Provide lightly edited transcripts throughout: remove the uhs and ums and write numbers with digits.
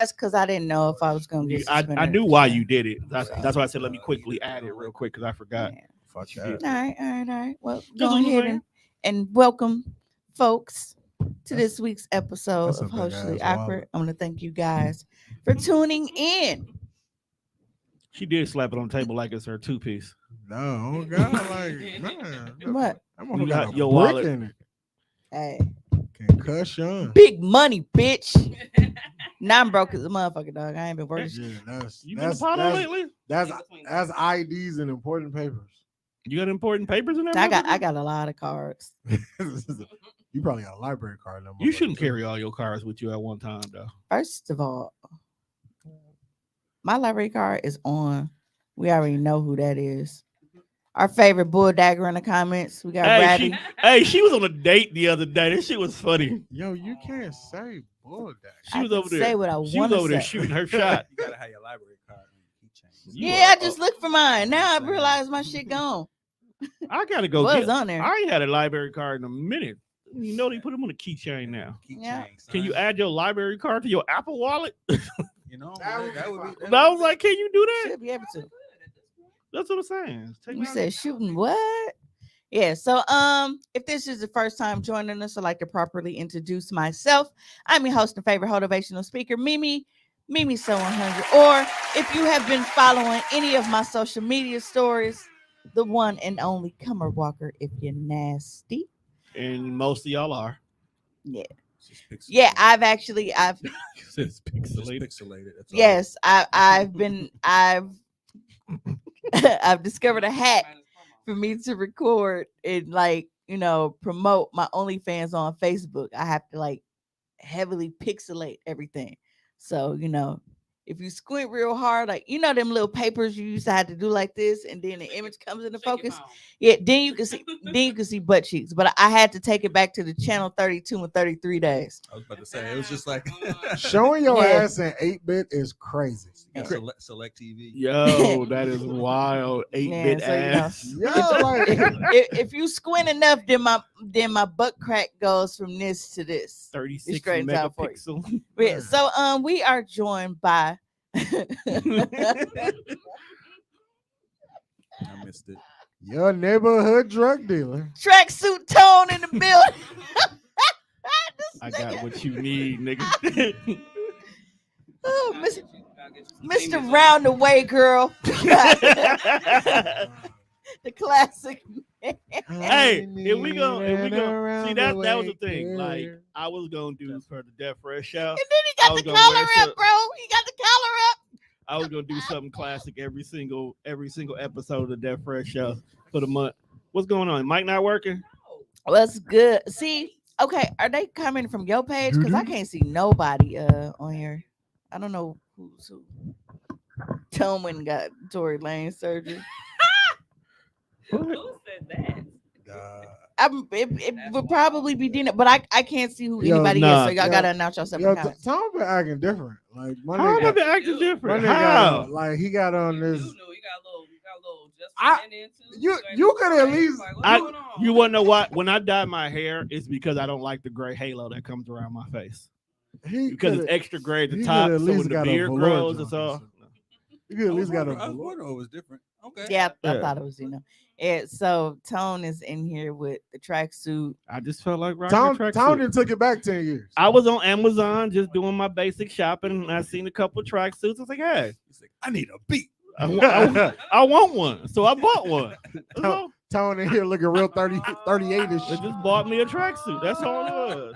That's because I didn't know if I was gonna get suspended. I knew why you did it. That's why I said let me quickly add it real quick because I forgot. Yeah. Fuck She that. did. All right. Well, Just go what I'm ahead saying. and welcome, folks, to That's- this week's episode that's a of big Hostily ass Awkward. wallet. I want to thank you guys for tuning in. She did slap it on the table like it's her two piece. No, oh God, like man, What? that You motherfucker got got a your brick wallet. in it. Hey, Concussion. big money, bitch. Now I'm broke as a motherfucker, dog. I ain't been working. Yeah, that's You been to Palo lately? that's IDs and important papers. You got important papers in there? I got a lot of cards. You probably got a library card. in that You motherfucker, shouldn't too. carry all your cards with you at one time, though. First of all, my library card is on. We already know who that is. Our favorite bull dagger in the comments. We got Ravi. She was on a date the other day. This shit was funny. Yo, you can't say bull that. She I was can over there. say what I She was wanna over there say. shooting her shot. You gotta have your library card on your keychain. Yeah, I just looked for mine. Now I realize my shit gone. I gotta go Was get. on there. I ain't had a library card in a minute. You know they put them on a keychain now. Yeah. Keychain, Can you son. add your library card to your Apple Wallet? You know, That would be- And I was like, can you do that? Should be able to. That's what I'm saying. Take You me said shooting what? Yeah, so if this is the first time joining us, I'd like to properly introduce myself. I'm your host and favorite motivational speaker, Mimi So 100. Or if you have been following any of my social media stories, the one and only Comer Walker if you're nasty. and most of y'all are. Yeah. It's just pixelated. Yeah, I've It's It's just pixelated. pixelated. That's all. yes, I've discovered a hack for me to record and promote my OnlyFans on Facebook. I have to heavily pixelate everything. So, if you squint real hard, them little papers you used to have to do like this, and then the image comes into focus. Yeah, then you can see butt cheeks. But I had to take it back to the channel 32 and 33 days. I was about to say it was just like Showing your Yeah. ass in 8-bit is crazy. you got select TV. Yo, that is wild. 8-bit Yeah, so, ass. Yo, like If you squint enough, then my butt crack goes from this to this. 36 straightens out for you. megapixel. Yeah, so we are joined by I missed it. your neighborhood drug dealer. Tracksuit Tone in the building. I got what you need, nigga. Oh, Mr. Round the Way Girl. The classic. Hey, if we go, see that was the thing. Like I was gonna do for the Death Fresh show. And then he I got was the gonna collar wear up, some- bro. He got the collar up. I was gonna do something classic every single episode of the Death Fresh show for the month. What's going on? Mic not working? What's good? See, okay, are they coming from your page? Because I can't see nobody on here. I don't know who's who. Tone went and got Tory Lane surgery. Who said that? It would probably be Dina, but I can't see who Yo, anybody nah. is. So y'all Yo, gotta announce yourself. Yo, in the comments. Tom been acting different. Like my How am I nigga, been acting my different? nigga How? got, like he got on this. You got a little just I- in there too. you could at least- You want to know what? When I dye my hair, it's because I don't like the gray halo that comes around my face. Because it's extra gray at the he top. coulda at So least when the got a beard velour grows, joint it's or all. something. You could at least got a. I was velour. wondering it was different. Okay. Yeah, I Yeah. thought it was Dina. Yeah, so Tone is in here with the tracksuit. I just felt like rocking a Tom tracksuit. didn't took it back 10 years. I was on Amazon just doing my basic shopping, and I seen a couple of tracksuits. I was like, hey, He's like, I need a beat. I want one, so I bought one. That's all. Tom in here looking real 38 They ish. just bought me a tracksuit. That's all it was.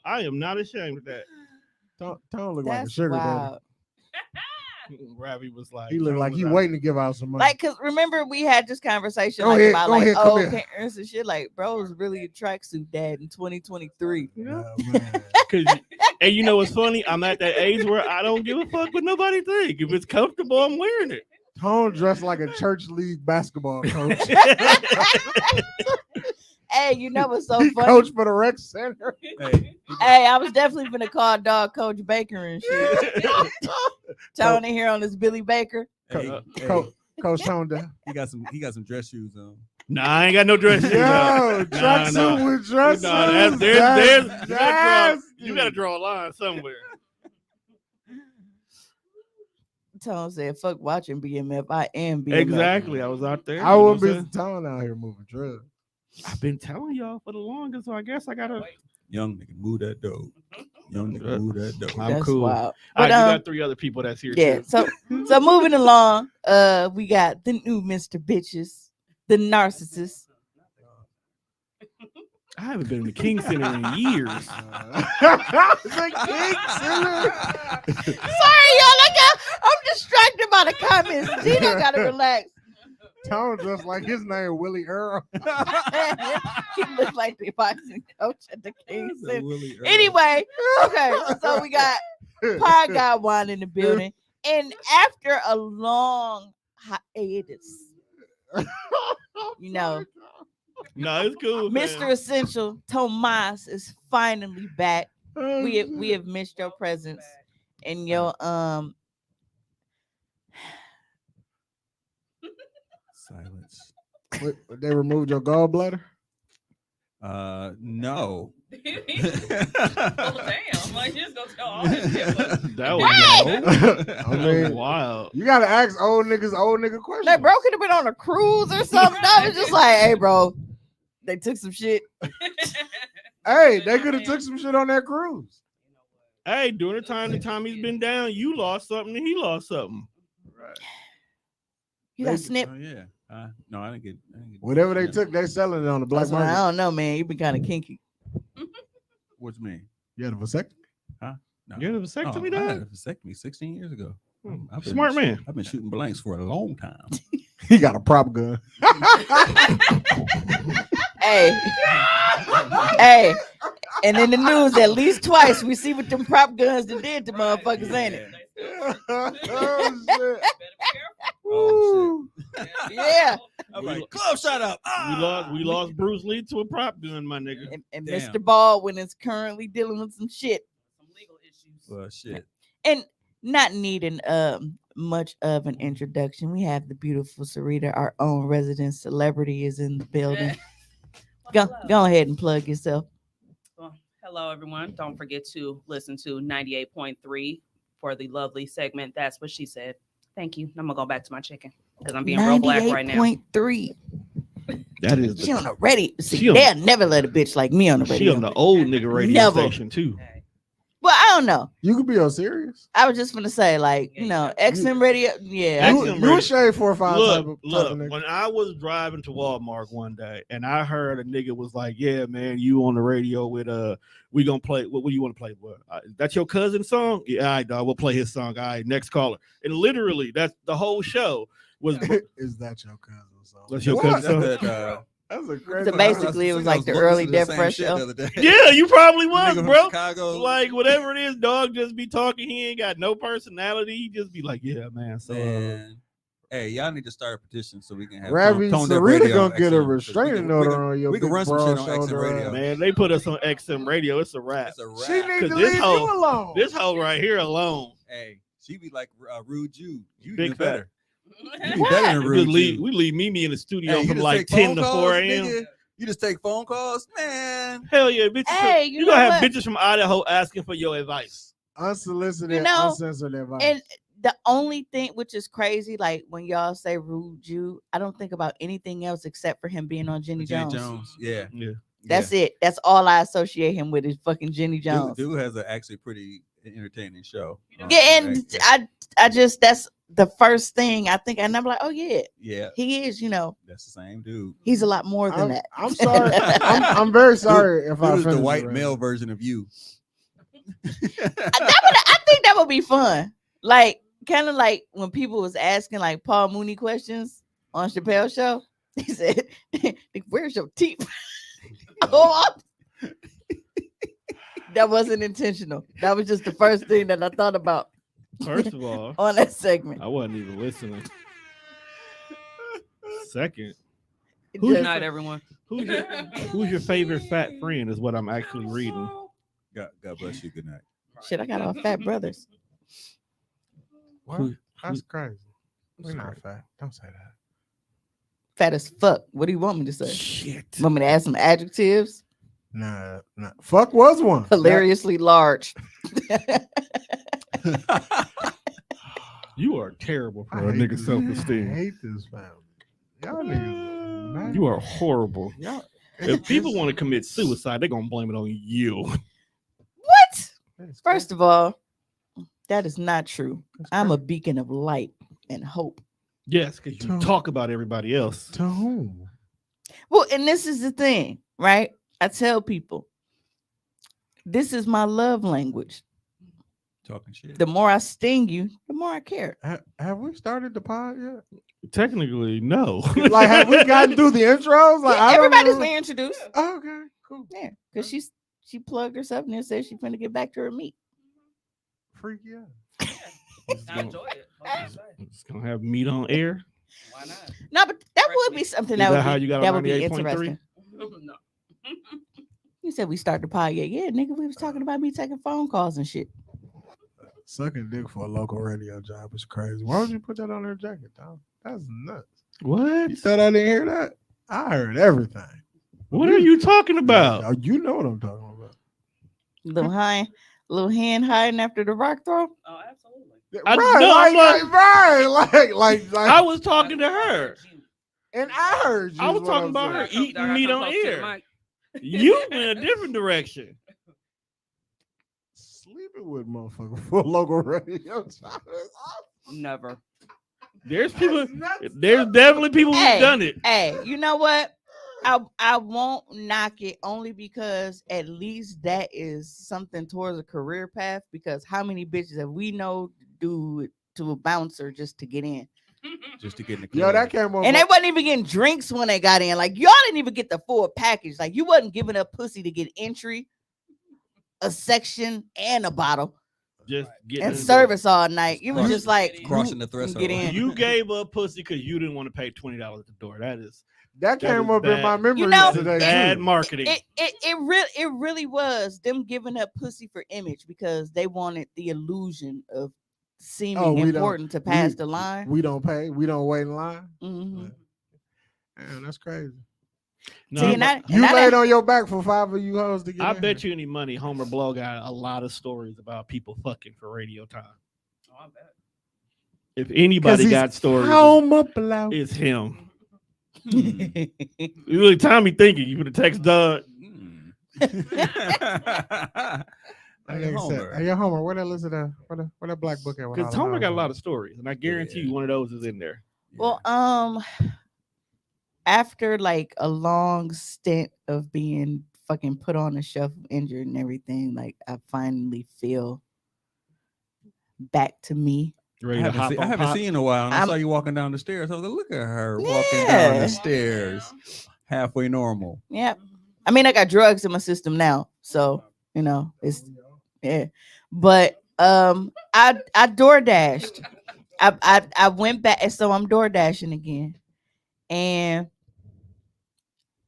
I am not ashamed of that. Tom look like a That's sugar daddy. wild. Ravi was like, He looked like he waiting to give out some money. Like, cause remember we had this conversation Go like ahead, about go like ahead, come old here. parents and shit. Like, bro was really a tracksuit dad in 2023. Man. And you know what's funny? I'm at that age where I don't give a fuck what nobody think. If it's comfortable, I'm wearing it. Tom dressed like a church league basketball coach. Hey, you know what's so he funny? coached for the rec center. Hey, Hey, I was definitely gonna call dog Coach Baker and shit. Tony here on this Billy Baker. hey, Coach Honda. he got some dress shoes on. Nah, I ain't got no dress shoes Yo, on. tracksuit nah. with dress No, shoes. there's That's you gotta draw a line somewhere. Tone said, "Fuck watching BMF. I am BMF." Exactly. I was out there. I you know wouldn't what be I'm saying? Tone out here moving drugs. I've been telling y'all for the longest, so I guess I gotta. Young nigga, move that dope. Young nigga, move that dope. I'm That's cool. wild. All But right, you got 3 other people that's here yeah. too. So moving along, we got the new Mr. Bitches, the narcissist. I haven't been in the King Center in years. The King Center. Sorry, y'all. I'm distracted by the comments. Gino gotta relax. Tone just like his name, Willie Earl. He looks like the boxing coach at the King Center. Willie Earl. Anyway, okay, so we got Pie Guy Wine in the building, and after a long hiatus, you know, No, it's cool. Mr. Man. Essential Tomas is finally back. We have missed your presence and your Silence. What, they removed your gallbladder? No. Oh damn! Like you just gonna tell all this shit. But That was, Hey! that I was mean, wild. you gotta ask old nigga questions. like bro could have been on a cruise or something. I was just like, hey bro, they took some shit. Hey, they could have took some shit on that cruise. Hey, during the time he's been down, you lost something and he lost something. Right. You got They- snip. Oh yeah. No, I didn't get. Whatever they yeah. took, they selling it on the black That's what I market. don't know, man. You been kind of kinky. What you mean? You had a vasectomy? No. You had a vasectomy, I dog? had a vasectomy 16 years ago. I've been- Smart man. I've been shooting blanks for a long time. He got a prop gun. Hey, hey. And in the news, at least twice, we see what them prop guns that did to motherfuckers, ain't it? Oh, shit. Oh, Yeah. I'm like, glove shot up. We lost Bruce Lee to a prop gun, my nigga. And Damn. Mr. Baldwin is currently dealing with some shit. Some legal issues. Well, shit. And not needing much of an introduction. We have the beautiful Sarita, our own resident celebrity, is in the building. Well, Go ahead and plug yourself. Well, hello, everyone. Don't forget to listen to 98.3 for the lovely segment. That's what she said. Thank you. I'm gonna go back to my chicken because I'm being real black right now. 98.3. That is She on the radio. See, She on- they'll never let a bitch like me on the she radio. on the old nigga radio Never. station too. Okay. Well, I don't know. You could be on serious. I was just gonna say, like, you know, XM radio. Yeah, X- You, XM you radio. a shade 4 or 5 type Look, of look. nigga. When I was driving to Walmart one day, and I heard a nigga was like, "Yeah, man, you on the radio with we gonna play. What do you want to play? What? That's your cousin's song? Yeah, all right, dog. We'll play his song. All right, next caller." And literally, that's the whole show was. Is that your cousin's song? That's your What? cousin's That's song. that, That's a crazy. So basically, it was like the early Death Fresh show. Yeah, you probably was, Nigga from bro. Chicago. Like whatever it is, dog just be talking. He ain't got no personality. He just be like, "Yeah, man." So Man. Hey, y'all need to start a petition so we can have Ravi Tone Deaf Sarita Radio gonna on get a XM, 'cause restraining we can- order on your we can big run some broad shit on XM shoulder Radio. ass. man, they put us on XM radio. It's a wrap. That's a wrap. She need to 'Cause leave this hoe- you alone. This hoe right here alone. Hey, she be like Rude Jude. You Big do better. You be What? better than We Rude just leave, Jude. we leave Mimi in the studio Hey, you from just like take 10 phone to calls, 4 a.m. nigga. You just take phone calls, man. Hell yeah, bitches. Hey, you you gonna know have what? bitches from Idaho asking for your advice. Unsolicited, You know, uncensored advice. And the only thing which is crazy, like when y'all say Rude Jew, I don't think about anything else except for him being on Jenny Jenny Jones. Yeah. Yeah. That's it. That's all I associate him with is fucking Jenny Dude, Jones. dude has an actually pretty entertaining show. Yeah, and I just that's the first thing I think, and I'm like, oh yeah, yeah, he is. You know, that's the same dude. he's a lot more than that. I'm sorry. I'm very sorry if I Dude is the offended white you, male Ravi. version of you. I think that would be fun. Like, kind of like when people was asking like Paul Mooney questions on Chappelle's show. He said, "Where's your teeth?" Oh, that wasn't intentional. That was just the first thing that I thought about First of all, on that segment. I wasn't even listening. Second, It Who's Good just- night, everyone. who's your favorite fat friend is what I'm actually reading. God bless you. Good night. shit, I got all fat brothers. What? Who- That's crazy. We're not fat. Don't say that. Fat as fuck. What do you want me to say? Shit. Want me to add some adjectives? Nah. Fuck was one. Hilariously large. You are terrible for I a hate nigga this- self-esteem. I hate this family. Y'all niggas. Man. You are horrible. Y'all. If people want to commit suicide, they're gonna blame it on you. What? It's First of all, that is not true. That's I'm a crazy. beacon of light and hope. Yes, because you talk about everybody else. To whom? Well, and this is the thing, right? I tell people, this is my love language. Talking shit. The more I sting you, the more I care. Have we started the pod yet? Technically, no. Like, have we gotten through the intros? Like, Yeah, I don't everybody's even- being introduced. Oh, okay, cool. Yeah, because she plugged herself and said she's gonna get back to her meat. Freaky out. It's I gonna, enjoy it. What can I say? it's gonna have meat on air. Why not? No, but that Fresh would be meat. something Is that that would how be, you got that on would be 98.3? interesting. No. You said we start the pod. Yeah, nigga, we was talking about me taking phone calls and shit. Sucking dick for a local radio job is crazy. Why would you put that on her jacket, Tom? That's nuts. What? You thought I didn't hear that? I heard everything. What are you talking about? Now, you know what I'm talking about. Little hand hiding after the rock throw. Oh, absolutely. I- right, no, I'm like, I was talking to her. and I heard you. I was is what talking I'm about saying. her eating meat on air. You went a different direction. Sleeping with motherfucker for a local radio job. Never. There's people. There's definitely people Hey. who've done it. Hey, you know what? I won't knock it only because at least that is something towards a career path. Because how many bitches have we know do it to a bouncer just to get in? Just to get in the Yo, club. that came over. And they wasn't even getting drinks when they got in. Like y'all didn't even get the full package. Like you wasn't giving up pussy to get entry, a section, and a bottle Just getting and in the- service all night. You was just like Crossing the "Ooh, threshold. Get in. You gave up pussy because you didn't want to pay $20 at the door. That is that came is up in bad. my memories You know, today. bad too. marketing. It really was them giving up pussy for image because they wanted the illusion of seeming we don't- important to pass we- the line. We don't pay. We don't wait in line. Mhm. Damn, that's crazy. No, See, I'm- and I- You and I- laid on your back for 5 of you hoes to get I in bet here. you any money Homer Blow got a lot of stories about people fucking for radio time. Oh, I bet. If 'Cause anybody he's got stories, Homer Blow. it's him. Hmm. You really Tommy thinking you would text Doug. Hmm. That Hey, nigga said, Homer. hey, yo, Homer, where that list of that? Where that black book at? with all Because the Homer got a hoes lot on of stories, and I guarantee Yeah. you one of those is in there. Well, after like a long stint of being fucking put on the shelf, injured and everything, like I finally feel back to me. I Ready to hop haven't, on I haven't pop? seen you in a while, and I I'm- saw you walking down the stairs. I was like, look at her walking down Yeah. the stairs, halfway normal. Yeah. I mean, I got drugs in my system now, so you know it's yeah. But I door dashed. I went back, and so I'm door dashing again, and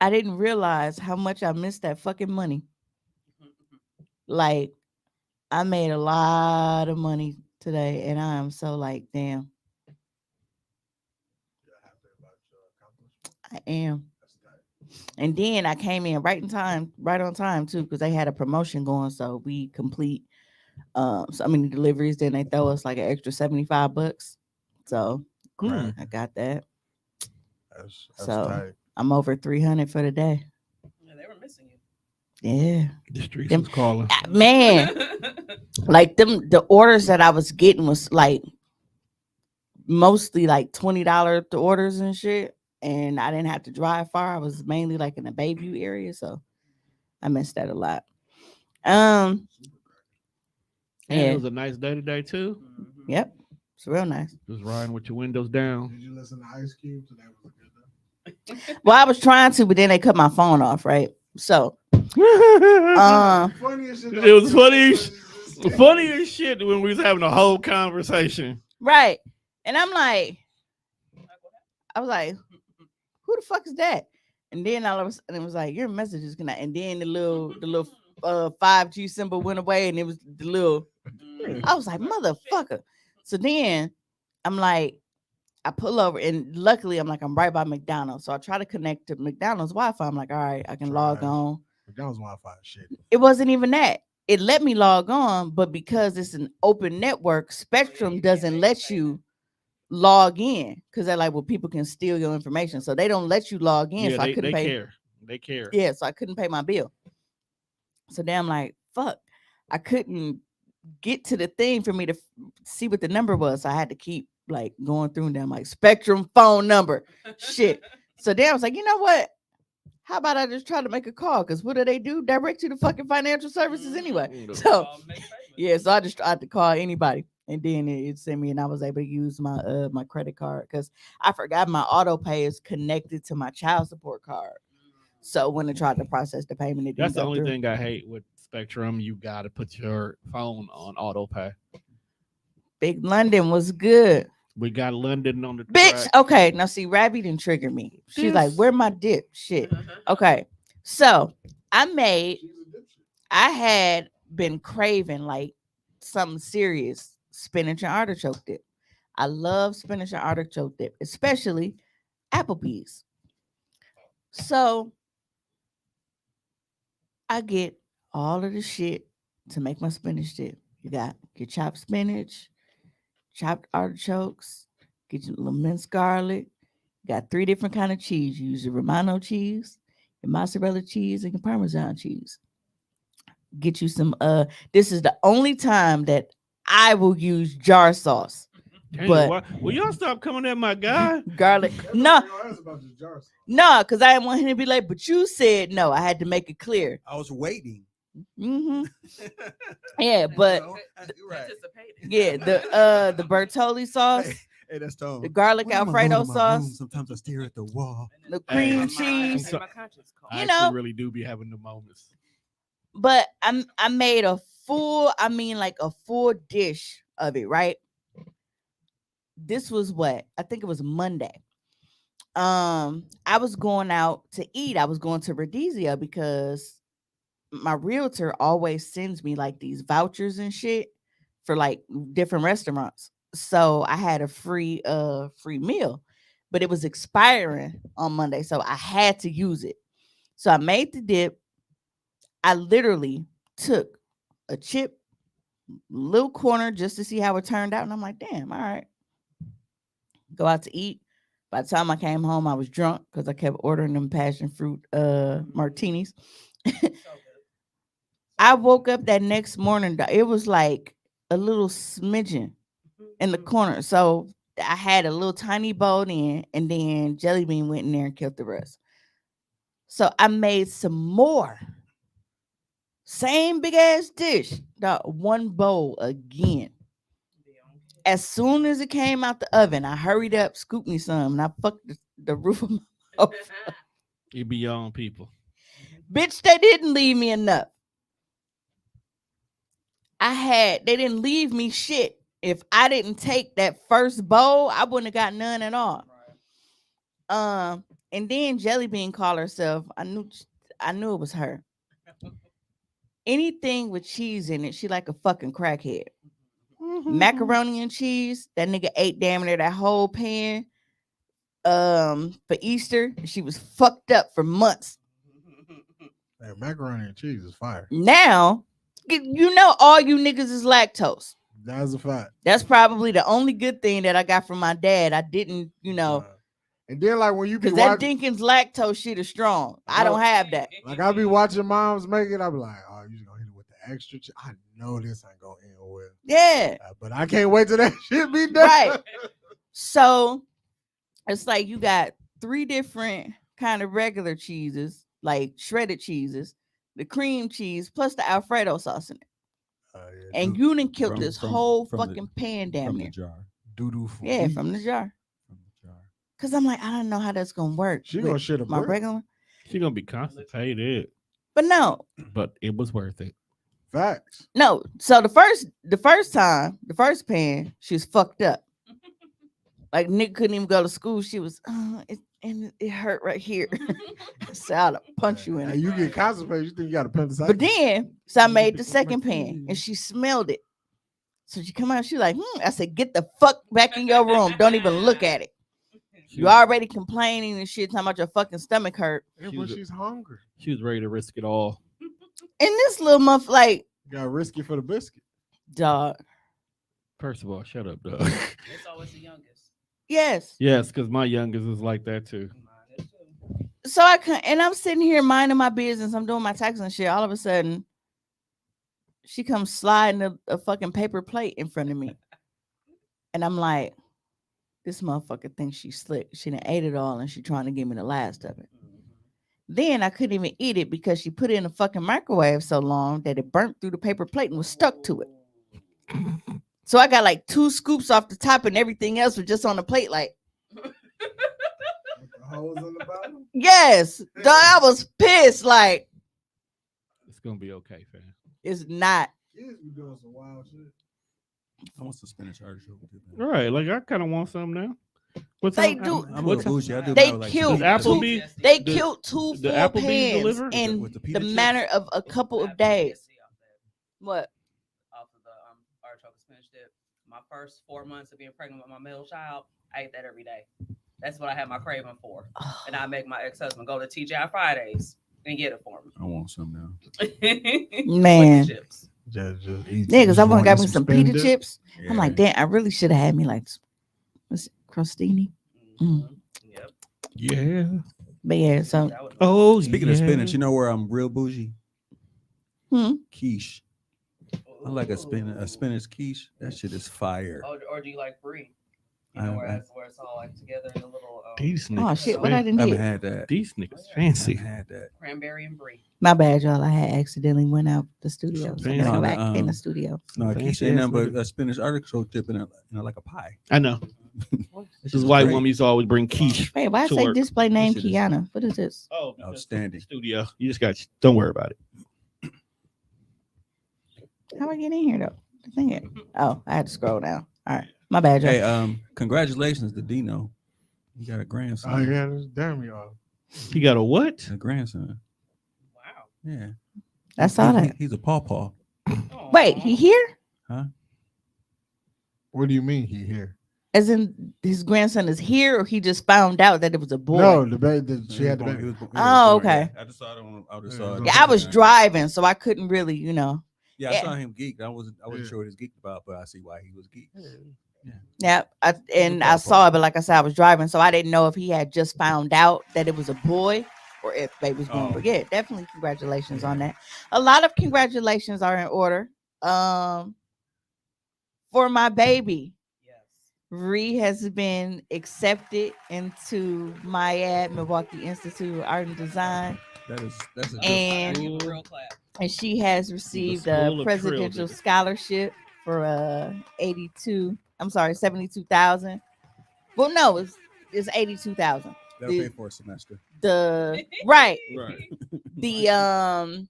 I didn't realize how much I missed that fucking money. Like, I made a lot of money today, and I am so like, damn, I am. And then I came in right on time too, because they had a promotion going. So we complete so many deliveries, then they throw us like an extra $75. So Hmm. I got that. That's So- tight. I'm over 300 for the day. Yeah, they were missing you. Yeah. The streets Them- was calling. Man, like the orders that I was getting was like mostly like $20 orders and shit. And I didn't have to drive far. I was mainly like in the Bayview area. So I missed that a lot. And Yeah. it was a nice day today too. Mhm. Yep. It's real nice. Just riding with your windows down. Did you listen to Ice Cube? Today was a good day. Well, I was trying to, but then they cut my phone off, right? So Funniest shit It was funny as shit when we was having a whole conversation. right. And I'm like, I was like, who the fuck is that? And then all of a sudden it was like, your message is gonna, and then the little 5G symbol went away, and it was the little, I was like, motherfucker. So then I'm like, I pull over, and luckily I'm right by McDonald's. So I try to connect to McDonald's Wi-Fi. I'm like, all right, I can log Trash. on. McDonald's Wi-Fi shit. It wasn't even that. it let me log on, but because it's an open network, Spectrum doesn't let you log in because they're like, well, people can steal your information, so they don't let you log in. Yeah, So I they couldn't pay. care. They care. Yeah, so I couldn't pay my bill. So then I'm like, fuck, I couldn't get to the thing for me to see what the number was. So I had to keep like going through them, like Spectrum phone number, shit. So then I was like, you know what? How about I just try to make a call? Because what do? Direct to the fucking financial services anyway. So yeah, so I just tried to call anybody, and then it sent me, and I was able to use my my credit card because I forgot my auto pay is connected to my child support card. So when I tried to process the payment, it didn't That's the go only through. thing I hate with Spectrum. You got to put your phone on auto pay. Big London was good. We got London on the Bitch, track. okay. Now see, Rabby didn't trigger me. She's like, where my dip? Shit. Okay. So I had been craving like something serious, spinach and artichoke dip. I love spinach and artichoke dip, especially Applebee's. So I get all of the shit to make my spinach dip. You got your chopped spinach, chopped artichokes, get your little minced garlic. You got 3 different kind of cheese. You use your Romano cheese, your mozzarella cheese, and your Parmesan cheese. Get you some this is the only time that I will use jar sauce. Damn, But will y'all stop coming at my guy? garlic. No, because I didn't want him to be like, but you said no. I had to make it clear. I was waiting. Hmm. Yeah, but You're right. yeah, the Bertolli sauce, Hey, that's Tom. the garlic When I'm alone Alfredo in my room, sauce, sometimes I stare at the wall. the Hey, cream my cheese. so- I You actually know. really do be having the moments. But I made a full, I mean like a full dish of it, right? This was what? I think it was Monday. I was going out to eat. I was going to Rhodesia because my realtor always sends me like these vouchers and shit for like different restaurants. So I had a free meal, but it was expiring on Monday, so I had to use it. So I made the dip. I literally took a chip, little corner just to see how it turned out, and I'm like, damn, all right. Go out to eat. By the time I came home, I was drunk because I kept ordering them passion fruit martinis. I woke up that next morning. It was like a little smidgen in the corner. So I had a little tiny bowl in, and then Jelly Bean went in there and killed the rest. So I made some more. Same big ass dish. Dog, one bowl again. As soon as it came out the oven, I hurried up, scooped me some, and I fucked the roof of my mouth. You be young people. Bitch, they didn't leave me enough. They didn't leave me shit. If I didn't take that first bowl, I wouldn't have got none at all. And then Jelly Bean called herself. I knew it was her. Anything with cheese in it, she like a fucking crackhead. Macaroni and cheese, that nigga ate damn near that whole pan. For Easter, she was fucked up for months. Hey, macaroni and cheese is fire. Now, you know, all you niggas is lactose. That's a fact. That's probably the only good thing that I got from my dad. I didn't, you know, and then like when you be because that watching, Dinkins lactose shit is strong. I don't have that. like I be watching moms make it, I be like, oh, you just gonna hit it with the extra. I know this ain't gonna end well. Yeah, But I can't wait till that shit be done. right. So it's like you got 3 different kind of regular cheeses, like shredded cheeses, the cream cheese plus the Alfredo sauce in it. Yeah, And you done killed from- this from- whole from the- fucking pan damn From near. the jar. doo-doo. Yeah, from the jar. From the jar. Cause I'm like, I don't know how that's gonna work. She with gonna shit a my brick. regular one. She gonna be constipated, But no, but it was worth it. Facts. no. So the first pan, she was fucked up. Like Nick couldn't even go to school. She was, it hurt right here. So I'll punch you in Hey, it. you get constipated, you think you got appendicitis. But then, so I made the second pan, and she smelled it. So she come out, she like, I said, get the fuck back in your room. Don't even look at it. You already complaining and shit, talking about your fucking stomach hurt. Yeah, but she's hungry. She was ready to risk it all. And this little muff, like, Got risky for the biscuit. Dog. First of all, shut up, dog. It's always the youngest. Yes. Yes, because my youngest is like that too. Mine is too. So I can, and I'm sitting here minding my business. I'm doing my taxes and shit. All of a sudden, she comes sliding a fucking paper plate in front of me, and I'm like, this motherfucker thinks she's slick. She done ate it all, and she trying to give me the last of it. Then I couldn't even eat it because she put it in the fucking microwave so long that it burnt through the paper plate and was stuck to it. So I got like 2 scoops off the top, and everything else was just on the plate. Like, With the holes on the bottom. yes, dog, I was pissed. Like, It's gonna be okay, fam. it's not. Kids be doing some wild shit. I want some spinach artichoke. All right, like I kind of want some now. What's They up? do- I'm a What's little bougie. I do They like killed Does two- Applebee- They The- killed 2 the full Applebee's pans deliver? in With the the pita chips? manner of a couple of days. What? Off of the artichoke and spinach dip. My first 4 months of being pregnant with my middle child, I ate that every day. That's what I had my craving for. And I make my ex-husband go to TGI Fridays and get it for I want some now. me. Man. With the chips. Just Yeah, because I want to got me some spin pita dip. chips. Yeah. I'm like, damn, I really should have had me like, what's it, crostini? Mhm. Yep. Yeah. But yeah, so That would- Oh, Speaking of spinach, you know where I'm real bougie? Hmm. Quiche. I like a spinach quiche. That shit is fire. Or do you like brie? You I- know, I- where it's all like together in a little These oh niggas. shit, what I didn't I haven't get? had that. These niggas I fancy. haven't had that. cranberry and brie. My bad, y'all. I had accidentally went out the studio. So I gotta No, go back in um, the studio. No, Fancy quiche ain't ass nothing but nigga. a spinach artichoke dip in like a pie. I know. This is why women used to always bring quiche. Wait, why I to say work. display name This shit is- Kiana? What is this? Oh, because Outstanding. studio. You just got. Don't worry about it. How I get in here though? The thing is- Oh, I had to scroll down. All right, my bad, y'all. Hey, congratulations to Dino. He got a grandson. Oh yeah, this damn y'all. He got a what? A grandson. Wow. Yeah. I saw that. He's a pawpaw. Wait, he here? What do you mean he here? As in his grandson is here, or he just found out that it was a boy? No, the baby. She had the He baby. was born- Oh, he was born, okay. yeah. I just saw it on. I just Yeah. saw it. Yeah, I was driving, so I couldn't really, Yeah, I Yeah. saw him geeked. I wasn't Yeah. sure what he's geeked about, but I see why he was geeked. Yeah, I saw it, but like I said, I was driving, so I didn't know if he had just found out that it was a boy or if baby was born. Oh. But yeah, definitely congratulations on that. A lot of congratulations are in order. For my baby, Yes. Ree has been accepted into MIAD, Milwaukee Institute of Art and Design, That's a good. and Give a real clap. and she has received School a of presidential Trill, nigga. scholarship for 72,000. Well, no, it's 82,000. That'll pay for a semester. The right, Right. the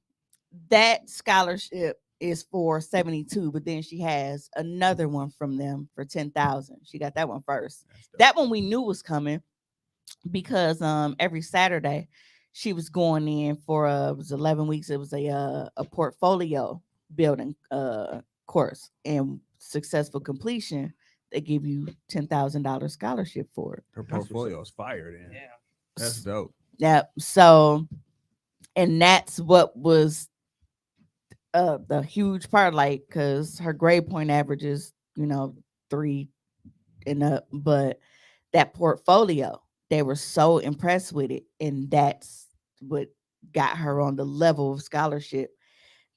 that scholarship is for 72, but then she has another one from them for 10,000. She got that one first. That's dope. That one we knew was coming because every Saturday she was going in for it was 11 weeks. It was a portfolio building course, and successful completion they give you $10,000 scholarship for it. Her portfolio is fire. Then Yeah. that's dope. Yeah, so and that's what was the huge part, like, because her grade point average is 3 and up, but that portfolio, they were so impressed with it, and that's what got her on the level of scholarship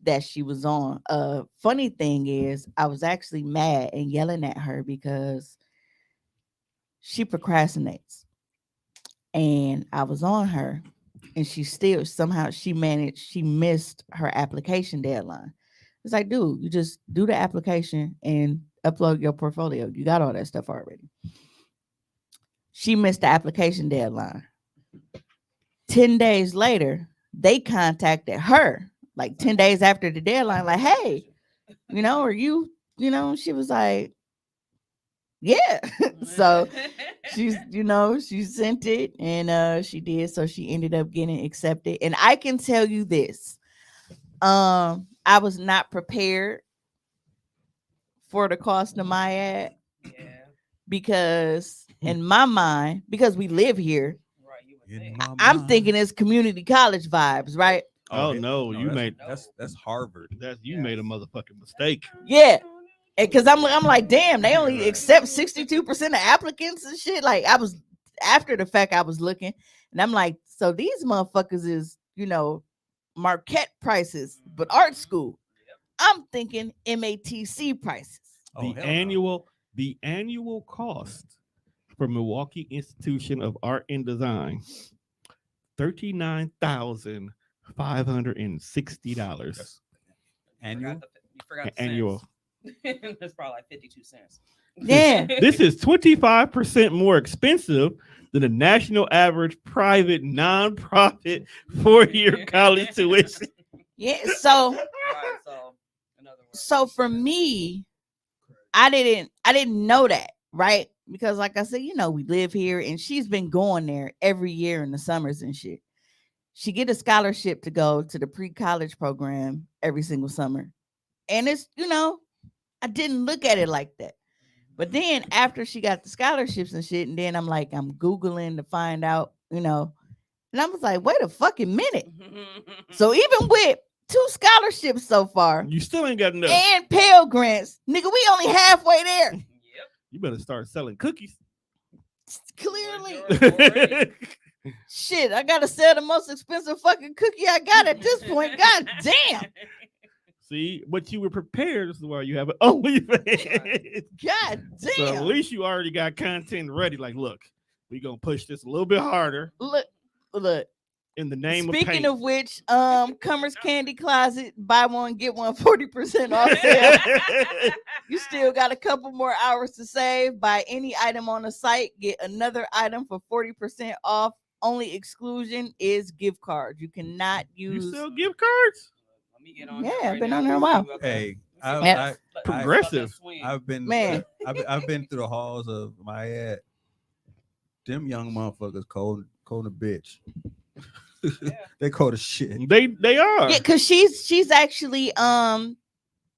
that she was on. Funny thing is, I was actually mad and yelling at her because she procrastinates, and I was on her, and she still somehow she missed her application deadline. It's like, dude, you just do the application and upload your portfolio. You got all that stuff already. She missed the application deadline. 10 days later, they contacted her, like 10 days after the deadline, like, hey, are you, she was like, yeah. So she sent it, and she did. So she ended up getting accepted. And I can tell you this, I was not prepared for the cost of my ad, Yeah. because in my mind, because we live here, Right. You would In think. my I'm mind. thinking it's community college vibes, right? Oh hell no, you that's, made that's Harvard. you made a motherfucking mistake. Yeah. Because I'm like, damn, they only accept 62% of applicants and shit. Like, I was after the fact, I was looking, and I'm like, so these motherfuckers is, Marquette prices, but art school. I'm thinking MATC prices. Oh, The hell no. annual cost for Milwaukee Institution of Art and Design, $39,560. Annual. You forgot the Annual. cents. That's probably like 52 cents. Yeah. This is 25% more expensive than the national average private nonprofit 4-year college tuition. Yeah. So Right, so in other words, so for me, I didn't know that, right? Because like I said, we live here, and she's been going there every year in the summers and shit. She get a scholarship to go to the pre-college program every single summer. And it's, I didn't look at it like that. But then after she got the scholarships and shit, and then I'm Googling to find out, and I was like, wait a fucking minute. So even with 2 scholarships so far You still ain't got enough. and Pell Grants, nigga, we only halfway there. yep. You better start selling cookies. Clearly. Already. Shit, I gotta sell the most expensive fucking cookie I got at this point. God damn. See, but you were prepared. This is why you have an OnlyFans. God So at damn. least you already got content ready. Like, look, we gonna push this a little bit harder Look. in the name Speaking of paint. of which, Cummer's Candy Closet, buy one, get one 40% off sale. You still got a couple more hours to save. Buy any item on the site, get another item for 40% off. Only exclusion is gift cards. You cannot You use. sell gift cards? Let me get on Yeah, there I've right been now. on there a while. Hey, Yeah. Progressive. I've been Man. I've been through the halls of my ad. Them young motherfuckers cold a bitch. They cold as shit. They are. Yeah, because she's actually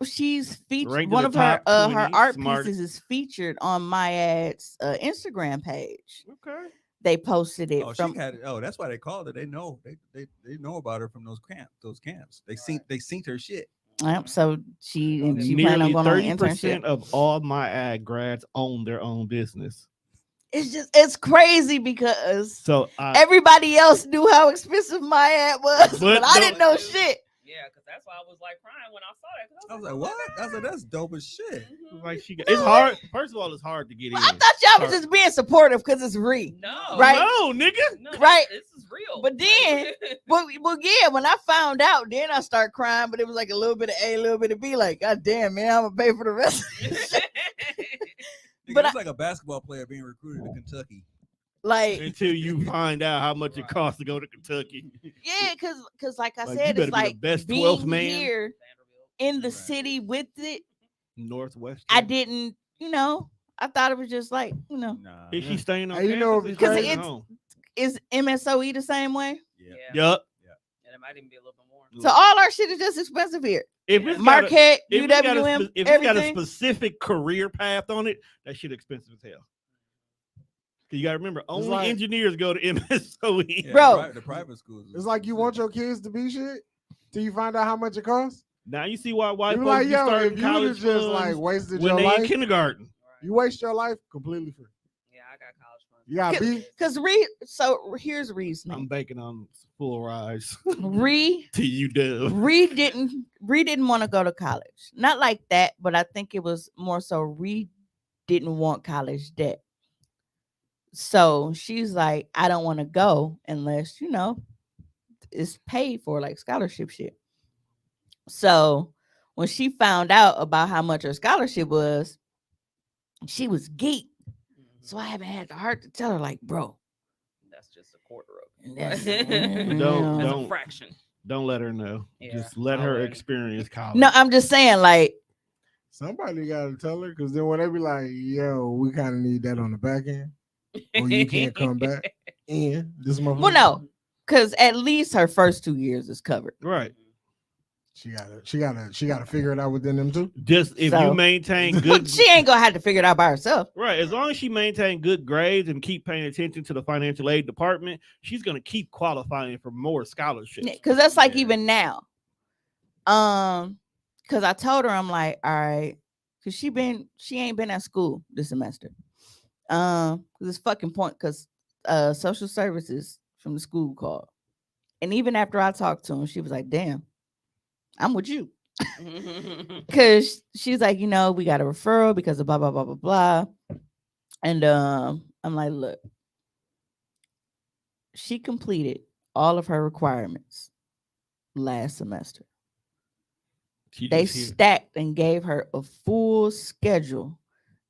she's featured. Ranked in One the of her top her 20 art smart- pieces is featured on my ad's Instagram page. Okay. They posted it Oh, from. she had it. Oh, that's why they called her. They know. They know about her from those camps. They synced her shit. So she planned on Nearly going on an 30% internship. of all my ad grads own their own business. It's crazy because So everybody else knew how expensive my ad was, but I didn't know shit. Yeah, because that's why I was like crying when I saw that. 'cause I was like, what? I was like, that's dope as shit. like it's hard. First of all, it's hard to get Well, in. I thought y'all was Hard. just being supportive because it's Ree. No, Right? No, nigga. no, Right. This is real. But then, well, yeah, when I found out, then I start crying, but it was like a little bit of A, a little bit of B. Like, God damn, man, I'm gonna pay for the rest of this shit. But It's like a basketball player being recruited to Kentucky. Like, Until you find out how much it costs to go to Kentucky. yeah, because like I Like, said, you it's better be the like best being 12th man. here in the Right. city with it. Northwest. I didn't, I thought it was just like, Nah. Is she staying on Hey, you know, campus? because Is she it's- home? is MSOE the same way? Yeah. Yup. And it might even be a little bit more. So all our shit is just expensive here. If it's got a- Marquette, if it's got a UWM, spe- if it's got a everything. specific career path on it, that shit expensive as hell. You gotta remember, only like- engineers go to MSOE. Yeah, Bro. the private schools. It's like you want your kids to be shit till you find out how much it costs. Now you see why white You folks like, be yo, starting if you would college have just like funds wasted when your they in life, kindergarten. you waste your life completely free. Yeah, I got college funds. You got be So here's I'm reasoning. banking on full rise Ree to you, Dub. Ree didn't want to go to college. Not like that, but I think it was more so Ree didn't want college debt. So she's like, I don't want to go unless, it's paid for, like scholarship shit. So when she found out about how much her scholarship was, she was geeked. So I haven't had the heart to tell her, like, bro, That's just a quarter of and it. that's, Don't- That's don't- a fraction. Don't let her know. Yeah, Just let I her wouldn't. experience college. No, I'm just saying, like, somebody got to tell her because then when they be like, yo, we kind of need that on the back end, or you can't come back. And this motherfucker. well, no, because at least her first 2 years is covered. Right. She gotta figure it out within them too. Just if you So- maintain good, She ain't gonna have to figure it out by herself. right? As long as she maintain good grades and keep paying attention to the financial aid department, she's gonna keep qualifying for more scholarships. Because that's like Yeah. even now. Because I told her, I'm like, all right, because she ain't been at school this semester. Because it's fucking point, because social services from the school called. And even after I talked to him, she was like, damn, I'm with you. Because she's like, we got a referral because of blah, blah, blah, blah, blah. And I'm like, look, she completed all of her requirements last semester. She They just here. stacked and gave her a full schedule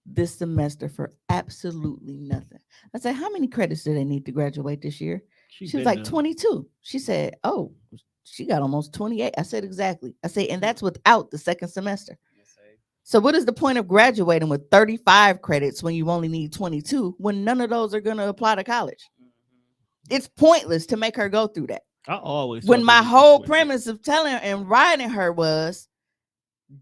this semester for absolutely nothing. I said, how many credits do they need to graduate this year? She was been like done. 22. She said, oh, she got almost 28. I said, exactly. I said, and that's without the second semester. So what is the point of graduating with 35 credits when you only need 22 when none of those are going to apply to college? It's pointless to make her go through that. I always When thought my they need to whole switch it. premise of telling and writing her was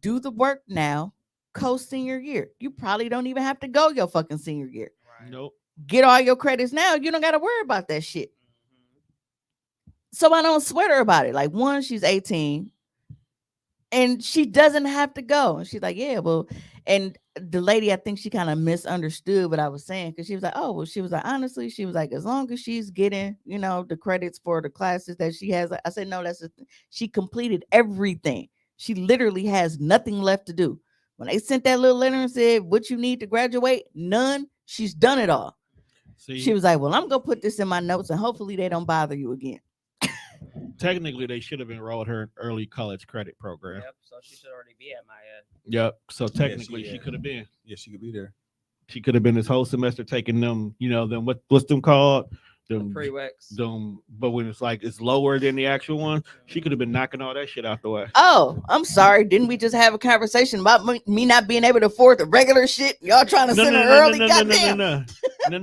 do the work now, co-senior year. You probably don't even have to go your fucking senior year. Nope. Get all your credits now. You don't got to worry about that shit. So I don't sweat her about it. Like, one, she's 18 and she doesn't have to go. And she's like, yeah, well, and the lady, I think she kind of misunderstood what I was saying, because she was like, oh, well, she was like, honestly, she was like, as long as she's getting, the credits for the classes that she has. I said, no, she completed everything. She literally has nothing left to do. When they sent that little letter and said, what you need to graduate, none, she's done it all. See, She was like, well, I'm going to put this in my notes and hopefully they don't bother you again. technically they should have enrolled her in early college credit program. Yep. So she should already be at my Yep. So technically she yeah. could have been. Yeah, she could be there. She could have been this whole semester taking them, them what's them called? Them prereqs. but when it's like it's lower than the actual one, she could have been knocking all that shit out the way. Oh, I'm sorry. Didn't we just have a conversation about me not being able to afford the regular shit? Y'all trying to send her early? Goddamn.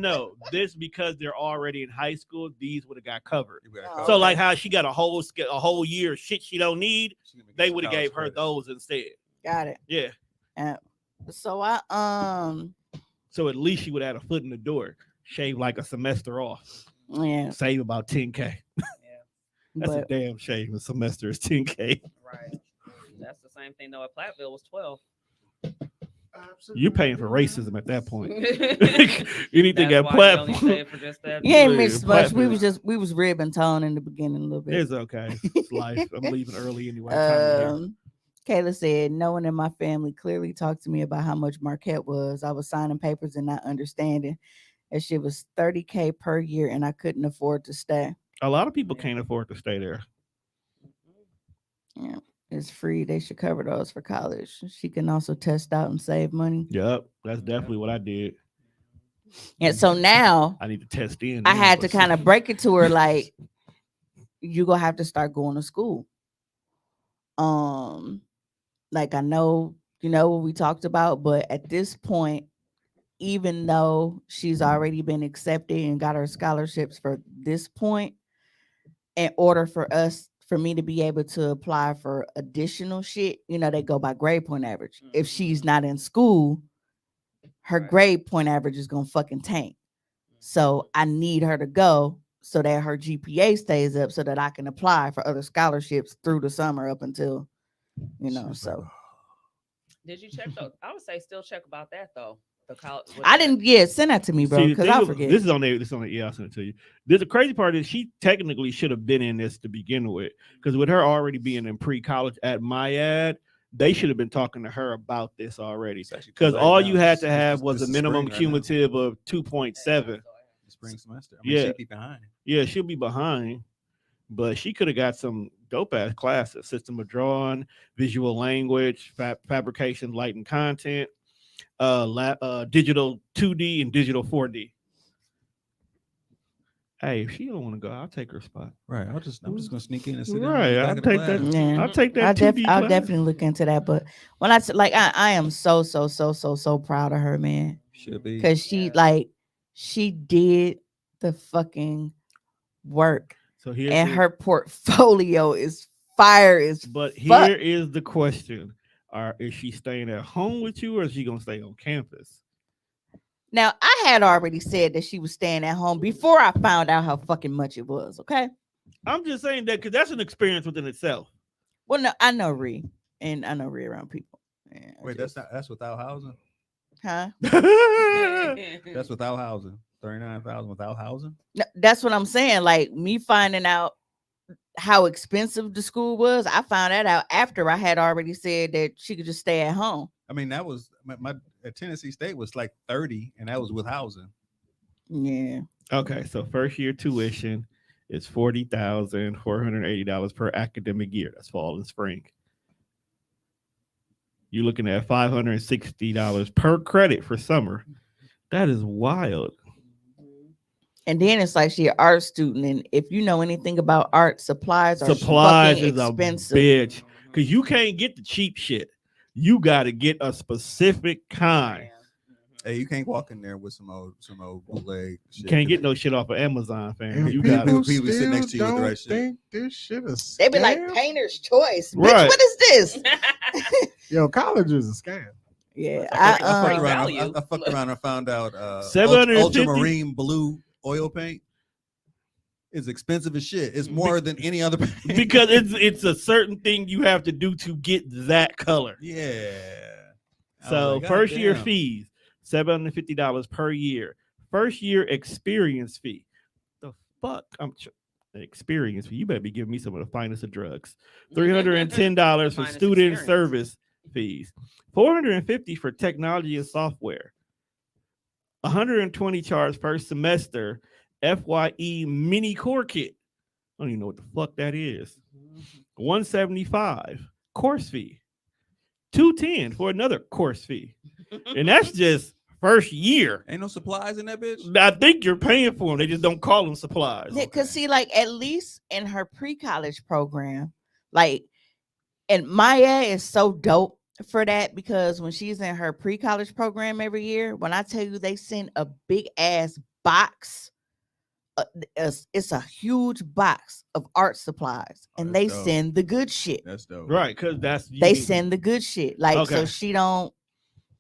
No. This because they're already in high school. These would have got covered. Oh, So okay. like how she got a whole year of shit she don't need, they would have gave her those instead. Got it. Yeah. So I So at least she would have had a foot in the door. Shave like a semester off. yeah, Save about 10K. Yeah. That's a but damn shame. A semester is 10K. Right. That's the same thing though. At Platteville was 12. You're paying for racism at that point. Anything Anything at platform. for just that. you ain't Yeah, missed much. platform. We was rib and tone in the beginning a little bit. It's okay. It's life. I'm leaving early anyway. Time of year. Kayla said, no one in my family clearly talked to me about how much Marquette was. I was signing papers and not understanding. That shit was $30K per year and I couldn't afford to stay. A lot of people can't afford to stay there. Yeah, it's free. They should cover those for college. She can also test out and save money. Yep. That's definitely what I did. And so now I need to test in. I now, had to but kind of break it to her like, you gonna have to start going to school. Like I know, what we talked about, but at this point, even though she's already been accepted and got her scholarships for this point, in order for me to be able to apply for additional shit, they go by grade point average. If she's not in school, her Right. grade point average is gonna fucking tank. So I need her to go so that her GPA stays up so that I can apply for other scholarships through the summer up until, so. Did you check though? I would say still check about that though. The college. I didn't, send that to me, bro, See, the because thing I is- forget. This is on there. Yeah, I'll send it to you. The crazy part is she technically should have been in this to begin with, because with her already being in pre-college at Myad, they should have been talking to her about this already. Because all you had to have was a minimum cumulative of 2.7. Spring semester. I mean, Yeah. she'd be behind. Yeah, she'll be behind, but she could have got some dope ass classes: system of drawing, visual language, fabrication, light and content, digital 2D and digital 4D. Hey, if she don't want to go, I'll take her spot. Right. I'm just gonna sneak in and sit Right, down. I'll take that. Yeah. I'll take that 2D I'll class. definitely look into that. But when I am so proud of her, man, Should be. because she did the fucking work, So here's and her portfolio is fire is But fuck. here is the question: is she staying at home with you, or is she gonna stay on campus? Now, I had already said that she was staying at home before I found out how fucking much it was. Okay. I'm just saying that because that's an experience within itself. Well, no, I know Ree, and I know Ree around people. And I Wait, just- that's without housing. huh? That's without housing. 39,000 without housing. No, that's what I'm saying. Like me finding out how expensive the school was, I found that out after I had already said that she could just stay at home. I mean, that was my at Tennessee State was like 30, and that was with housing. Yeah. Okay, so first year tuition is $40,480 per academic year. That's fall and spring. You're looking at $560 per credit for summer. That is wild. And then it's like she an art student, and if you know anything about art, supplies are Supplies fucking is a expensive. bitch because you can't get the cheap shit. You got to get a specific kind. Hey, you can't walk in there with some old bootleg shit. You can't get no shit off of Amazon, fam. And You people got people still sit next to you with the don't right shit. think this shit is They be like scam. painter's choice. Bitch, Right. what is this? Yo, college is a scam. Yeah, I fucked I around. value. I fucked around and found out 750 ultramarine blue oil paint is expensive as shit. It's more than any other paint. because it's a certain thing you have to do to get that color. Yeah. I So was like, first year "Goddamn." fees, $750 per year. First year experience fee. The fuck? Experience fee. You better be giving me some of the finest of drugs. $310 for Finest student experience. service fees. $450 for technology and software. $120 charge per semester. FYE mini core kit. I don't even know what the fuck that is. $175 course fee. $210 for another course fee. And that's just first year. Ain't no supplies in that bitch. I think you're paying for them. They just don't call them supplies. because see, like at least in her pre-college program, like, and Maya is so dope for that because when she's in her pre-college program every year, when I tell you they send a big ass box, it's a huge box of art supplies, Oh, and that's they dope. send the good shit. That's dope. Right, because that's They send the good shit, like so Okay. she don't.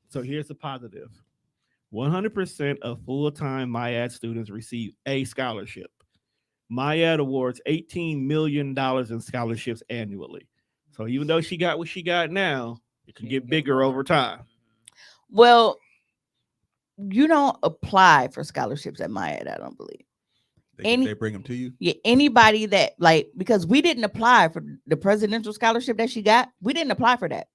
So here's the positive. 100% of full-time MyAd students receive a scholarship. MyAd awards $18 million in scholarships annually. So even though she got what she got now, it can get bigger over time. Well, you don't apply for scholarships at Maya, I don't believe. They bring them to you. Yeah, anybody that like because we didn't apply for the presidential scholarship that she got, we didn't apply for that.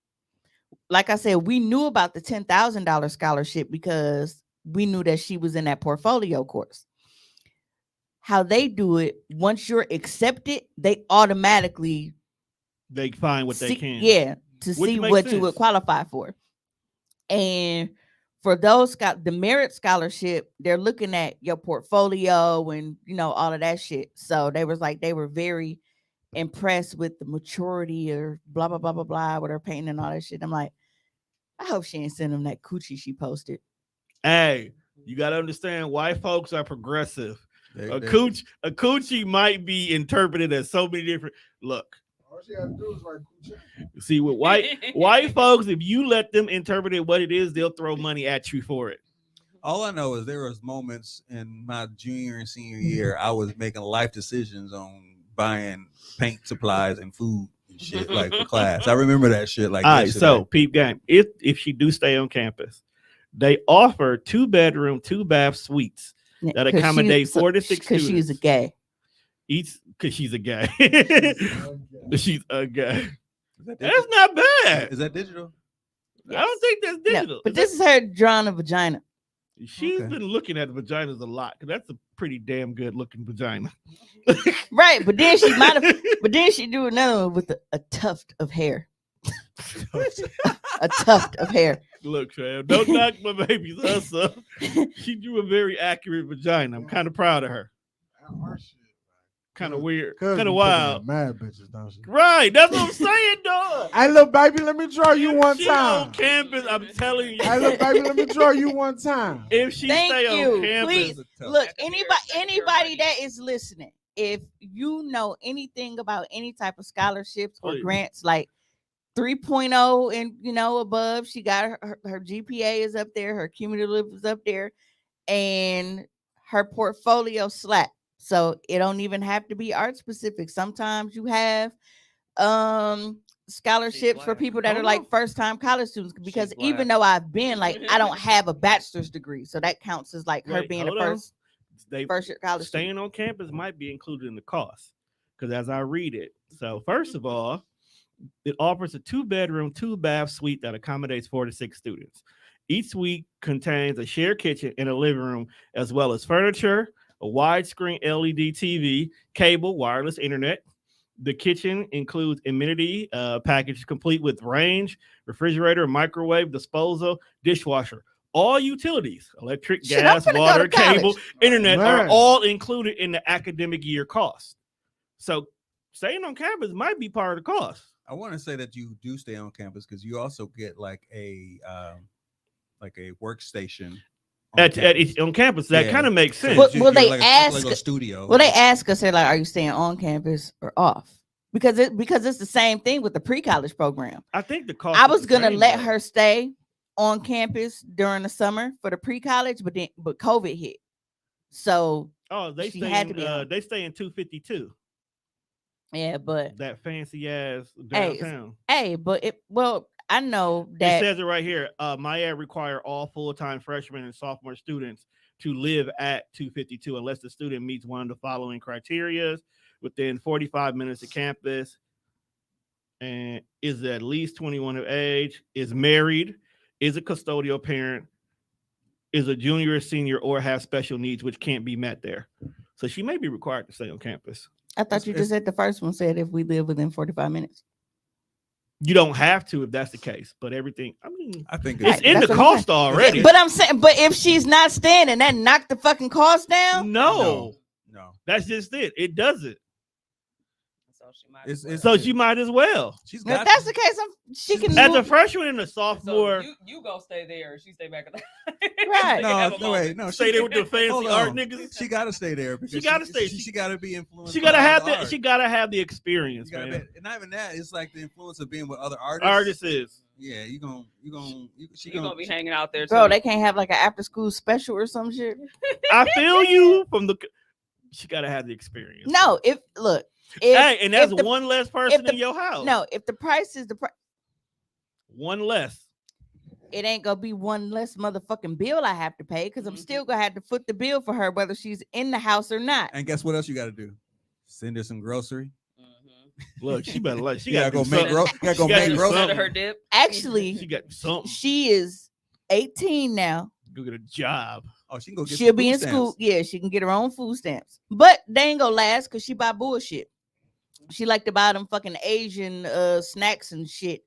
Like I said, we knew about the $10,000 scholarship because we knew that she was in that portfolio course. How they do it, once you're accepted, they automatically They find what they see, can. yeah, to Which see makes what you would sense. qualify for. And for those the merit scholarship, they're looking at your portfolio and all of that shit. So they were very impressed with the maturity or blah blah blah blah blah with her painting and all that shit. I'm like, I hope she ain't send them that coochie she posted. Hey, you got to understand, white folks are progressive. They- A they- coochie might be interpreted as so many different. Look, All she had to do is like, you see, with white folks, if you let them interpret it what it is, they'll throw money at you for it. All I know is there was moments in my junior and senior year I was making life decisions on buying paint supplies and food and shit like for class. I remember that shit like All right, yesterday. so peep game. If she do stay on campus, they offer 2-bedroom, 2-bath suites that accommodate 4 to 6 because she's a students. gay. Each because she's a guy. okay. She's a guy. Is that That's digital? not bad. Is that digital? I don't think that's No, digital. but this is her drawing a vagina. She's Okay. been looking at vaginas a lot because that's a pretty damn good looking vagina. Right, but then she might have but then she do another one with a tuft of hair. A tuft of hair. Look, Trav, don't knock my baby's hustle. She drew a very accurate vagina. I'm kind of proud of her. Our shit. Kind of weird, Cuz kind be of picking wild. up mad bitches, don't she? Right, that's what I'm saying, dog. Hey, little baby, let me draw you one She on time. campus, I'm telling you. Hey, little baby, let me draw you one time. If she Thank stay you. on campus, Please. Look, anybody that is listening, if you know anything about any type of scholarships or Please. grants, like 3.0 and above, she got her GPA is up there, her cumulative is up there, and her portfolio slap. So it don't even have to be art specific. Sometimes you have scholarships for black. people that Oh, are no. like first time college students, because She's even black. though I've been like, I don't have a bachelor's degree, so that counts as like her Wait, being a hold on. first They year college student. staying on campus might be included in the cost, because as I read it, so first of all, it offers a 2-bedroom, 2-bath suite that accommodates 4 to 6 students. Each suite contains a shared kitchen and a living room, as well as furniture, a widescreen LED TV, cable, wireless internet. The kitchen includes amenity package complete with range, refrigerator, microwave, disposal, dishwasher. All utilities, electric, Shit, I'm gas, finna go water, to college. cable, internet are Man. all included in the academic year cost. So staying on campus might be part of the cost. I want to say that you do stay on campus because you also get like a workstation On campus. That Yeah. kind of makes So sense. But you're will they like ask- a studio? Well, they ask us, they're like, "Are you staying on campus or off?" Because it's the same thing with the pre-college program. I think the cost. I is was the gonna same, let though. her stay on campus during the summer for the pre-college, but COVID hit, so Oh, they she stay had in, to be on. they stay in 252. yeah. But That fancy ass Hey, downtown. I know It that says it right here. MyEd require all full-time freshmen and sophomore students to live at 252 unless the student meets one of the following criteria within 45 minutes of campus, and is at least 21 of age, is married, is a custodial parent, is a junior or senior, or have special needs which can't be met there. So she may be required to stay on campus. I thought It's- you it's- just said the first one said if we live within 45 minutes. You don't have to if that's the case, but everything, I mean, I think it's Right, in the that's what I'm cost already. But I'm saying, but if she's not staying and that knocked the fucking cost down, No, no. that's just it. It doesn't. So she might. It's- as well. So she might as well. She's if got that's the case, she can As a move. freshman and a So sophomore, you go stay there, and she stay back at the Right. no wait, no. stay there with the fancy Hold art on. niggas. She gotta stay there because gotta stay. She gotta be influenced. She gotta by have other the. art. She gotta have the experience, You gotta man. be- and not even that. It's like the influence of being with other artists. Artist is. Yeah, she gonna be hanging out there too. Bro, they can't have like an after school special or some shit. I feel you from the. She gotta have the experience. No, if Hey, and that's if the- one less person the- in your house. no, if the price is the price, One less. it ain't gonna be one less motherfucking bill I have to pay because I'm Mhm. still gonna have to foot the bill for her whether she's in the house or not. And guess what else you gotta do? Send her some grocery. Mhm. Look, she better like. She You gotta gotta go do make something. gotta go She gotta make do grocery. something. Her dip. Actually, She got something. she is 18 now. Go get a job. Oh, she can go get She'll some be food in stamps. school. Yeah, she can get her own food stamps, but they ain't gonna last because she buy bullshit. She like to buy them fucking Asian snacks and shit,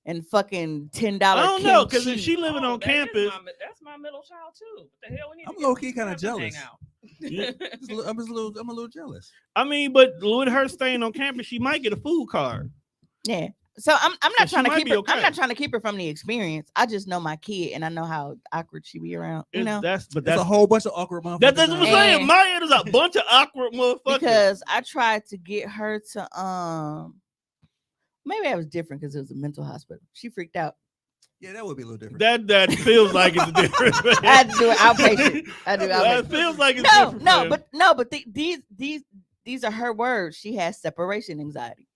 and fucking $10. I don't know, because if kimchi. she living on that is campus, that's my middle child too. What the hell? We need I'm to get low-key kinda campus hang jealous. out. I'm a little jealous. I mean, but with her staying on campus, she might get a food card. Yeah. So I'm So not she trying to might keep be her. okay. I'm not trying to keep her from the experience. I just know my kid and I know how awkward she be around. You know, That's There's a whole bunch of awkward motherfuckers. that's what I'm out there. saying. And- My head is a bunch of awkward motherfuckers. because I tried to get her to maybe I was different because it was a mental hospital. She freaked out. Yeah, that would be a little different. that feels like it's different. I had to do it outpatient. I do That outpatient. feels like it's No, different. no, man. but these are her words. She has separation anxiety.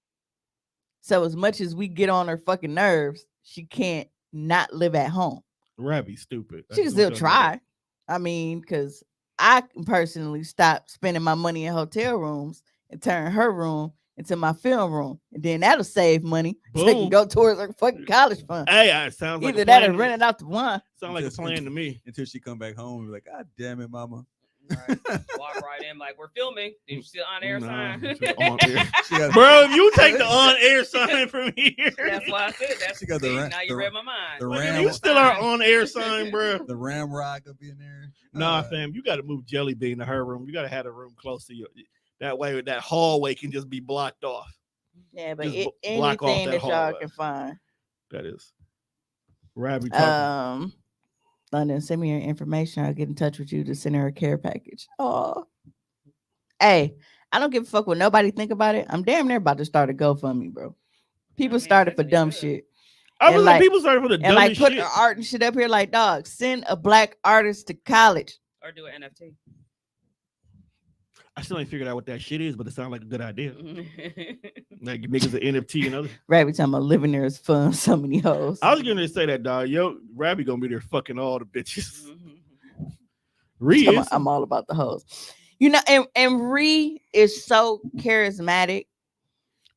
So as much as we get on her fucking nerves, she can't not live at home. Rabbi stupid. She can still try. I mean, because I personally stopped spending my money in hotel rooms and turn her room into my film room, and then that'll save money so it can Boom. go towards her fucking college fund. Hey, it sounds like Either a that plan or to rent me. it out to one. Sound like a plan to me. Until she come back home and be like, God damn it, mama. Right. Walk right in like we're filming. Did you see the on air Nah, sign? it's just on air. She got, Bro, if you take the on-air sign from here, That's why I said that's She got the see, ra- now you the- read my mind. the Look at ram- you that still are sign. on-air sign, bro. the ramrod could be in there. Nah, fam, you got to move Jelly Bean to her room. You got to have the room close to you. That way, that hallway can just be blocked off. Yeah, but Just block off anything that that y'all hallway. can find. That is. Rabbi talking. London, send me your information. I'll get in touch with you to send her a care package. Oh, hey, I don't give a fuck what nobody think about it. I'm damn near about to start a GoFundMe, bro. People mean, started for definitely dumb good. shit. I was And like, like- people started for the And like dumbest put shit. the art and shit up here, like, dog, send a black artist to college. Or do an NFT. I still ain't figured out what that shit is, but it sounds like a good idea. Like niggas an NFT and other. Rabbi talking about living there is fun. So many hoes. I was gonna say that, dog. Yo, Rabbi gonna be there fucking all the bitches. Mm-hmm. Ree Talking is. about, I'm all about the hoes. And Ree is so charismatic.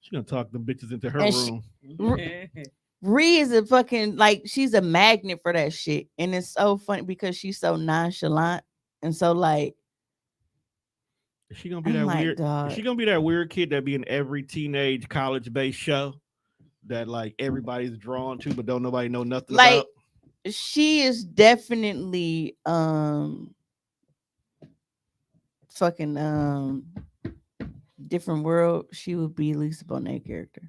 She gonna talk them bitches into her And she- room. Ree is a fucking like she's a magnet for that shit. And it's so funny because she's so nonchalant and so like Is she gonna be I'm that like, weird? dog. Is she gonna be that weird kid that be in every teenage college-based show that like everybody's drawn to, but don't nobody know nothing Like, about? she is definitely fucking different world. She would be Lisa Bonet character.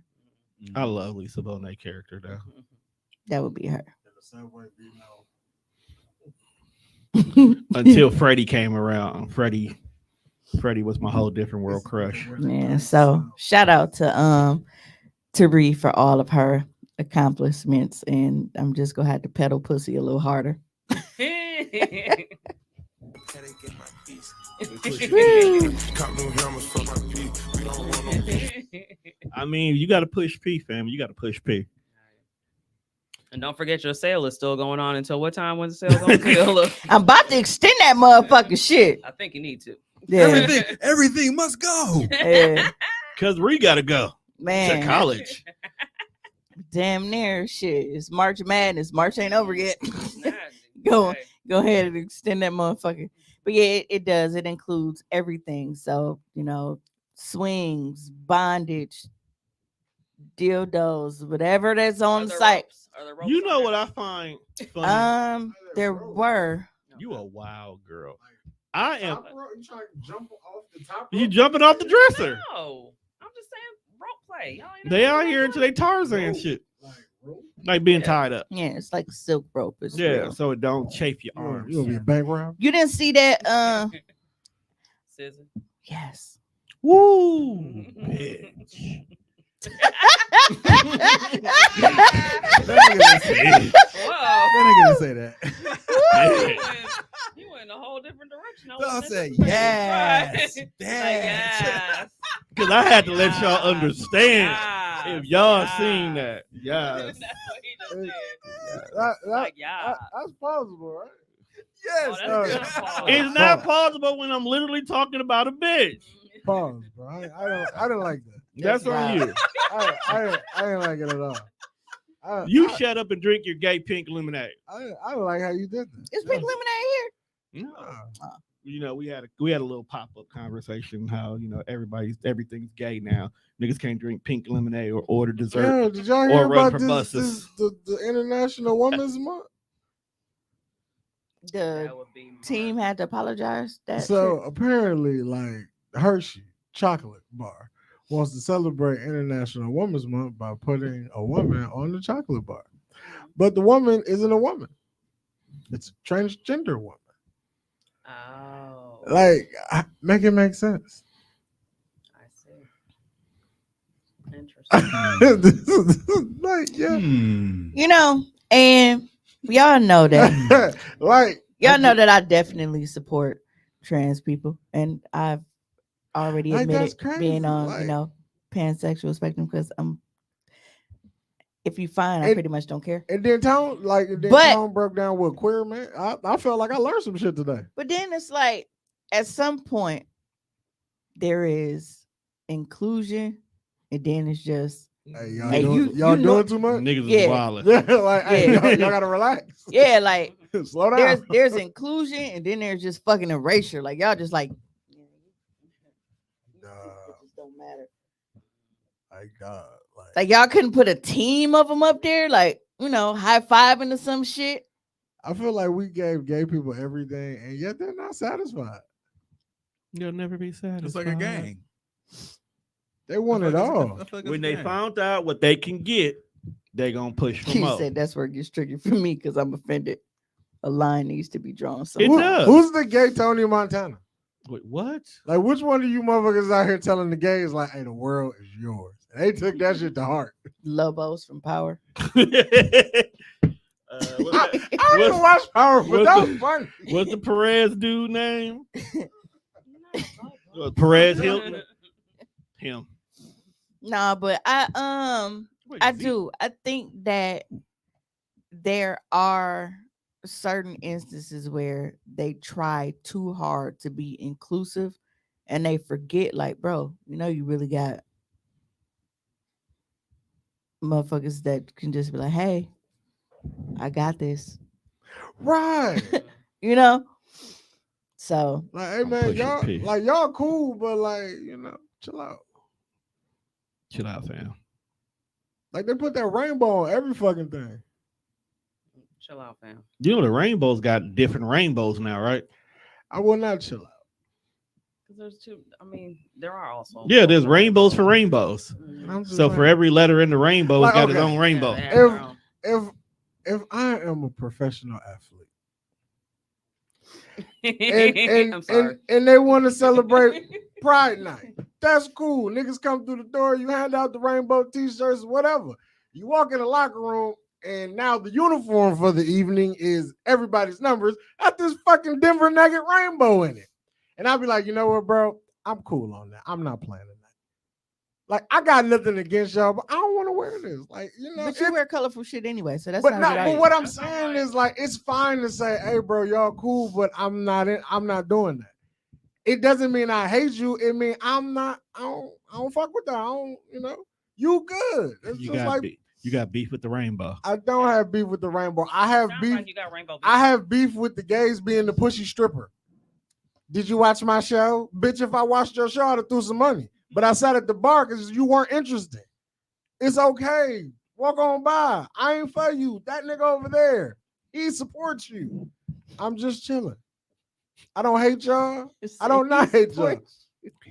I love Lisa Bonet character though. That would be her. Until Freddie came around. Freddie was my whole different world crush. Yeah, so shout out to Ree for all of her accomplishments, and I'm just gonna have to pedal pussy a little harder. I mean, you got to push P, fam. You got to push P. And don't forget your sale is still going on until what time was the sale going to I'm about to extend that motherfucking shit. I think you need to. Yeah, Everything must go. yeah. Cause Ree got to go to Man, college. damn near shit. It's March Madness. March ain't over yet. Nah, Go okay. Go ahead and extend that motherfucker. But yeah, it does. It includes everything. So, swings, bondage, dildos, whatever that's Are on the there site. ropes? Are there ropes You on know there? what I find funny? There were. You a wild girl. I am. Top rope, you trying to jump off the top You rope? jumping off the dresser? No, I'm just saying rope play. Y'all ain't They never out seen here rope into play? they Tarzan shit, Like rope? like being Yeah. tied up. Yeah, it's like silk rope. It's Yeah, real. so it don't chafe your You gonna- arms. you gonna be a bank robber? You didn't see that? Scissor. Yes. Woo, bitch. Whoa. That nigga didn't say that. You went in a whole different direction. I wasn't said anticipating. yes, Right. Like, yes. yes. Because I had to let y'all Yes. understand Yes. if y'all Yes. seen that. That's Yes. what he just did. That, Like, yeah. that's plausible, right? Yes. Oh, that's Oh, kinda false. It's not plausible when I'm literally talking about a bitch. Pause, bro. I didn't like that. That's on wild. you. I didn't like it at all. You I, shut up and drink your gay pink lemonade. I didn't like how you did that. It's pink lemonade here. Nah. We had a little pop-up conversation how everything's gay now. Niggas can't drink pink lemonade or order dessert. Yo, did y'all or hear run about for this, buses. the International Women's Month? The That would be team had to apologize. That So apparently, like Hershey chocolate bar wants to celebrate International Women's Month by putting a woman on the chocolate bar, but the woman isn't a woman; it's a transgender woman. Oh. Like, make it make sense. I see. Interesting. This is like, yeah, and y'all know that. like Y'all know that I definitely support trans people, and I've already Like, that's admitted being crazy, on, like- pansexual spectrum because if you find, I And- pretty much don't care. And then Tone, But- Tone broke down with queer man. I felt like I learned some shit today. But then it's like, at some point, there is inclusion, and then it's just, Hey, y'all, Hey, doing, you y'all know- doing too much? Niggas Yeah. is wildin'. Yeah, like, hey, Yeah. y'all gotta relax. yeah, like Slow down. there's inclusion, and then there's just fucking erasure. Like y'all just like, Nah, just don't matter. my God, Like y'all couldn't put a team of them up there, like high fiving or some shit. I feel like we gave gay people everything, and yet they're not satisfied. You'll never be satisfied. It's like a gang. They want it all. When they found out what they can get, they gonna push for He more. said that's where it gets tricky for me because I'm offended. A line needs to be drawn. It somewhere. does. Who's the gay Tony Montana? Wait, what? Like, which one of you motherfuckers out here telling the gays like, "Hey, the world is yours"? And they took that shit to heart. Lobos from Power. What- I don't even what's, watch Power, but what's that the- was funny. what's the Perez dude name? No, Perez Hilton. Him. Nah, but Wait, I is he- do. I think that there are certain instances where they try too hard to be inclusive and they forget, like, bro, you really got motherfuckers that can just be like, hey, I got this. Right. You know? So Like, hey I'm man, pushing y'all P. like y'all cool, but like, chill out. Chill out, fam. Like they put that rainbow on every fucking thing. Chill out, fam. You know the rainbows got different rainbows now, right? I will not chill out. Because there's two. I mean, there are also. Yeah, there's rainbows for rainbows. And I'm just So for saying, every letter in the rainbow, it's Like, got its okay. own rainbow. Yeah, they have their own. if I am a professional athlete I'm sorry. and they want to celebrate Pride Night, that's cool. Niggas come through the door, you hand out the rainbow t-shirts, whatever. You walk in the locker room, and now the uniform for the evening is everybody's numbers at this fucking Denver Nugget rainbow in it. And I'll be like, you know what, bro? I'm cool on that. I'm not playing tonight. Like, I got nothing against y'all, but I don't want to wear this. Like, but you wear colorful shit anyway, so that's but not not. right. But what I'm That's not saying right. is, like, it's fine to say, "Hey, bro, y'all cool," but I'm not doing that. It doesn't mean I hate you. It means I'm not. I don't fuck with that. I don't. You good. It's You just got like you got beef with the rainbow. I don't have beef with the rainbow. I have Sounds beef. like you got rainbow. I have beef with the gays being the pushy stripper. Did you watch my show, bitch? If I watched your show, I'd have threw some money. But I sat at the bar because you weren't interested. It's okay. Walk on by. I ain't for you. That nigga over there, he supports you. I'm just chilling. I don't hate y'all. I don't not hate y'all.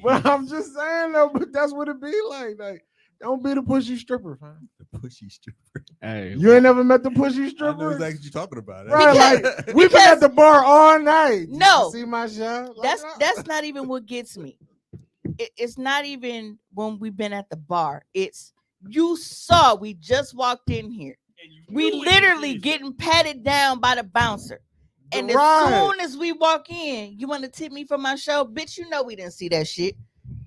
But I'm just saying though, but that's what it be like. Like, don't be the pushy stripper, fam. The pushy stripper. Hey, You ain't never met the pushy I know stripper? exactly what you're talking about. Right, like we've been at the bar all night. Did No. you see my show? Like, That's not even what gets me. It's not even when we've been at the bar. It's you saw we just walked in here. We literally getting patted down by the bouncer. And Right. as soon as we walk in, you want to tip me for my show? Bitch, you know we didn't see that shit.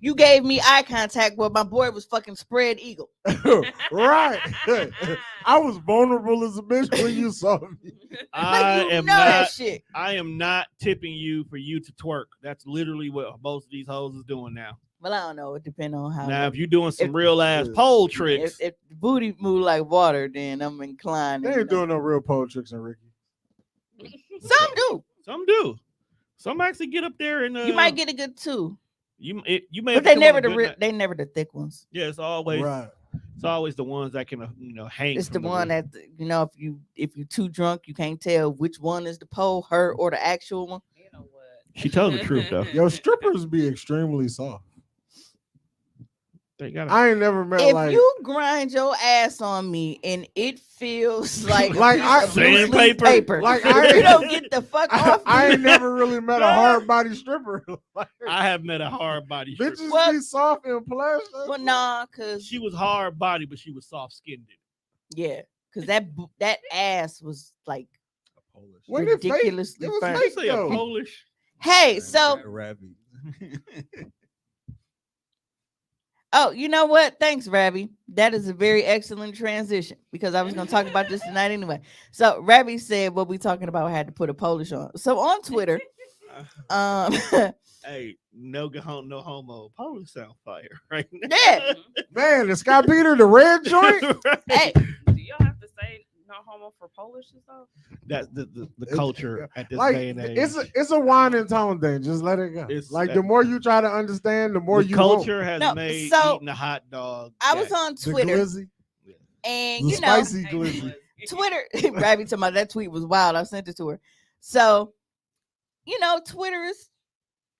You gave me eye contact where my boy was fucking spread eagle. Right. I was vulnerable as a bitch when you saw me. I Like, you am know that not. shit. I am not tipping you for you to twerk. That's literally what most of these hoes is doing now. Well, I don't know. It depends on how. Now, if you're doing some If- real ass pole tricks, if the booty move like water, then I'm inclined. They ain't doing no real pole tricks in Ricky. Some do. some do. Some actually get up there and You might get a good two, you may. but have they to come never on a the good night. they never the thick ones. Yeah, it's always Right. the ones that can hang. It's the from one roof. that if you're too drunk, you can't tell which one is the pole, her or the actual one. You know what? She telling the truth though. Yo, strippers be extremely soft. They got I ain't never met If like you grind your ass on me and it feels like Like, a piece I- of blue sleeve Sandpaper? paper, Like, you don't get the fuck off. I me. ain't never really met a hard body stripper. Like, I have met a hard body stripper. bitches What? be soft in pleasure. Well, nah, cause She was hard body, but she was soft skinned. yeah, cause that ass was like Polish. When it fake, ridiculously it was firm. They fake say a though. Polish. Hey, so Ravi. oh, you know what? Thanks, Ravi. That is a very excellent transition because I was going to talk about this tonight anyway. So Ravi said what we talking about had to put a Polish on. So on Twitter, Hey, no homo. Polish sound fire, right? yeah, Man, the Scott Peter, the red joint. hey, Do y'all have to say no homo for Polish and stuff? That's the It's- culture at this Like day and age. it's a wine and tone thing. Just let it go. It's- Like the more you try to understand, the more the you culture has No, made so, eating a hot dog. I was gay. on want. The Twitter glizzy, and the you know, spicy glizzy. Twitter, Ravi talking about that tweet was wild. I sent it to her. So, you know, Twitter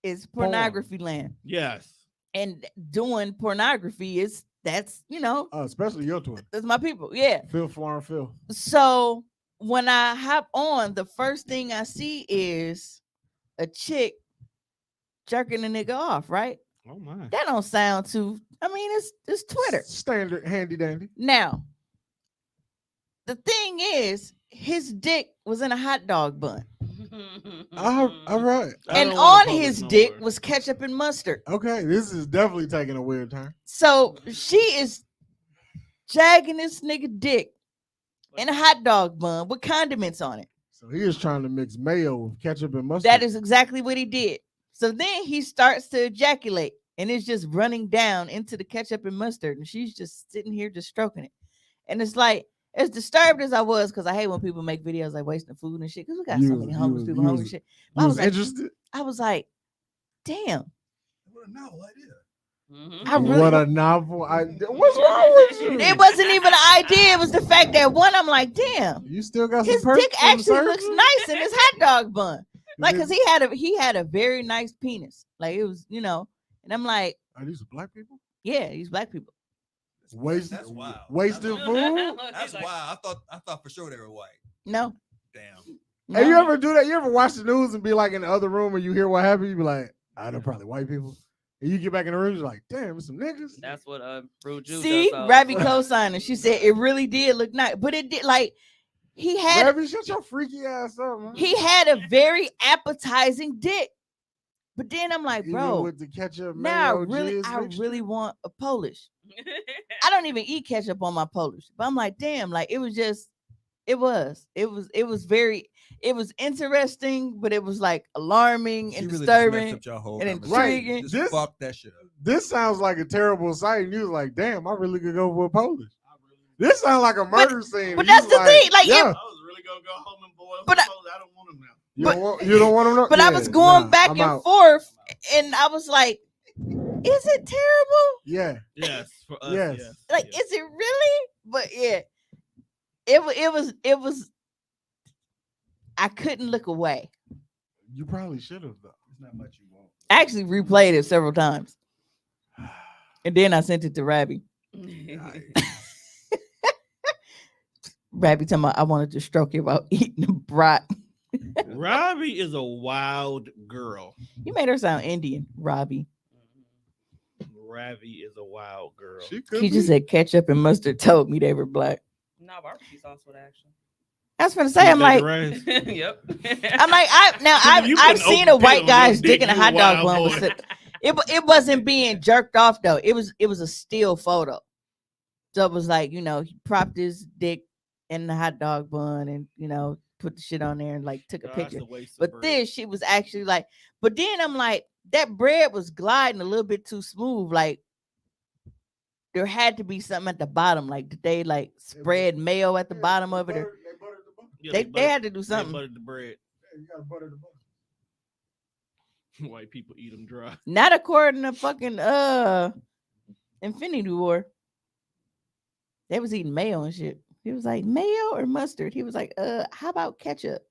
is pornography land. Yes. And doing pornography that's Especially your twin. that's my people. Yeah. Phil Foreign Phil. So when I hop on, the first thing I see is a chick jerking a nigga off, right? Oh my. That don't sound too. I mean, it's Twitter. Standard, handy dandy. Now, the thing is, his dick was in a hot dog bun, All right. I and don't wanna on his publish no dick more. was ketchup and mustard. Okay, this is definitely taking a weird turn. So she is jagging this nigga dick in a hot dog bun with condiments on it. So he is trying to mix mayo with ketchup and mustard. That is exactly what he did. So then he starts to ejaculate, and it's just running down into the ketchup and mustard, and she's just sitting here just stroking it. And it's like, as disturbed as I was, because I hate when people make videos like wasting food and shit, because we got so many homeless people hungry and shit. But You I was was like, interested? I was like, damn. What a novel idea. I really What a novel idea. What's wrong with you? it wasn't even an idea. It was the fact that one, I'm like, damn, You still got his some perks dick from the actually looks surgery? nice in his hot dog bun. Like, Is cause it- he had a very nice penis. Like it was, and I'm like, Are these black people? yeah, these black people. That's wild. Wasted food? That's wild. I thought for sure they were white. No. Damn. Hey, you no. ever do that? You ever watch the news and be like in the other room and you hear what happened? You be like, they're probably white people. And you get back in the room, you're like, damn, it's some niggas. That's what Rude Jew See, does. Ravi co-signed, and she said it really did look nice, but it did like he had Ravi, shut your freaky ass up, man. he had a very appetizing dick. But then I'm like, Even bro, with the ketchup, now mayo, I jizz really mixture? want a Polish. I don't even eat ketchup on my Polish, but I'm like, damn, like it was interesting, but it was like alarming and She really just disturbing. messed up your whole and conversation. intriguing. Just This- fuck that shit up. This sounds like a terrible sight. And you was like, damn, I really could go for a Polish. This sounds like a murder scene. but and you that's was the thing, like, yeah, I was really gonna go home and boil. But I- I don't want them now. you don't want to know. But I was going back I'm and out. forth, and I was like, is it terrible? Yeah, Yes, for us. Yes. Yes. Like, yes. is it really? But yeah, it was. I couldn't look away. you probably should have though. There's not much you want. I actually replayed it several times, and then I sent it to Rabbi. Rabbi told me I wanted to stroke you about eating the brat. Robbie is a wild girl. You made her sound Indian, Robbie. Ravi is a wild girl. She could She just be. said ketchup and mustard told me they were black. No, barbecue sauce would actually. I was gonna say, I'm like, Yep. You I've putting seen a open white on guy's your dick, dick in a you hot dog wild bun. boy. It wasn't being jerked off though. It was a still photo. So it was like, he propped his dick in the hot dog bun and put the shit on there and like took a Gosh, picture. the waste of But bread. then she was actually like, but then I'm like, that bread was gliding a little bit too smooth. Like there had to be something at the bottom. Like did they like spread mayo at the bottom of it? Or They buttered the bun. Yeah, they had to do they something. buttered the bread. Yeah, you gotta butter the bun. White people eat them dry. Not according to fucking Infinity War. They was eating mayo and shit. He was like, mayo or mustard? He was like, how about ketchup?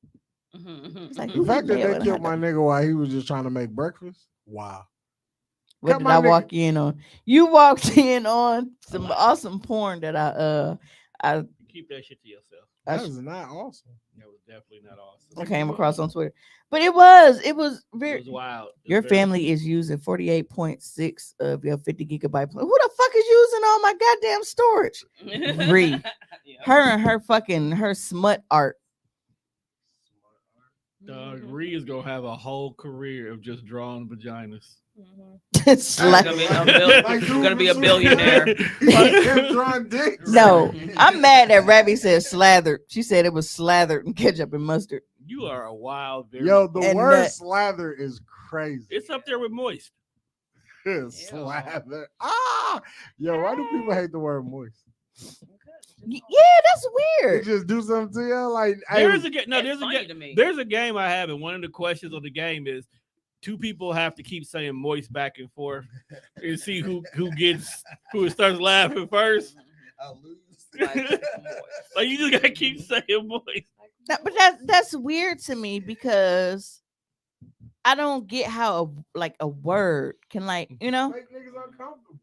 It's like, The fact that mayo they and killed hot my nigga while he was just trying to make breakfast. Wow. What cut did my I nigga- walk in on? You walked in on some awesome porn that I Keep that shit to yourself. That is not awesome. That was definitely not awesome. came across on Twitter. But it was It very was wild. It was your very- family is using 48.6 of your 50 gigabyte plan. Who the fuck is using all my goddamn storage? Ree. Her and her smut art. Dog, Ree is gonna have a whole career of just drawing vaginas. Sla- Gonna be a billionaire. Like him drawing dicks. No, I'm mad that Rabbi said slathered. She said it was slathered in ketchup and mustard. You are a wild. Very Yo, the And word nut. slather is crazy. it's up there with moist. Slather. Ah, yo, why do people hate the word moist? Yeah, that's They weird. just do something to you, like hey, There is a game. No, It's there's a funny game. to me. There's a game I have, and one of the questions of the game is two people have to keep saying moist back and forth and see who starts laughing first. I'll lose. Like you just gotta keep saying moist. But that's weird to me because I don't get how a word can make niggas uncomfortable.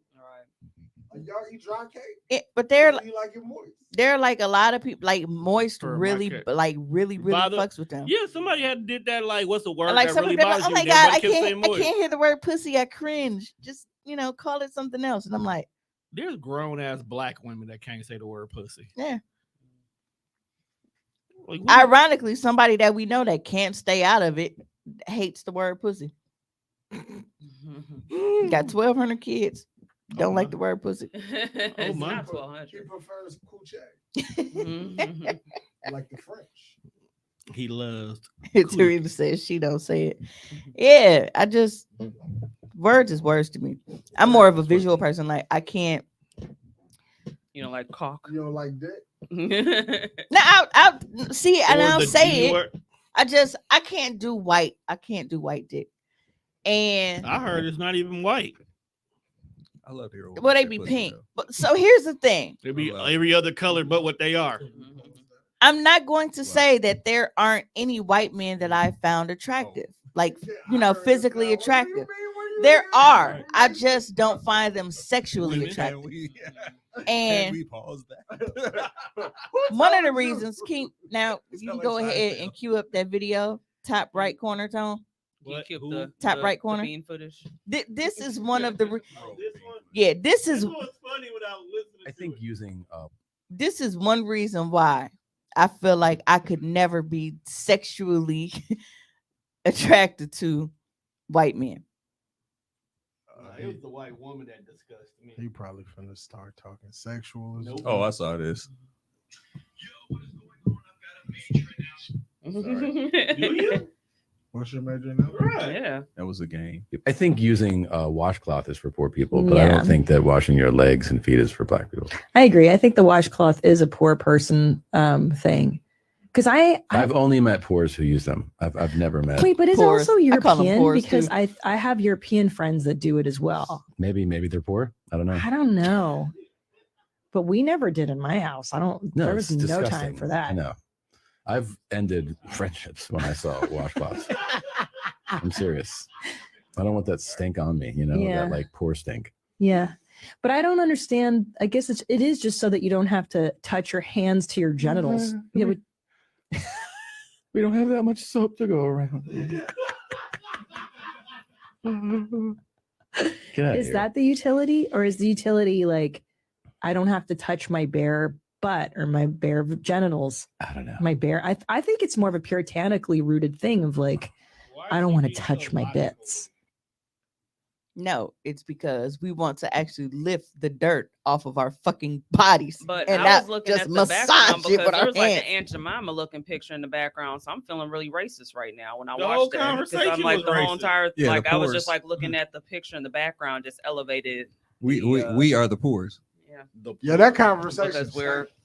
Y'all eat dry cake? But they're You like it moist? there are like a lot of people like moist For my really cake. like really Bother- fucks with them. Yeah, somebody had did that. Like, what's the word Like that some really people, like, bothers oh you? my And god, I everybody kept saying can't moist. hear the word pussy. I cringe. Just call it something else. And I'm like, There's grown ass black women that can't say the word pussy. yeah. Like, Ironically, somebody that we know that can't stay out of it hates the word pussy. Got 1,200 kids. Don't like my. the word pussy. It's my. not He 1,200. prefers coochie, Mhm. like the French. He loves. Teresa says she don't say it. Yeah, I just words is words to me. I'm more of a visual person. Like I can't. You know, like cock. You don't like dick? Now I see, and Or I'll the say D it. word. I can't do white. I can't do white dick. And I heard it's not even white. I love to hear. well, they be pink. But so here's the thing. It be I love every other color but what they are. Mhm. I'm not going to say that there aren't any white men that I found attractive, like physically attractive. There are. I just don't find them sexually Women. attractive. Can And we pause that? one of the reasons, now It's you not can go like ahead Seinfeld. and cue up that video, top right corner, Tone. You What? keep Who? the Top right the corner. bean footage. This is one of the This one. yeah. This This is one's funny without listening. I think using this is one reason why I feel like I could never be sexually attracted to white men. It was the white woman that disgusted me. He probably finna start talking sexual. Nope. Oh, I saw this. Do you? What's your major now? Right. Yeah. That was a game. I think using a washcloth is for poor people, but I Yeah. don't think that washing your legs and feet is for black people. I agree. I think the washcloth is a poor person thing. Because I've only met poors who use them. I've never met. wait, but it's Pores. also I call them European pores, because too. I have European friends that do it as well. Maybe they're poor. I don't know. I don't know. But we never did in my house. No, there was it's no disgusting. time for that. I know. I've ended friendships when I saw washcloths. I'm serious. I don't want that stink on me. Yeah. That like poor stink. Yeah. But I don't understand. I guess it is just so that you don't have to touch your hands to your genitals. Mm-hmm. It would, We don't have that much soap to go around. Get out of is here. that the utility? Or is the utility like I don't have to touch my bare butt or my bare genitals? I don't know. My bare I think it's more of a puritanically rooted thing of like I don't want to touch my bits. No, it's because we want to actually lift the dirt off of our fucking bodies. But and I not was looking just at the background massage it because with there our was like an hands. Aunt Jemima looking picture in the background. So I'm feeling really racist right now when I The whole watched that. 'Cause I'm conversation like was the whole racist. entire Yeah, like the I was just pores. like looking at the picture in the background, just elevated. We are the poors. Yeah, Yeah, that conversation. because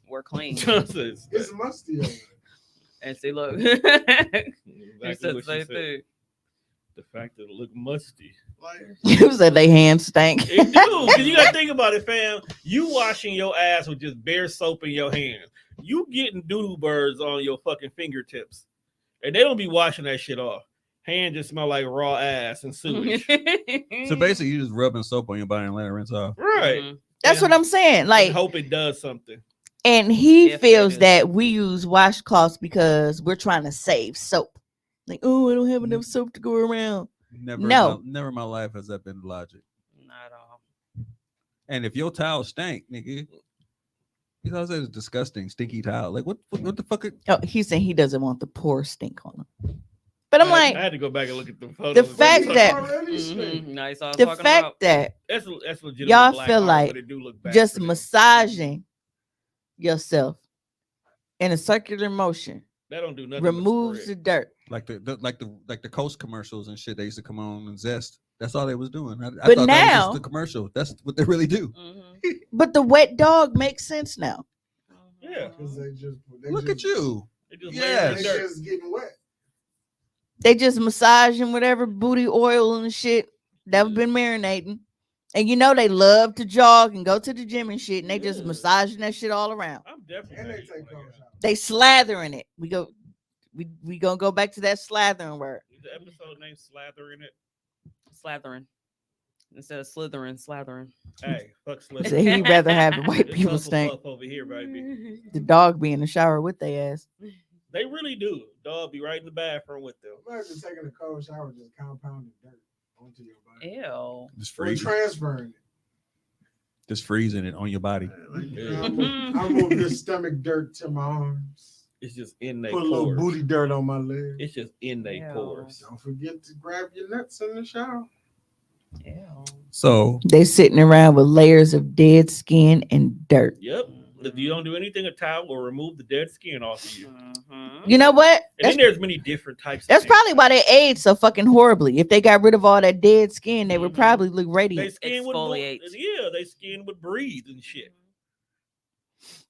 we're clean. It's It's musty. Over there. And see, look, exactly he what said she the same said. thing. The fact that it look musty. Like, You said they hands stank. It do, because you gotta think about it, fam. You washing your ass with just bare soap in your hands. You getting doodle birds on your fucking fingertips. And they don't be washing that shit off. Hand just smell like raw ass and sewage. So basically, you just rubbing soap on your body and letting it rinse off. Right. Mhm. That's what I'm saying. I Like, hope it does something. and he If they feels do. that we use washcloths because we're trying to save soap. Like, oh, I don't have enough soap to go around. No. Never in my life has that been logic. Not at all. And if your towel stank, nigga, you know, it's disgusting, stinky towel. Like what the fuck? Oh, he's saying he doesn't want the poor stink on him. But I'm I like, had to go back and look at the photos. the fact that already stink. Mhm. Nice. I was the talking fact about. that that's legitimate. y'all black feel art, like but it do look bad just for them. massaging yourself in a circular motion That don't do nothing. removes but the spread. dirt. Like the Coast commercials and shit. They used to come on and Zest. That's all they was doing. I But thought that was now- just the commercial. That's what they really do. Mhm. But the wet dog makes sense now. Yeah. Because they Look at you. They just Yeah, lay in They the dirt. just getting wet. They just massaging whatever booty oil and shit that's been marinating. And you know they love to jog and go to the gym and shit, and they just Yeah. massaging that shit all around. I'm definitely. And they mad take when I cold got- showers. They slathering it. We gonna go back to that slathering word. Is the episode name Slather in it? Slathering. Instead of slithering, slathering. Hey, fuck He Slim. said he'd rather have the white It's people stink. Hufflepuff over here, baby. The dog be in the shower with their ass. They really do. Dog be right in the bathroom with them. Imagine taking a cold shower, just compounding dirt onto your body. Ew. Just Or freeze, transferring it. just freezing it on your body. Yeah. I move this stomach dirt to my arms. It's just in their Put a little pores. booty dirt on my leg. It's just in their Ew. pores. Don't forget to grab your nuts in the shower. Ew. So They sitting around with layers of dead skin and dirt. Yep. If you don't do anything, a towel will remove the dead skin off of you. Mhm. You know what? And then there's many different types. That's of probably why they age so fucking horribly. If they got rid of all that dead skin, they would Mhm. probably look They radiant. skin would Exfoliate. yeah, they skin would breathe and shit.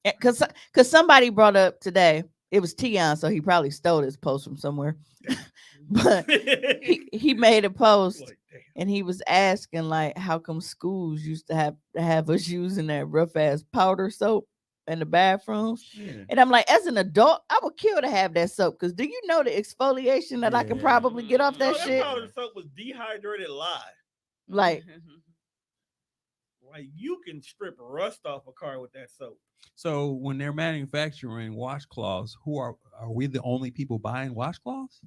Because somebody brought up today, it was Tion, so he probably stole this post from somewhere. But he made a post Like, damn. and he was asking like how come schools used to have us using that rough ass powder soap in the bathrooms. And I'm like, as an adult, I would kill to have that soap because do you know the exfoliation that I can Yeah. probably get off No, that that shit? powder soap was dehydrated live. Like, Like you can strip rust off a car with that soap. So when they're manufacturing washcloths, are we the only people buying washcloths?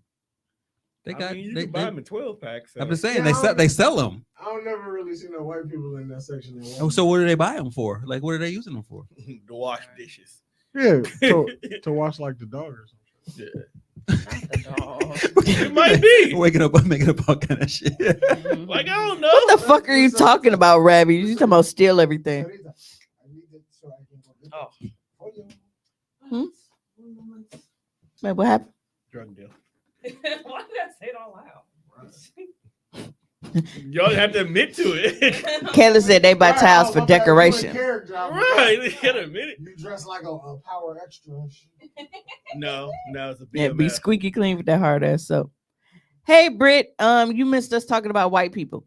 They I got. mean, you they, can buy them in 12 packs. I'm just saying Yeah, they sell them. I don't never really see no white people in that section. Oh, so what do they buy them for? Like, what are they using them for? to wash dishes. Yeah, to wash like the dog or something. Not the dog. It might be. Waking up, making up all kind of shit. Like, I don't know. what the fuck are you talking about, Rabbi? You talking about steal everything? Oh. Man, what happened? Drug deal. Why did I say it all loud? Y'all have to admit to it. Kayla said they buy towels for decoration. Right. You gotta admit it. You dress like a power extra. And shit. No, it's a Yeah, be BMF. squeaky clean with that hard ass soap. Hey Britt, you missed us talking about white people.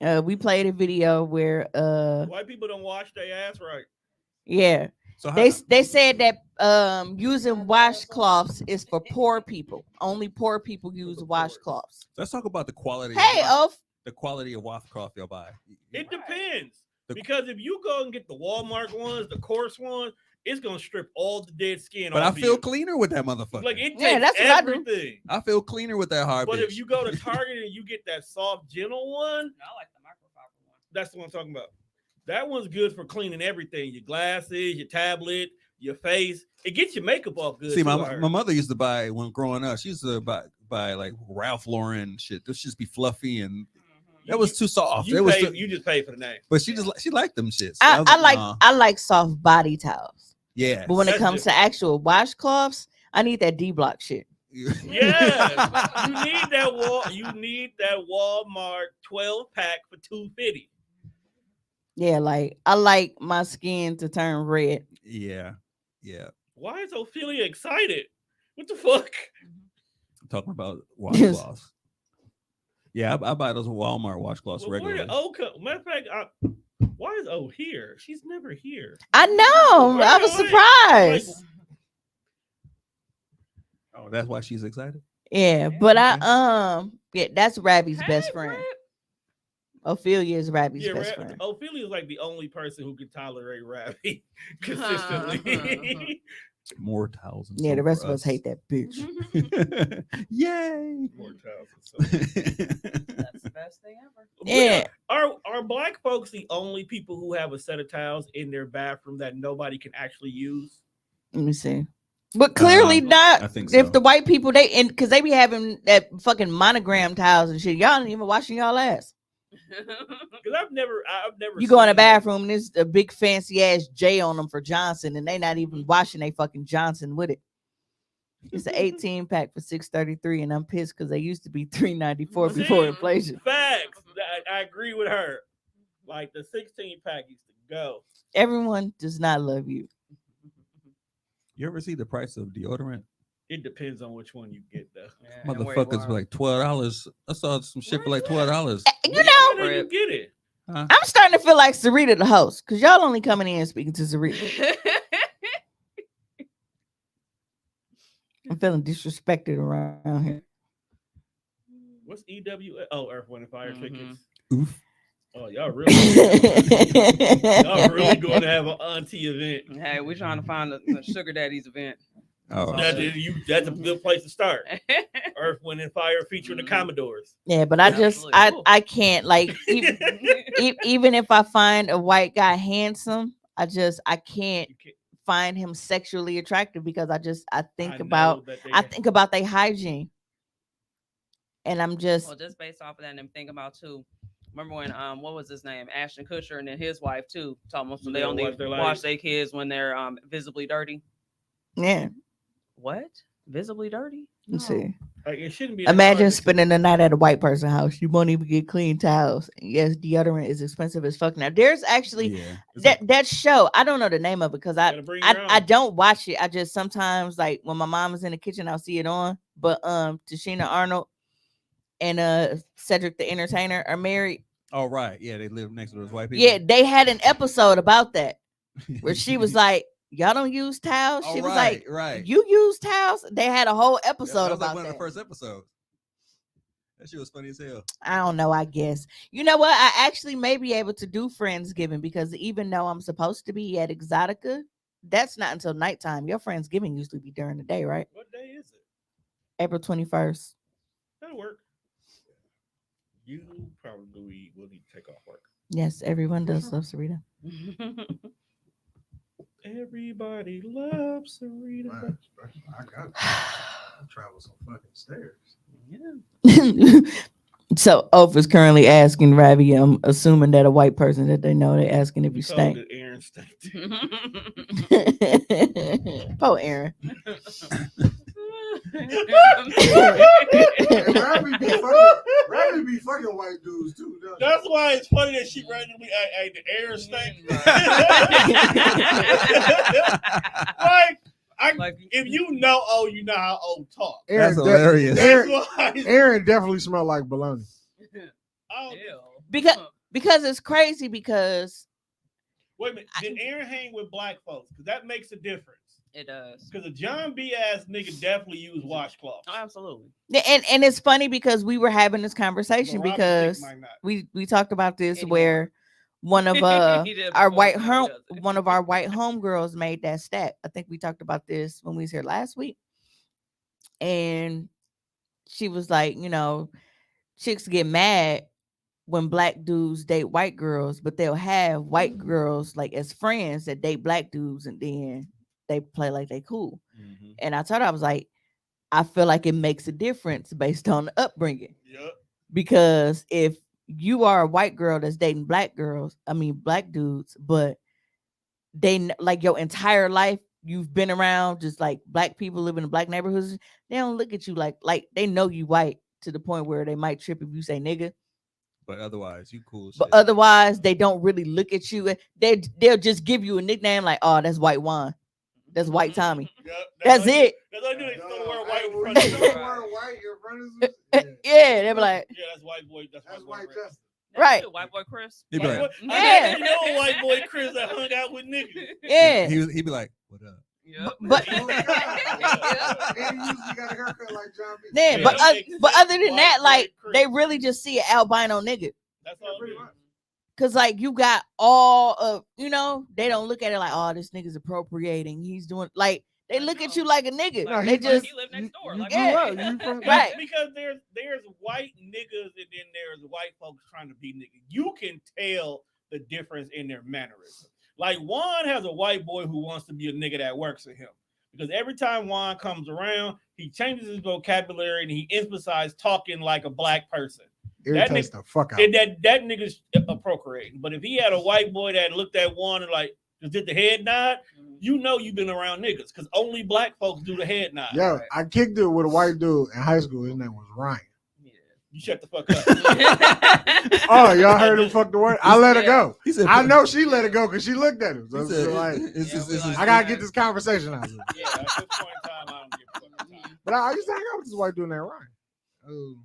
We played a video where White people don't wash their ass right. yeah. So They said that using washcloths is for poor people. Only poor people use washcloths. let's talk about the quality. Hey, of, Oaf. the quality of washcloth you'll buy. It depends. The- Because if you go and get the Walmart ones, the coarse ones, it's gonna strip all the dead skin But I off feel you. cleaner with that motherfucker. Like it takes Yeah, that's what I do. everything. I feel cleaner with that hard But bitch. if you go to Target and you get that soft, gentle one, I like the microfiber one. that's the one I'm talking about. That one's good for cleaning everything: your glasses, your tablet, your face. It gets your makeup off good. See, too, I my heard. mother used to buy when growing up. She used to buy like Ralph Lauren shit. This just be fluffy and that was too soft. You, It was pay, too, you just pay for the name. but she liked them shits. So was I like, like nah. I like soft body towels. Yeah. But when it That's comes to actual washcloths, I need that D block shit. Yes, you need that You need that Walmart 12-pack for $2.50. Yeah, like I like my skin to turn red. yeah. Why is Ophelia excited? What the fuck? I'm talking about washcloths. Yeah, I buy those Walmart washcloths Well, where regularly. did O come? Matter of fact, why is O here? She's never here. I know. I was surprised. Oh, that's why she's excited. Yeah, but yeah, that's Rabbi's best friend. Brett. Ophelia is Rabbi's Yeah, best friend. Ophelia is like the only person who can tolerate Ravi consistently. More towels. And Yeah, the soap rest for of us hate that bitch. Yay! More towels and soap. That's the best thing ever. Yeah. Are black folks the only people who have a set of towels in their bathroom that nobody can actually use? Let me see. But clearly not. I think If so. the white people because they be having that fucking monogram towels and shit, y'all ain't even washing y'all ass. Because I've never. You go in the seen that. bathroom and there's a big fancy ass J on them for Johnson, and they not even washing they fucking Johnson with it. It's an 18 pack for $6.33, and I'm pissed because they used to be $3.94 before See? inflation. Facts. I agree with her. Like the 16 pack used to go. Everyone does not love you. You ever see the price of deodorant? It depends on which one you get, though. Yeah, and where you Motherfuckers are. be like $12. I saw some shit for like $12. You Where know, do you get it? Huh? I'm starting to feel like Sarita the host because y'all only coming in and speaking to Sarita. I'm feeling disrespected around here. What's EW? Oh, Earth, Wind, and Fire Mhm. tickets. Oof. Oh, y'all really going to have an auntie event. Hey, we're trying to find a sugar daddy's event. Oh, That's a good place to start. Earth, Wind, and Fire featuring the Commodores. Yeah, but I just Absolutely. I can't like even if I find a white guy handsome, I can't You can't- find him sexually attractive because I think know about that they- I think about their hygiene. And I'm just Well, just based off of that, and I'm thinking about too. Remember when what was his name, Ashton Kutcher, and then his wife too, talking about they Yeah, only wash their wash lives. their kids when they're visibly dirty. yeah. What? Visibly dirty? Let's see. Like, it shouldn't be. that Imagine hard to spending the night at a white person's house. You won't even get clean towels. And yes, deodorant is expensive as fuck now. There's actually yeah. that show. I don't know the name of it because Gotta bring your I own. don't watch it. I just sometimes like when my mom is in the kitchen, I'll see it on. But Tashina Arnold and Cedric the Entertainer are married. Oh, right. Yeah, they live next to those white people. Yeah, they had an episode about that where she was like, "Y'all don't use towels." Oh, She was right, like, right. "You use towels?" They had a whole episode that was like about one that. of the first episodes. That shit was funny as hell. I don't know. I guess you know what? I actually may be able to do Friendsgiving because even though I'm supposed to be at Exotica, that's not until nighttime. Your Friendsgiving usually be during the day, right? What day is it? April 21st. That'll work. You probably will need to take off work. Yes, everyone does love Sarita. Everybody loves Sarita. Man, I got to travel some fucking stairs. So Oaf is currently asking Ravi, I'm assuming that a white person that they know, they're asking if you Told stink. that Aaron stank. Poor Aaron. Ravi be fucking white dudes too. That's why it's funny that she randomly the Aaron stank. If you know you know how old talk. Aaron, That's hilarious. That's why. Aaron definitely smelled like bologna. Oh, Because it's crazy because wait a minute. Did Aaron hang with black folks? Because that makes a difference. It does. Because a John B. ass nigga definitely use washcloths. Oh, absolutely. and it's funny because we were having this conversation But Robin because Thicke might not. we talked about this Anymore. where one of He did our before, white now he home doesn't. one of our white homegirls made that stat. I think we talked about this when we was here last week. And she was like, chicks get mad when black dudes date white girls, but they'll have white girls like as friends that date black dudes and then they play like they cool. Mm-hmm. And I told her, I was like, I feel like it makes a difference based on the upbringing. Yep. Because if you are a white girl that's dating black dudes, but they like your entire life you've been around just like black people living in black neighborhoods, they don't look at you like they know you white to the point where they might trip if you say nigga. But otherwise, you cool. But otherwise, they don't really look at you. They'll just give you a nickname like, "Oh, that's White Juan, that's White Tommy." Yep. That's it. That's all I do. They throw the word white in When front you of throw you. the word white in front of us, Yeah, they be like, Yeah, that's white boy. That's that's white white boy. Justin. Right. White boy Chris. He'd be White like, boy- Yeah. I didn't know a white boy Chris that hung out with niggas. yeah. he'd be like, what up? Yep. But Oh my God. And he usually got a haircut like John B. yeah, Yeah, but that makes but sense. other than White that, boy like Chris. they really just see an albino nigga. That's all. Pretty it is. much. Cause like you got all of they don't look at it like, oh, this nigga's appropriating. He's doing like they look at you like a nigga. No, They just he lived next door. You Like, grew Yeah. up. You from Right. Because there's white niggas and then there's white folks trying to be niggas. You can tell the difference in their mannerisms. Like Juan has a white boy who wants to be a nigga that works for him. Because every time Juan comes around, he changes his vocabulary and he emphasizes talking like a black person. irritates the fuck out. And that nigga's appropriating. But if he had a white boy that looked at Juan and like just did the head nod, you know you've been around niggas because only black folks do the head nod. Yo, Right. I kicked it with a white dude in high school. His name was Ryan. You shut the fuck up. Oh, y'all heard him fuck the word? I let her go. He said, I know she let it go because she looked at him. So He it's said, like, it's I gotta get this conversation out of him. Yeah, at this point in time, I don't give a fuck. But I used to hang out with this white dude named Ryan.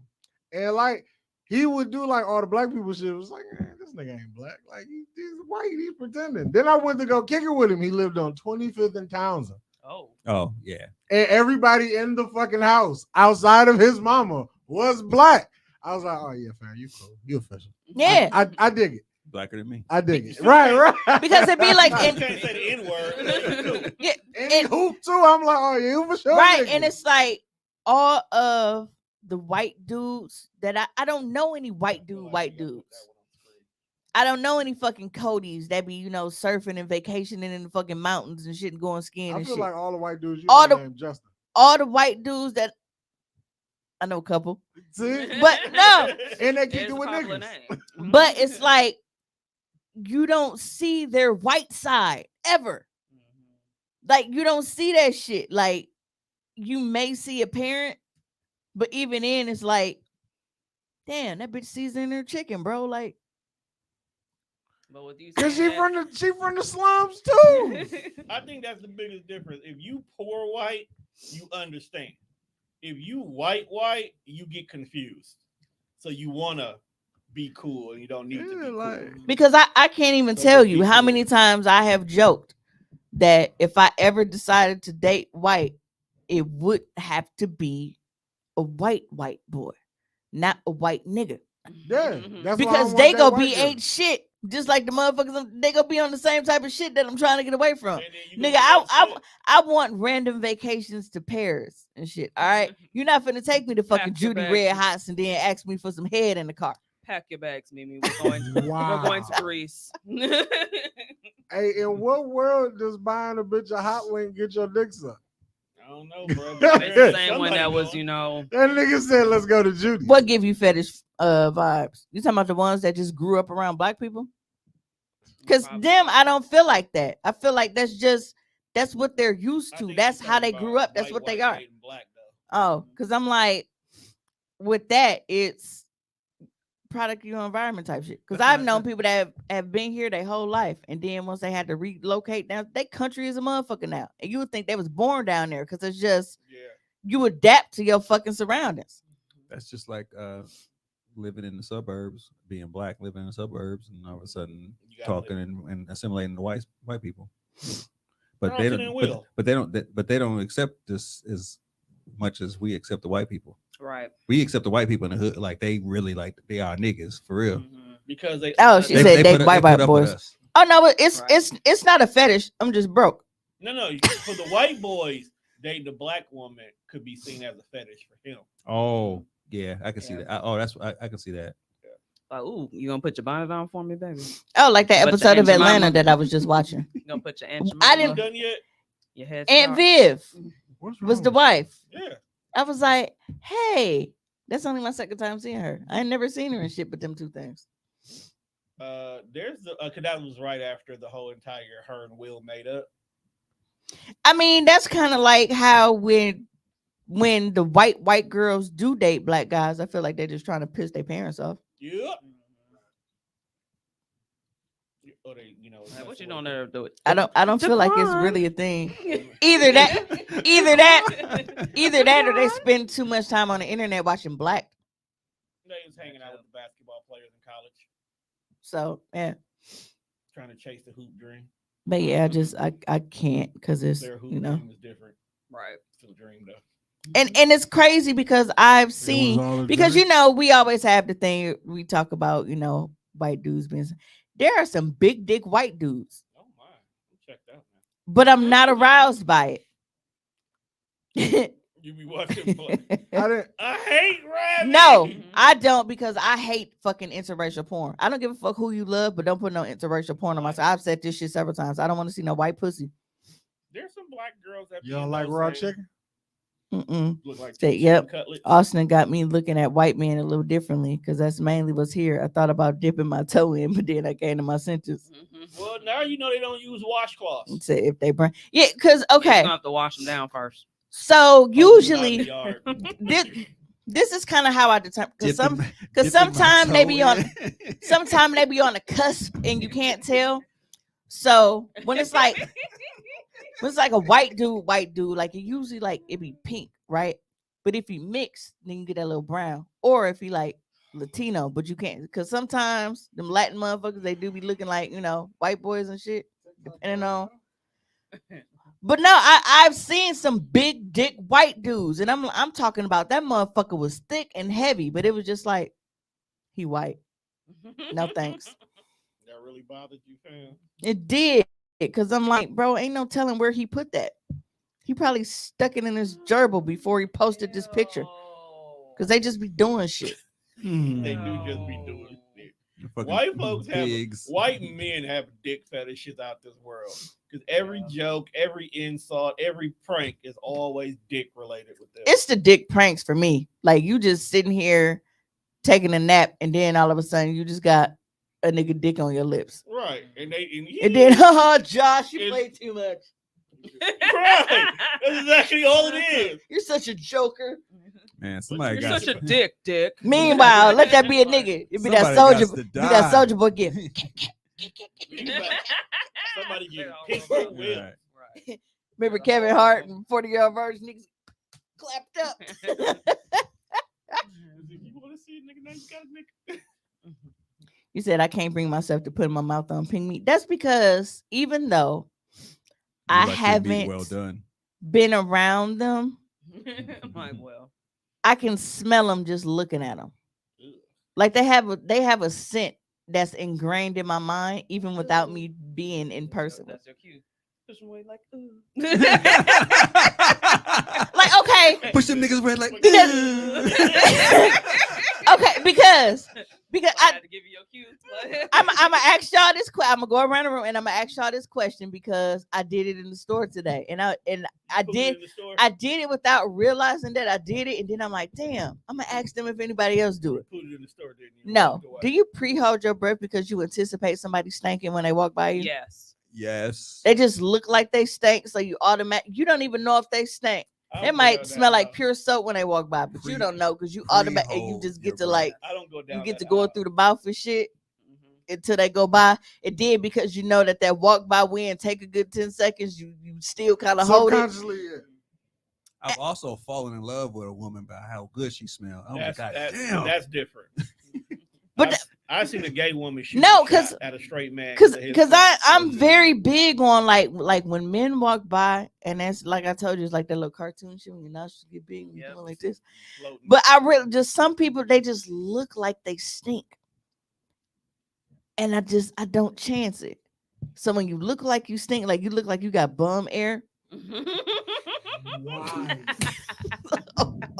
And like he would do like all the black people shit. It was like, man, this nigga ain't black. Like he's white, he's pretending. Then I went to go kick it with him. He lived on 25th and Townsend. oh, yeah. And everybody in the fucking house outside of his mama was black. I was like, oh yeah, fam, you cool, you official. Yeah. I dig it. Blacker than me. I dig it. Right. Because it'd be like You in, can't say the N word. yeah, Any and- hoop too. I'm like, oh yeah, you for sure. right, nigga. and it's like all of the white dudes that I don't know any white dudes. I don't know any fucking Codys that be, surfing and vacationing in the fucking mountains and shit and going skiing I and feel shit. like all the white dudes you All know the- named Justin. All the white dudes that I know a couple, See, but no, and they It kick is it a with popular niggas. name. but it's like you don't see their white side ever. Like you don't see that shit. Like you may see a parent, but even then it's like, damn, that bitch seasoning her chicken, bro. Like, But with you Cause saying she from the slums too. I think that's the biggest difference. If you poor white, you understand. If you white, you get confused. So you wanna be cool and you don't need to be cool. because I can't even So tell just you be how cool. many times I have joked that if I ever decided to date white, it would have to be a white boy, not a white nigga. Yeah, that's why I Because don't they want go that be white girl. ain't shit. Just like the motherfuckers, they gonna be on the same type of shit that I'm trying to get away from. And then you Nigga, gonna be upset. I want random vacations to Paris and shit. All right, you're not finna take me to fucking Pack your Judy bags. Red Hots and then ask me for some head in the car. pack your bags, Mimi. We're going to Wow. Greece. Hey, in what world does buying a bitch a hot link get your dick sucked? I don't know, bro. It's the same one that was, That nigga said, "Let's go to Judy." What give you fetish vibes? You talking about the ones that just grew up around black people? Because them, I don't feel like that. I feel like that's what they're used to. That's how they grew up. That's what they are. Black, Oh, because I'm like, with that, it's product of your environment type shit. Because That's I've not- known people that have been here their whole life, and then once they had to relocate down, their country is a motherfucker now. And you would think they was born down there because it's just yeah. you adapt to your fucking surroundings. That's just like living in the suburbs, being black, living in the suburbs, and all of a sudden You gotta talking and assimilating the white people. But No, they can don't. and will. But they don't accept this as much as we accept the white people. Right. We accept the white people in the hood like they really like they are niggas for real. Mhm. Because they. Oh, she They- said put they up- white put up with boys. us. Oh no, it's Right. it's not a fetish. I'm just broke. No. For the white boys, dating a black woman could be seen as a fetish for him. Oh yeah, I can see Yeah. that. I can see that. Like, ooh, you gonna put your bonnet on for me, baby? Oh, like that But the episode of Aunt Atlanta Jemima- that I was just watching. You gonna put your Aunt I Jemima, didn't- Done yet? your head Aunt Viv What's was wrong the with wife. Yeah. I was like, hey, that's only my second time seeing her. I ain't never seen her in shit but them two things. There's the cause that was right after the whole entire her and Will made up. I mean, that's kind of like how when the white girls do date black guys, I feel like they're just trying to piss their parents off. Yep. Or they, Like, what you doing there? Do it. I don't feel like it's Devon. really a thing. Either that or they spend too much time on the internet watching black. They was hanging out with the basketball players in college, So yeah. trying to chase the hoop dream. But yeah, I can't because it's Their hoop you know, dream is different. Right. Still a dream though. and it's crazy because I've was seen all a because dream? we always have the thing we talk about white dudes being. There are some big dick white dudes, Oh my, check that out. but I'm not aroused by it. You be watching. I didn't. I hate rap. No, Mhm. I don't because I hate fucking interracial porn. I don't give a fuck who you love, but don't put no interracial porn on my side. I've said this shit several times. I don't want to see no white pussy. There's some black girls that You don't like raw chicken? Mm-mm. Look like Say, chicken yep. cutlets. Austin got me looking at white men a little differently because that's mainly what's here. I thought about dipping my toe in, but then I came to my senses. Mhm. Well, now you know they don't use washcloths. And say if they burn, yeah, because You're okay, gonna have to wash them down first. so Out in the usually yard. this is kind of how I determine because Dipping my sometimes they toe be on in. sometimes they be on the cusp and you can't tell. So when it's like a white dude, like it usually like it be pink, right? But if you mix, then you get that little brown. Or if you like Latino, but you can't because sometimes them Latin motherfuckers they do be looking like white boys and shit, depending on. But no, I've seen some big dick white dudes, and I'm talking about that motherfucker was thick and heavy, but it was just like he white. No thanks. That really bothered you, fam? It did, because I'm like, bro, ain't no telling where he put that. He probably stuck it in his gerbil before he posted this picture, because they just be doing shit. They do just be doing shit. White folks pigs. White men have dick fetishes out this world. Because every joke, every insult, every prank is always dick related with them. It's the dick pranks for me. Like you just sitting here taking a nap, and then all of a sudden you just got a nigga dick on your lips. Right. And then, haha, Josh, you play too much. Right. That's exactly all it is. You're such a joker. Man, somebody You're got such a dick. Meanwhile, let that be a nigga. It be that soldier. Be that soldier boy gift. Somebody getting pissed with. Right. Remember Kevin Hart and 40-year-old virgin niggas clapped up. If you want to see a nigga, now you got a nigga. You said I can't bring myself to put my mouth on pink meat. That's because even though I haven't well done. been around them, I'm like, well, I can smell them just looking at them. Like they have a scent that's ingrained in my mind, even without me being in person. that's your cue. Push them away like, ooh. Like, okay. Push them niggas away like. Okay, because I had to give you your cue. I'm gonna ask y'all this question. I'm gonna go around the room and I'm gonna ask y'all this question because I did it in the store today, and I did it without realizing that I did it, and then I'm like, damn, I'm gonna ask them if anybody else do it. Put it in the store, didn't you? No. Do you pre-hold your breath because you anticipate somebody stinking when they walk by you? Yes. Yes. They just look like they stink, so you don't even know if they stink. They might smell like pure soap when they walk by, but you don't know because you automatically you just get to like I don't go down. you get to going through the mouth and shit until they go by. And then because you know that walk by wind take a good 10 seconds, you still kind of hold it. I've also fallen in love with a woman by how good she smells. Oh my god, damn, that's different. But I seen a gay woman shoot at a straight man. Because I'm very big on like when men walk by, and that's like I told you, it's like that little cartoon shit when your nostrils get big and you're like this. Floating. But I really just some people they just look like they stink. And I don't chance it. So when you look like you stink, like you look like you got bum air. Why?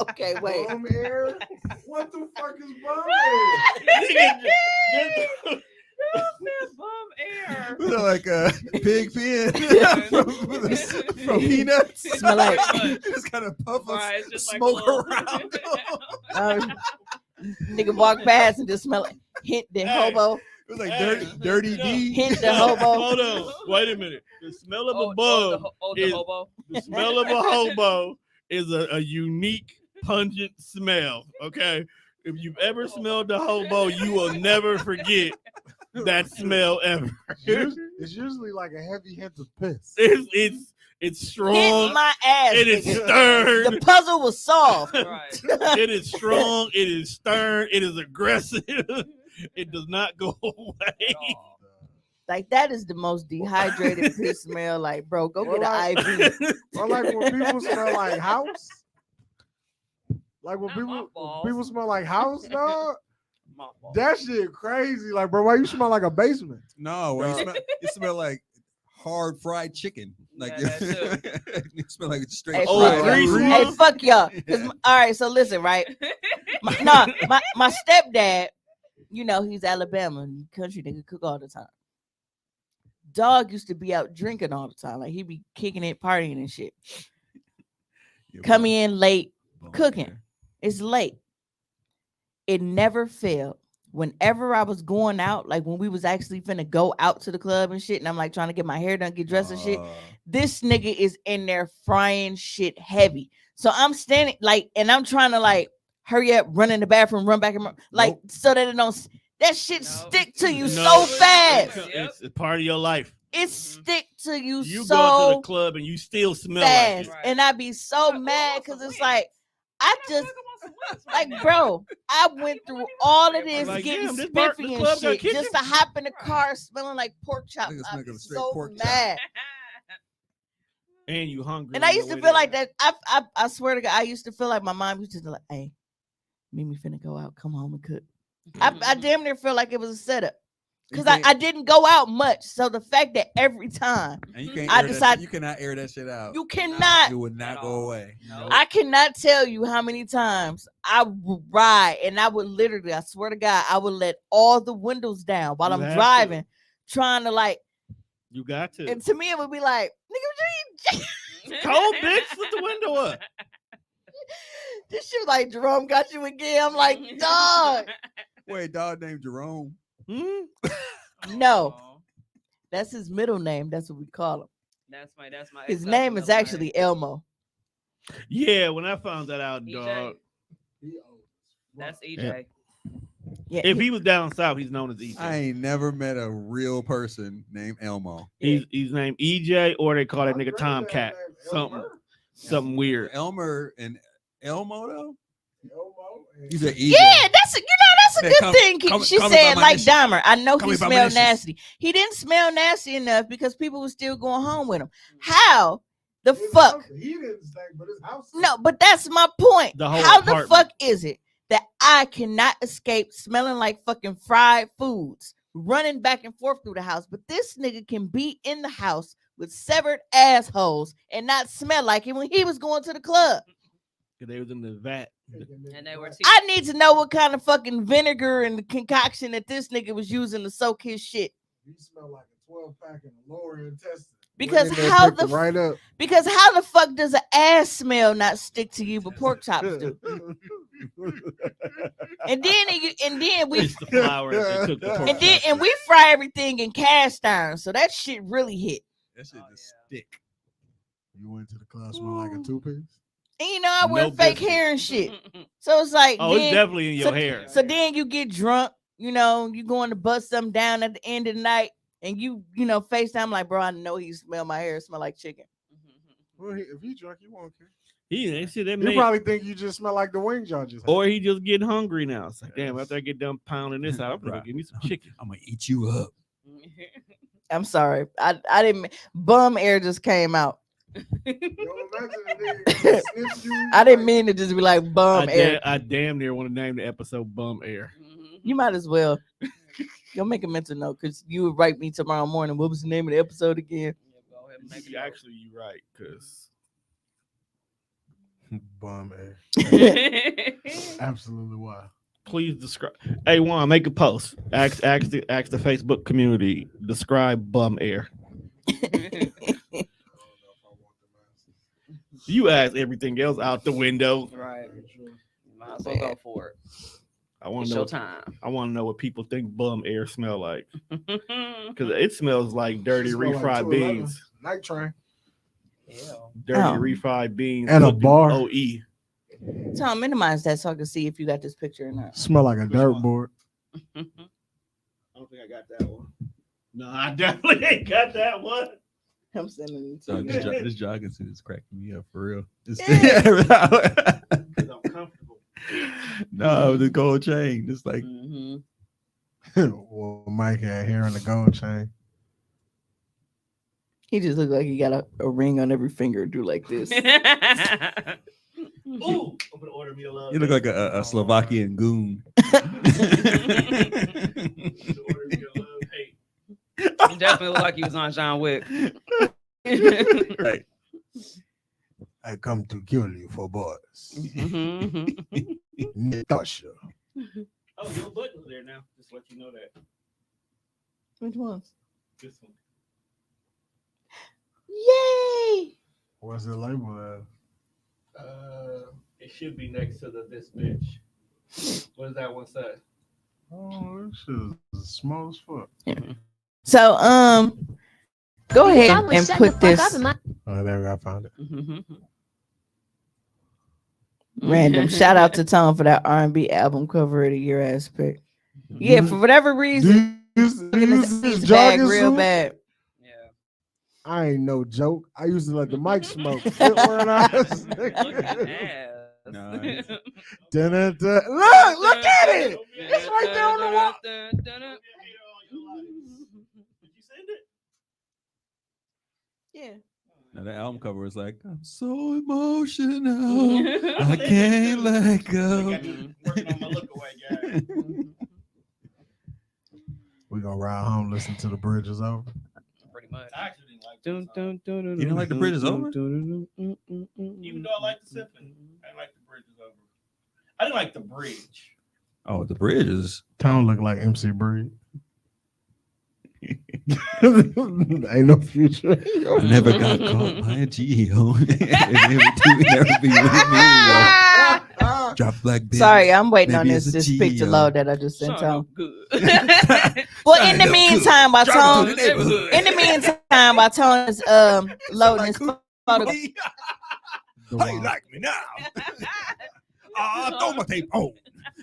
Okay, wait. Bum air? What the fuck is bum air? Bum air. Like a pig pen from Peanuts. Smell like just kind of puff of like smoke around. Nigga walk past and just smell like hint the hobo. It was like dirty D. Hint the hobo. Hold on. Wait a minute. The smell of a bum the smell of a hobo is a unique, pungent smell. Okay. If you've ever smelled the hobo, you will never forget that smell ever. It's usually like a heavy hint of piss. It's strong. Hit my ass. It is stern. The puzzle was solved. Right. It is strong. It is stern. It is aggressive. It does not go away. Like that is the most dehydrated piss smell. Like, bro, go get an IV. Or like when people smell like house. Like when people smell like house, dog. That shit crazy. Like, bro, why you smell like a basement? No, you smell like hard fried chicken. Like you smell like it's straight. Hey, fuck y'all. All right, so listen, right? My stepdad, you know, he's Alabama, country nigga, cook all the time. Dog used to be out drinking all the time. Like he be kicking it, partying and shit. Coming in late, cooking. It's late. It never failed. Whenever I was going out, like when we was actually finna go out to the club and shit, and I'm like trying to get my hair done, get dressed and shit, this nigga is in there frying shit heavy. So I'm standing like, and I'm trying to like hurry up, run in the bathroom, run back and run, like so that it don't. That shit stick to you so fast. It's a part of your life. It stick to you so so go to the club and you still smell fast. like it. And I be so mad because it's like I just like, bro, I went through all of this like, getting this spiffy and shit just to hop in the car smelling like pork chops. Niggas I'm making a straight so pork chop. mad. And you hungry. And on I your used to way feel there. like that. I swear to God, I used to feel like my mom used to be like, "Hey, Mimi finna go out, come home and cook." I damn near feel like it was a setup because I didn't go out much. So the fact that every time And you can't I air that decide- shit. You cannot air that shit out. you cannot, It would not go away. No. I cannot tell you how many times I would ride and I would literally, I swear to God, I would let all the windows down while You I'm have to. driving, trying to like, You got to. and to me it would be like, nigga, Cold bitch, put the window up. this shit like Jerome got you again. I'm like, dog. Wait, dog named Jerome. Hmm? No, Aw. that's his middle name. That's what we call him. That's my His ex-husband name is middle actually name. Elmo. Yeah, when I found that out, EJ. dog. That's EJ. Yeah, If he was down south, he's known as EJ. I ain't never met a real person named Elmo. He's named EJ, or they call that nigga Tomcat. Something weird. Elmer and Elmo though. Elmo and- He's an EJ. yeah, that's a Man, good come- thing. come- She come said by my like missus. Dahmer. I know Come he by my smelled missus. nasty. He didn't smell nasty enough because people were still going home with him. How the His fuck? house- He didn't stink, but his house. No, but that's my point. The whole How the apartment. fuck is it that I cannot escape smelling like fucking fried foods, running back and forth through the house, but this nigga can be in the house with severed assholes and not smell like it when he was going to the club? Because they was in the vat. And they were I need to know what kind of fucking vinegar and the concoction that this nigga was using to soak his shit. He smelled like a 12-pack in the lower intestine. Because Went in there, how picked the it right up. Because how the fuck does an ass smell not stick to you, but pork chops do? And then we It's the flour that they cook the pork and then chops and we fry everything in cast iron, so that shit really hit. That shit just stick. You went to the club smell like a two-piece? And you know I wear No fake biscuit. hair and shit, so it's like Oh, it's then, definitely in your so, hair. so then you get drunk, you know, you going to bust something down at the end of the night, and you know FaceTime like, bro, I know he smell my hair, smell like chicken. Well, if he drunk, you won't care. He shit that You man. probably think you just smell like the wings y'all just had. Or he just getting hungry now. It's like, damn, after I get done pounding this out, I'm gonna Right. give me some chicken. I'm gonna eat you up. I'm sorry, I didn't. Bum air just came out. Yo, imagine a nigga come sniff you, I didn't like, mean to just be like bum air. I damn near want to name the episode Bum Air. You might as well. You'll make a mental note because you would write me tomorrow morning. What was the name of the episode again? Go ahead and make it Actually, you're right, because bum air. Absolutely wild. please describe. Hey, Juan, make a post. Ask the Facebook community. Describe Bum Air. You ask everything else out the window. Right. Might as well go for it. I want It's to know. your time. I want to know what people think Bum Air smell like, because it smells like dirty Smell like refried 211. beans. Night train. Ew. Dirty Oh. refried beans. And a cooked in bar. OE. Tom, minimize that so I can see if you got this picture or not. Smell like a Which dirt one? board. I don't think I got that one. No, I definitely ain't got that one. I'm sending it So to you. this jogging suit is cracking me up for real. Because I'm comfortable. No, the gold chain. It's like Mhm. Well, Mike had hair on the gold chain. He just looked like he got a ring on every finger, do like this. Ooh, I'm gonna order me a love. you look like a Slovakian goon. You definitely look like you was on John Wick. Right. I come to kill you for boys. Mhm. Natasha. Oh, your button's there now. Just let you know that. Which ones? This one. Yay! What's the label as? It should be next to this bitch. What does that one say? Oh, this shit is small as fuck. So go ahead and put this Oh, there we go. I found it. random shout out to Tom for that R&B album cover of the year aspect. Yeah, for whatever reason, You getting use this this bag jogging real suit? bad. Yeah. I ain't no joke. I used to let the mic smoke. Fit wearing eyes. Look at ass. Nice. Dun-dun-dun. Look at it. It's right there on the wall. Did you send it? Yeah. Now that album cover was like, I'm so emotional, I can't let go. Working on my look away, guys. We gonna ride home, listen to The Bridge Is Over. Pretty much. I actually didn't like this song. You didn't like The Bridge Is Over? Even though I like the symphony, I didn't like The Bridge Is Over. I didn't like the bridge. Oh, The Bridge is. Tone look like MC Breed. Ain't no future. I never got caught by a Geo. Never be with me. Drop like this. Sorry, I'm waiting on Maybe this it's a this picture Geo. load that I just sent Son him. of good. Well, in the meantime, while Drop it Tone, to the neighborhood. in the meantime, while Tone is loading his photo. How you like me now? Throw my tape on,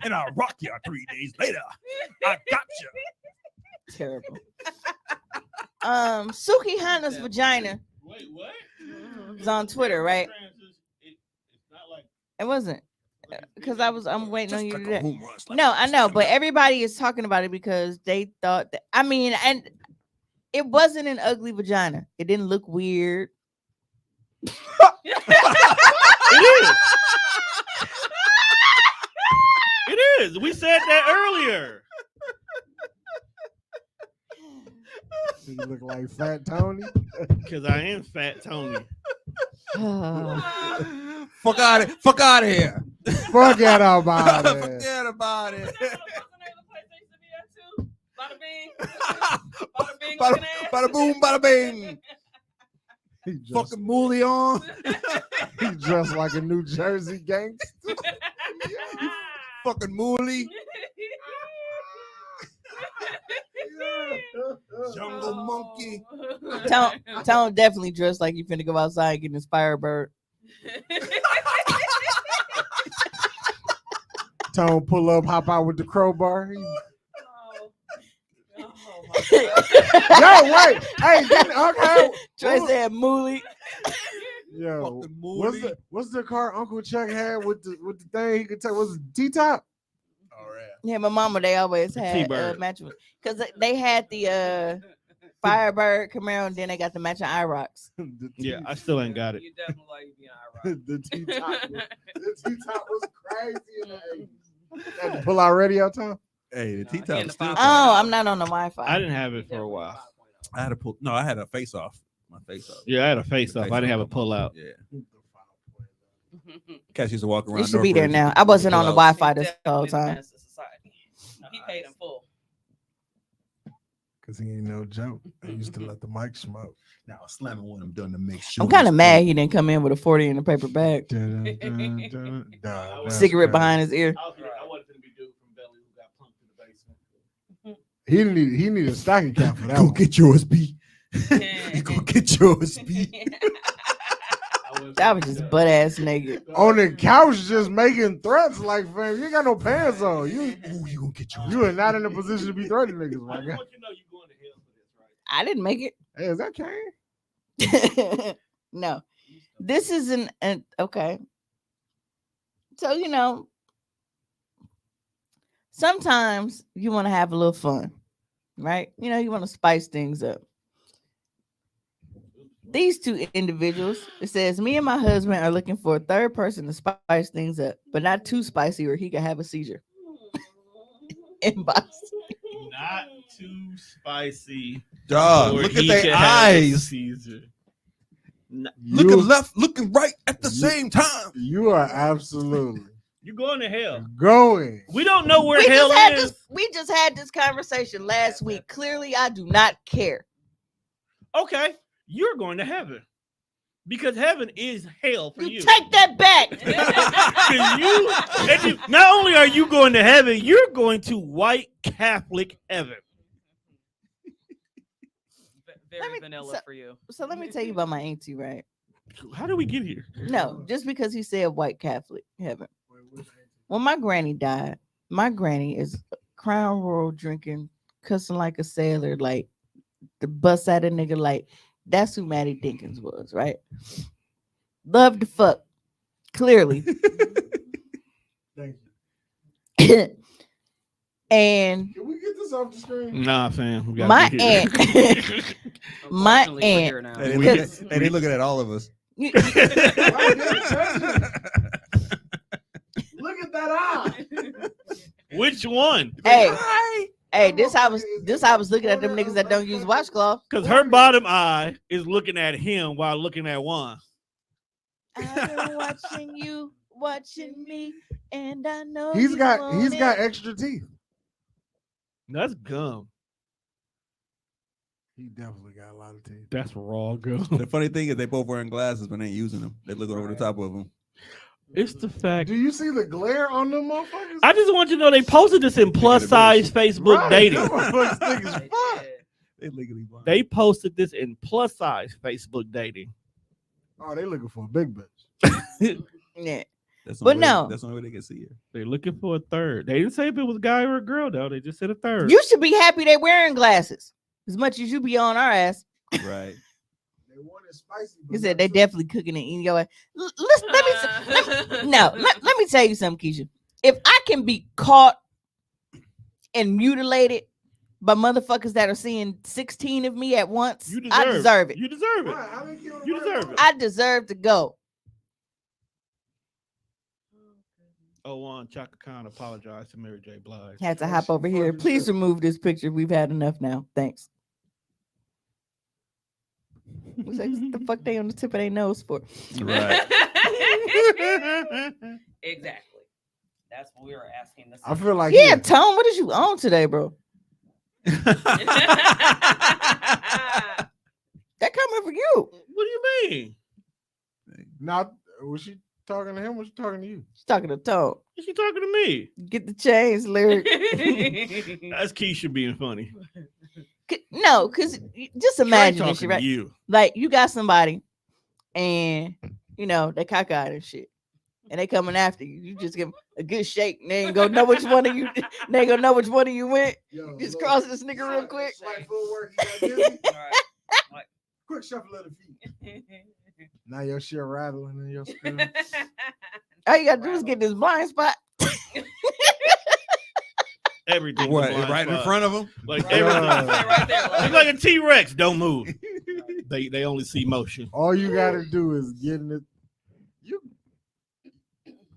and I'll rock you 3 days later. I got you. Terrible. Suki Hana's vagina Wait, what? is on Twitter, right? It's not like It wasn't because I'm waiting on you to do that. home run, slap No, it. I know, but everybody is talking about it because they thought that. I mean, and it wasn't an ugly vagina. It didn't look weird. it is. It is. We said that earlier. You look like Fat Tony. Because I am Fat Tony. Fuck out of here. Forget about it. Forget about it. Bada bing. Bada boom, bada bing. He dressed, Fucking mooly on. he dressed like a New Jersey gangster. Fucking mooly. Jungle monkey. Tone definitely dressed like you finna go outside and get an Firebird. Tone pull up, hop out with the crowbar. Yo, wait. Hey, okay. Trey said Mooly. Yo, Fucking mooly. what's the car Uncle Chuck had with the thing he could take? Was it T-top? All right. Yeah, my mama, they always had T-Bird. matching because they had the Firebird Camaro and then they got the matching IROCs. Yeah, I still ain't got it. You definitely like being ironic. The T-top was crazy in the 80s. Had to pull out radio time. Hey, the Getting T-top the is still. 5.0. Oh, I'm not on the Wi-Fi. I didn't have it for a while. I had to pull. No, I had a face off. My face off. Yeah, I had a face off. I didn't have a pull out. Yeah. Cats used to walk around. You should be there Northbridge now. with I wasn't on the pull outs. Wi-Fi this whole time. He paid in full. Because he ain't no joke. I used to let the mic smoke. Now slamming one of them done to make sure. I'm kind of mad he didn't come in with a 40 in a paper bag, Dun, dun, dun, dun. Nah, that's cigarette crazy. behind his ear. I wanted to be dude from Belly who got pumped in the basement. He needed a stocking cap for that Go one. get yours, B. You go get yours, B. That was just butt ass naked. On the couch just making threats like, fam, you ain't got no pants on. Ooh, you gonna get yours. You are not in a position to be threatening niggas, I my just guy. want you to know you're going to hell for this, right? I didn't make Hey, is that Kane? it. No, this is an okay. So sometimes you want to have a little fun, right? You want to spice things up. These two individuals, it says, me and my husband are looking for a third person to spice things up, but not too spicy or he could have a seizure. Inbox. Not too spicy. Dog, or look at he their could have a eyes. Caesar. Looking left, looking right at the same time. You are absolutely You're going to hell. going. We don't know where We hell just had is. this. We just had this conversation last week. Clearly, I do not care. Okay, you're going to heaven because heaven is hell for you. Take that back. 'Cause not only are you going to heaven, you're going to white Catholic heaven. Very me- vanilla so- for you. So let me tell you about my auntie, right? How do we get here? No, just because he said white Catholic heaven. When my granny died, my granny is Crown Royal drinking, cussing like a sailor, like the bust out a nigga, like that's who Maddie Dinkins was, right? Love to fuck, clearly. Thank you. And Can we get this off the screen? Nah, fam. We gotta my get here. aunt, my Unfortunately, we're aunt- here now. Hey, Because- they looking at all of us. you- Look at that eye. Which one? hey, hey, this I was looking at them niggas that don't use washcloth. Because her bottom eye is looking at him while looking at Juan. I've been watching you, watching me, and I know He's you got want it. extra teeth. That's gum. He definitely got a lot of teeth. That's raw gum. The funny thing is they both wearing glasses but they ain't using them. They looking over the top of them. It's the fact. Do you see the glare on them motherfuckers? I just want you to know they posted this in plus size Facebook Right, dating. them motherfuckers thick as They fuck. did. They legally blind. They posted this in plus size Facebook dating. Oh, they looking for a big bitch. Yeah. That's the But only way- no. that's the only way they can see her. They're looking for a third. They didn't say if it was a guy or a girl though. They just said a third. You should be happy they wearing glasses as much as you be on our ass. Right. They want it spicy. You said they definitely cooking it in your ass. Listen, let me tell you something, Keisha. If I can be caught and mutilated by motherfuckers that are seeing 16 of me at once, You I deserve it. You deserve it. You deserve it. I deserve to go. Oh, Juan Chaka Khan apologized to Mary J. Blige. Had to hop over here. Please remove this picture. We've had enough now. Thanks. What the fuck they on the tip of their nose for? Right. Exactly. That's what we were asking. The I feel like Yeah, Tone, what did you on today, bro? That coming for you. What do you mean? Not was she talking to him? Was she talking to you? She's talking to Tone. Is she talking to me? Get the chains lyric. That's Keisha being funny. No, because just Trey imagine talking this shit, to right? you. Like you got somebody and you know they cockeyed and shit. And they coming after you. You just give them a good shake. And they ain't gonna know which one of you. They ain't gonna know which one of you went. Yo, Just look, cross this nigga real quick. Like footwork, you got dizzy. Right. Quick shuffle of the feet. Now your shit rattling in your skull. All you gotta do is get this blind spot. Everything. What? blind Right in spot. front of them? Like Right, everything. right there. It's like a T-Rex. Don't move. They only see motion. All you gotta do is get in it.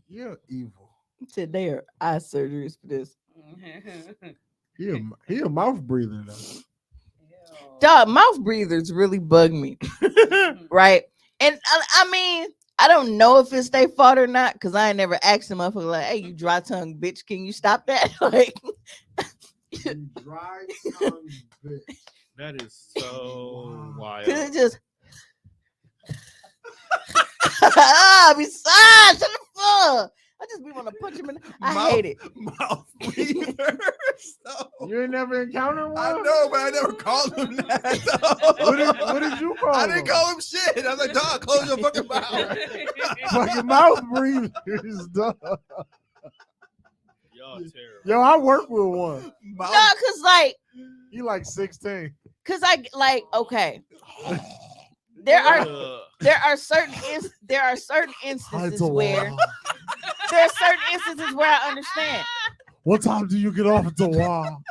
You're evil. Said they are eye surgeries for this. He a mouth breather though. Dog, mouth breathers really bug me, right? And I mean, I don't know if it's their fault or not, because I ain't never asked them up like, hey, you dry tongue bitch, can you stop that? Like You dry tongue bitch. That is so wild. cause it just besides, shut the fuck. I just be want to punch him in. I hate it. Mouth breather. So, You ain't never encountered one? I know, but I never called him that. though. What did you call I him? didn't call him shit. I was like, dog, close your fucking mouth. Fucking mouth breathers, dog. Y'all terrible. Yo, I work with one. Mouth No, He like 16. cause okay. There are Uh, there are certain instances where I understand. What time do you get off at the wall?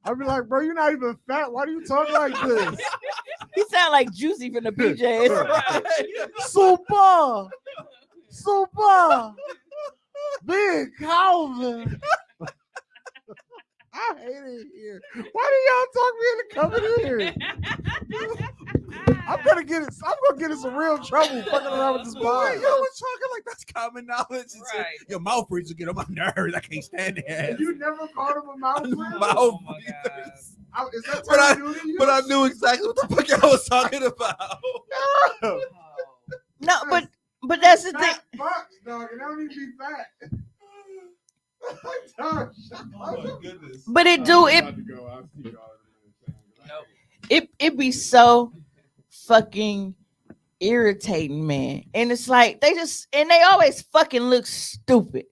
I'd be like, bro, you're not even fat. Why do you talk like this? He sound like Juicy from the BJs. Super, big Calvin. I hate it here. Why do y'all talk me into coming here? I'm gonna get in some real trouble fucking around with this Boy, bar. you was talking like that's common knowledge. It's Right. Your mouth breathers get on my nerves. I can't stand it. You never called him a mouth breather? Mouth Oh my breathers. Is that But I- term new to you? But I knew exactly what the fuck I was talking about. Oh. No, but that's the thing. Fat fucks, dog, and I don't need to be fat. Dog, shut up. goodness. But it do it be so fucking irritating, man. And it's like they always fucking look stupid.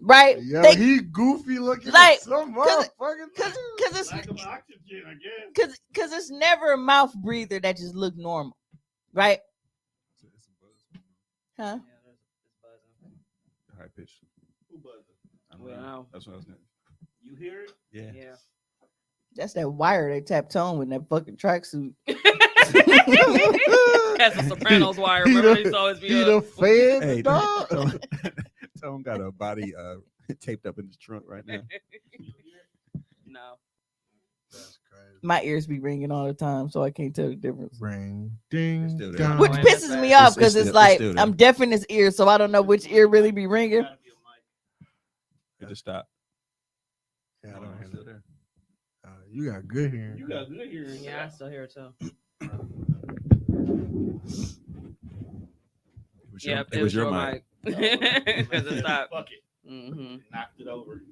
Right? Yo, They- he goofy looking like, some cause- motherfucking cause it's lack of oxygen, I guess. cause it's never a mouth breather that just look normal. Right? Huh? Yeah, it's buzzing. High pitch. Who buzzing? Well, That's what I was saying. You hear it? Yeah. Yeah. That's that wire they tapped on with that fucking tracksuit. That's a Sopranos wire. He Remember, the- he's always be He up. the fed Hey, dog. Tone got a body taped up in his trunk right now. No. That's crazy. My ears be ringing all the time, so I can't tell the difference. Ring, It's ding, still there. dong. Which man, pisses that's me bad. off It's because still- it's it's like still there. I'm deaf in this ear, so I don't know which ear really be ringing. It just stopped. Yeah, I No, don't it's hear still that. there. You got good hearing. You got good hearing. Yeah, I still hear it too. It was your mic. Because it stopped. Fuck it. Mm-hmm. Knocked it over.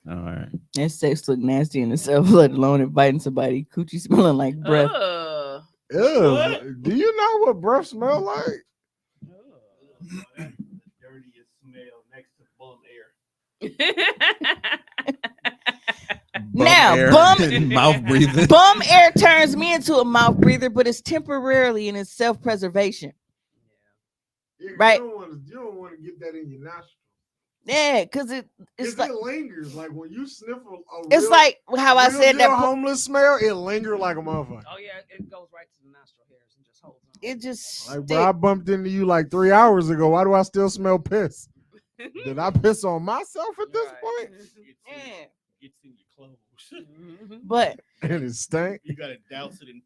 All right. That sex look nasty in itself, let alone inviting somebody. Coochie smelling like breath. Ew, What? do you know what breath smell like? That's the dirtiest smell next to bum air. Now, air bum- and mouth breathing. Bum air turns me into a mouth breather, but it's temporarily and it's self-preservation. Right. You don't want to get that in your nostril. Yeah, because it's like it lingers. Like when you sniff a it's real, like how I real said good that homeless smell, it linger like a motherfucker. Oh yeah, it goes right to the nostril hairs and just holds on. it just Like, bro, I bumped into you like 3 hours ago. Why do I still smell piss? Did I piss on myself at this point? Yeah. Gets in your clothes. But And it stank. You gotta douse it in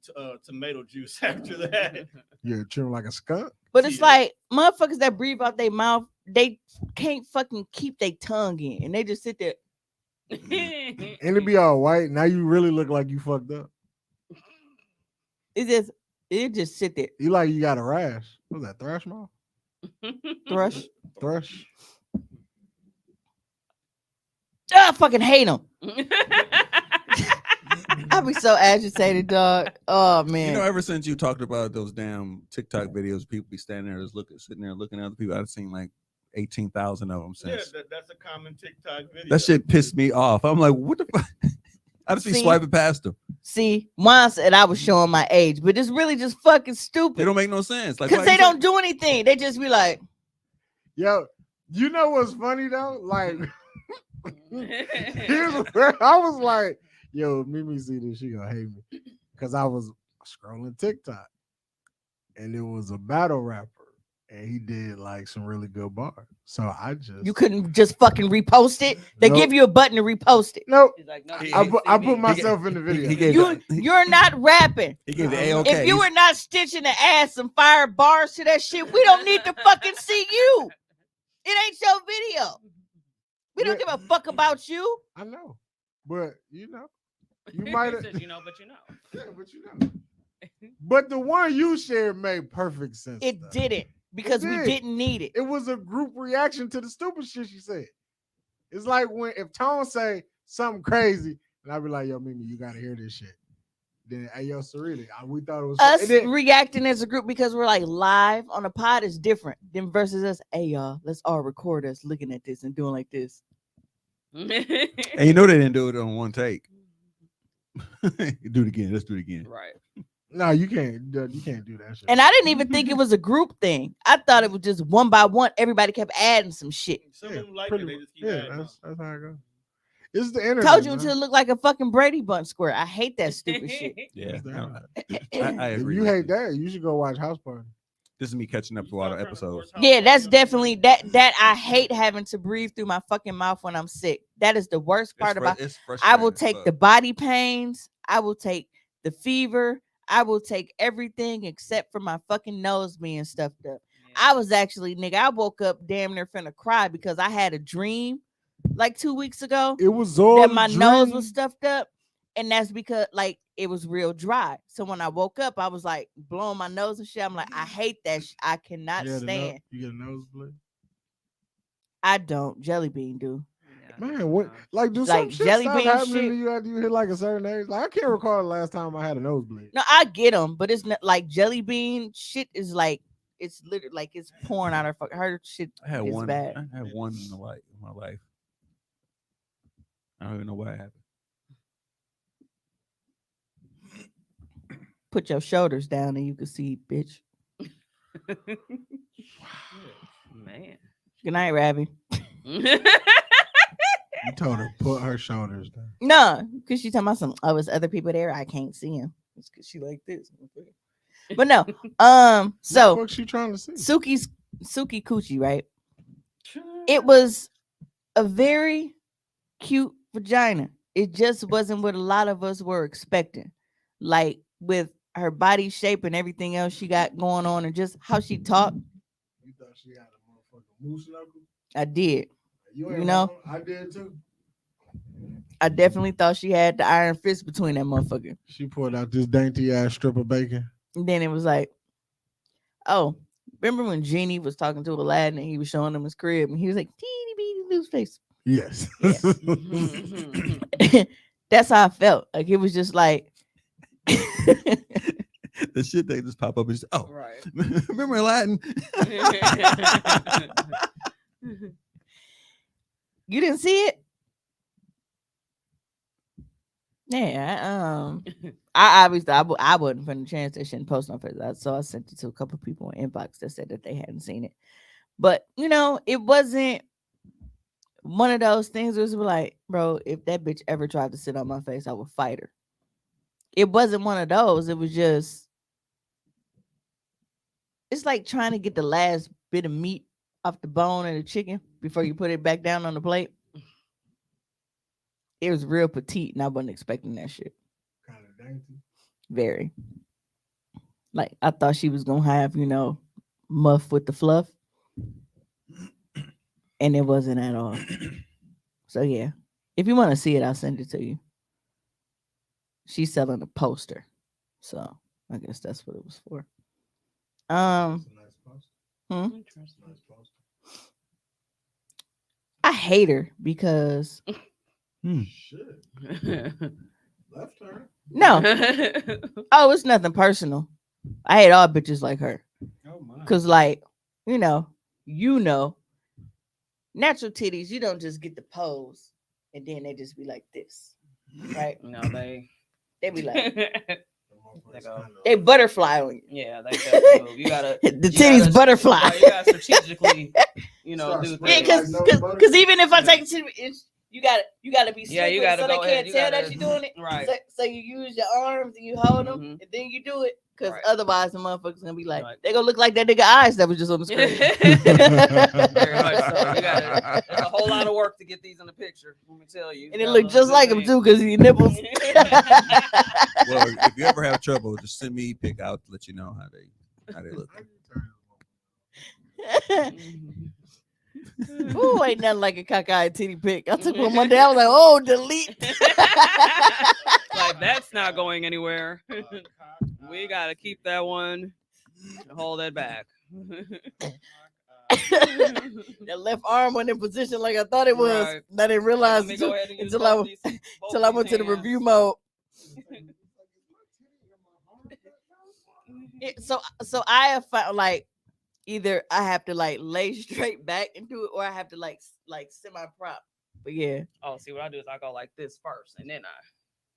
tomato juice after that. You're chewing like a skunk. it's Yeah. like motherfuckers that breathe out their mouth, they can't fucking keep their tongue in, and they just sit there. And it be all white. Now you really look like you fucked up. It just sit there. You like you got a rash. What's that, thrush mouth? Thrush. Thrush. I fucking hate them. I be so agitated, dog. Oh man. You know, ever since you talked about those damn TikTok videos, people be standing there just sitting there looking at other people. I've seen like 18,000 of them Yeah, since. that's a common TikTok video. That shit pissed me off. I'm like, what the fuck? I just be See? swiping past them. See, once and I was showing my age, but it's really just fucking They stupid. don't make no sense. Like, Because why they you don't do anything. They just be like, Yo, you know what's funny though? Like, here's where I was like, yo, Mimi see this, she gonna hate me. Because I was scrolling TikTok and it was a battle rapper and he did like some really good bars. So I just you couldn't just fucking repost it. They Nope. give you a button to repost it. Nope. He's like, no, I you I can't put, see I me. put myself in the video. he gave You're not rapping. he gave the If AOK. If you were not stitching to add some fire bars to that shit, we don't need to fucking see you. It ain't your video. We don't Yeah. give a fuck about you. I know. But you know, you He might have says, you know, but you know. yeah, but you know. But the one you shared made perfect sense. It though. didn't because we did. didn't need it. It was a group reaction to the stupid shit she said. It's like when if Tone say something crazy, and I be like, yo, Mimi, you gotta hear this shit. Then hey yo, Sarita, we thought it was Us and then- reacting as a group because we're like live on a pod is different than versus us. Hey y'all, let's all record us looking at this and doing like this. And you know they didn't do it on one take. Do it again. Let's do it again. Right. no, you can't do that shit. And I didn't even think it was a group thing. I thought it was just one by one. Everybody kept adding some shit. Some of them like pretty it. They much. just keep Yeah, adding that's on. how it goes. It's the internet. Told you man. until it looked like a fucking Brady Bunch square. I hate that stupid shit. Yeah. It's the internet. I If agree. you with hate that, you should go watch House Party. This is me catching up to all the episodes. Yeah, that's definitely that I hate having to breathe through my fucking mouth when I'm sick. That is the worst part about It's I will frustrating as take fuck. the body pains, I will take the fever, I will take everything except for my fucking nose being stuffed up. I was actually, nigga, I woke up damn near finna cry because I had a dream like 2 weeks ago It was all that my nose dream. was stuffed up. And that's because like it was real dry. So when I woke up, I was like blowing my nose and shit. I'm like, I hate that. I cannot Yeah, stand. you get a nosebleed. I don't. Jelly Bean do. Man, what like do Like some shit jelly stop bean happening shit? to you after you hit like a certain age? Like I can't recall the last time I had a nosebleed. No, I get them, but it's not like Jelly Bean shit is like it's literally like it's pouring out her shit I had is one. bad. I had one in my life. I don't even know what happened. Put your shoulders down and you can see, bitch. Man. Good night, Rabbi. You told her put her shoulders down. No, because she talking about some. Oh, it's other people there. I can't see him. It's because she like this. But no. What So the fuck she trying to see? Suki Coochie, right? It was a very cute vagina. It just wasn't what a lot of us were expecting. Like with her body shape and everything else she got going on, and just how she talked. You thought she had a motherfucking moose knuckle? I did. You You know? wrong. I did too. I definitely thought she had the iron fist between that motherfucker. She pulled out this dainty ass strip of bacon. And then it was like, oh, remember when Genie was talking to Aladdin and he was showing him his crib and he was like, teeny beeny loose face. Yes. Yeah. That's how I felt. Like it was just like The shit they just pop up and just, oh, Right. remember Aladdin? you didn't see it. Yeah, I obviously I wasn't from the chance that shouldn't post on Facebook, so I sent it to a couple of people in inbox that said that they hadn't seen it. But you know, it wasn't one of those things where it was like, bro, if that bitch ever tried to sit on my face, I would fight her. It wasn't one of those. It was just, it's like trying to get the last bit of meat off the bone of the chicken before you put it back down on the plate. It was real petite, and I wasn't expecting that shit. Kind of dainty. Very. Like I thought she was gonna have, you know, muff with the fluff, and it wasn't at all. So yeah, if you want to see it, I'll send it to you. She's selling a poster, so I guess that's what it was for. That's a nice poster. Interesting. Nice poster. I hate her because Shit. Left turn. no, oh, it's nothing personal. I hate all bitches like her. Oh my. Cause like, you know, natural titties, you don't just get the pose and then they just be like this. Right? No, they They be like They go. they butterfly on you. yeah, they definitely move. You gotta The you titties gotta- butterfly. right, you gotta strategically, you know, Start do spreading Yeah, things. cause even if I take it, you gotta be Yeah, you slick gotta so they go can't ahead. You tell gotta, that you're doing it. Right. So you use your arms and you hold them Mhm. and then you do it. Cause Right. otherwise the motherfuckers gonna be like, Right. they gonna look like that nigga eyes that was just on the screen. Very much so. You gotta. There's a whole lot of work to get these in the picture. Let me tell you. And it looked just like him too, cause he nipples. Well, if you ever have trouble, just send me a pic out to let you know how they look. Ooh, ain't nothing like a cockeyed titty pic. I took one day. I was like, oh, delete. Like that's not going anywhere. We gotta keep that one. Hold that back. That left arm went in position like I thought it was. Right. And I didn't realize Let me go ahead and use until I both was- these- both until I these went to the hands. review mode. So I have found like either I have to like lay straight back into it or I have to like semi prop. But yeah, Oh, see what I do is I go like this first, and then I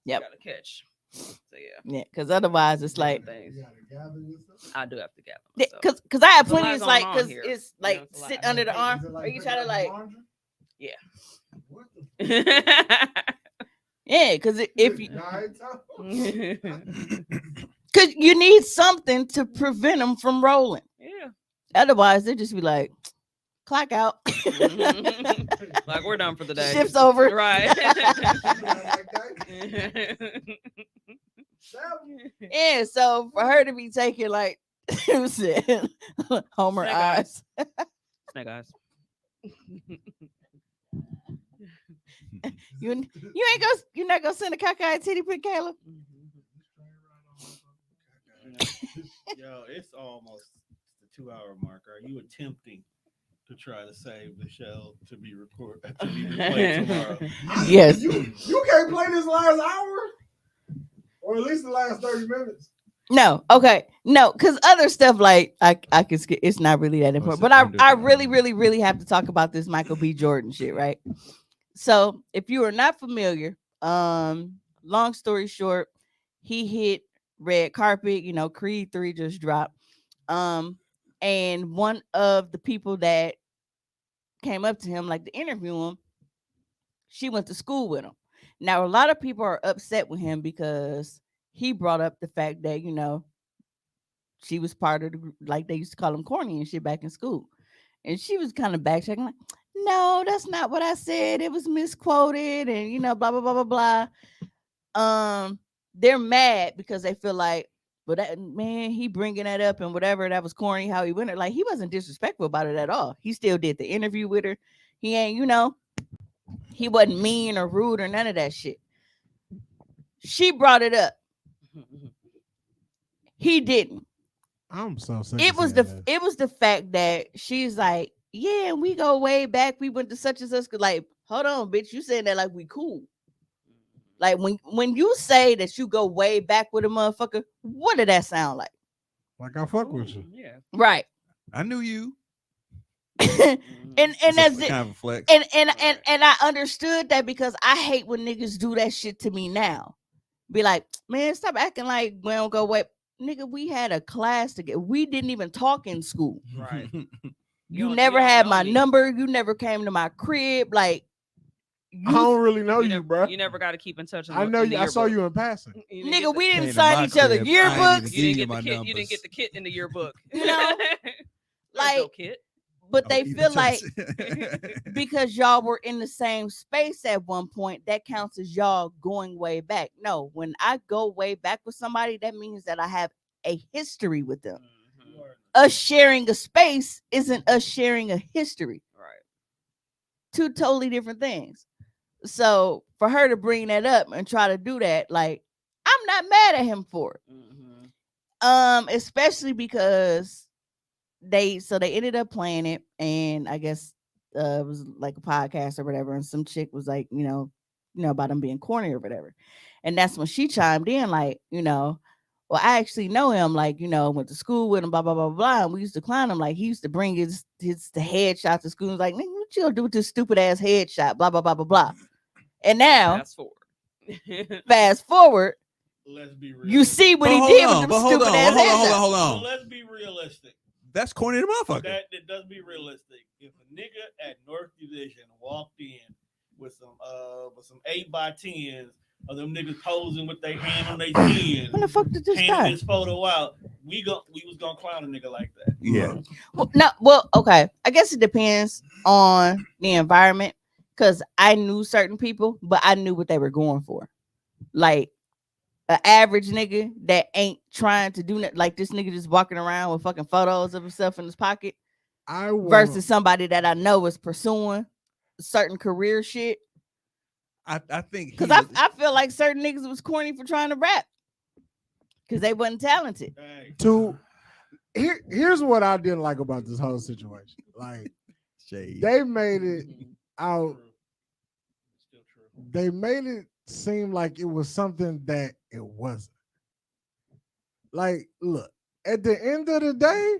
Yep. gotta catch. So yeah, yeah, because otherwise it's like things. You gotta gather yourself. I do have to gather myself. because I have There's a plenty. lot It's going like on because here. it's You know, like it's a lot. sit under the Is arm. it Or you picking try to up like laundry? Yeah. What the yeah, because if you Nah, it's out. because you need something to prevent them from rolling. Yeah. Otherwise, they just be like, clock out. Like we're done for the day. Shifts over. Right. Like that. Yeah, so for her to be taking like who said Homer Snake eyes. Snake eyes. You're not gonna send a cockeyed titty pic, Caleb? Yo, it's almost the 2-hour mark. Are you attempting to try to save the show to be replayed tomorrow? Yes. You can't play this last hour, or at least the last 30 minutes. No, okay. No, because other stuff like I can skip, it's not really that important. But I really have to talk about this Michael B. Jordan shit, right? So if you are not familiar, long story short, he hit red carpet, you know, Creed 3 just dropped. And one of the people that came up to him, like to interview him, she went to school with him. Now, a lot of people are upset with him because he brought up the fact that, she was part of the, like they used to call him corny and shit back in school. And she was kind of backtracking, like, no, that's not what I said. It was misquoted and, blah, blah, blah, blah, blah. They're mad because they feel like, but that man, he bringing that up and whatever, that was corny how he went it. Like, he wasn't disrespectful about it at all. He still did the interview with her. He ain't, he wasn't mean or rude or none of that shit. She brought it up. He didn't. I'm so sick. It was the fact that she's like, yeah, we go way back. We went to such and such. Like, hold on, bitch. You saying that like we cool. Like when you say that you go way back with a motherfucker, what did that sound like? Like I fuck with you. Yeah. Right. I knew you. and that's it. Kind of a flex. And I understood that because I hate when niggas do that shit to me now. Be like, man, stop acting like we don't go way. Nigga, we had a class together. We didn't even talk in school. Right. You never had my number. You never came to my crib. Like, I don't really know you, bro. You never got to keep in touch. I know you. I saw you in passing. Nigga, we didn't Came to sign my each other crib. I ain't yearbooks. even You didn't get the kit in the yearbook. You know, like, no kit. but Oh, they even feel like touch. because y'all were in the same space at one point, that counts as y'all going way back. No, when I go way back with somebody, that means that I have a history with them. Mhm. Us sharing a space isn't us sharing a history. Right. Two totally different things. So for her to bring that up and try to do that, like, I'm not mad at him for it. Mhm. Especially because they ended up playing it, and I guess it was like a podcast or whatever, and some chick was like, about him being corny or whatever. And that's when she chimed in, like, well, I actually know him, like, went to school with him, blah, blah, blah, blah. And we used to clown him, like, he used to bring the headshot to school. Like, nigga, what you gonna do with this stupid ass headshot? Blah, blah, blah, blah, blah. And now, fast forward, Let's be real. you see what But he hold did on, with but them hold stupid on, ass hold on, headshots. hold on. So let's be realistic. That's corny to motherfucker. That does be realistic. If a nigga at North Division walked in with some 8x10s of them niggas posing with their hand on their chin, When the fuck did this handing guy? this photo out, we was gonna clown a nigga like that. Yeah. Well, okay. I guess it depends on the environment, because I knew certain people, but I knew what they were going for. Like, an average nigga that ain't trying to do nothing, like this nigga just walking around with fucking photos of himself in his pocket, versus somebody that I know is pursuing certain career shit. I think Because I feel like certain niggas was corny for trying to rap because they wasn't talented. Here's what I didn't like about this whole situation. Like, they made it out. Still true. They made it seem like it was something that it wasn't. Like, look, at the end of the day,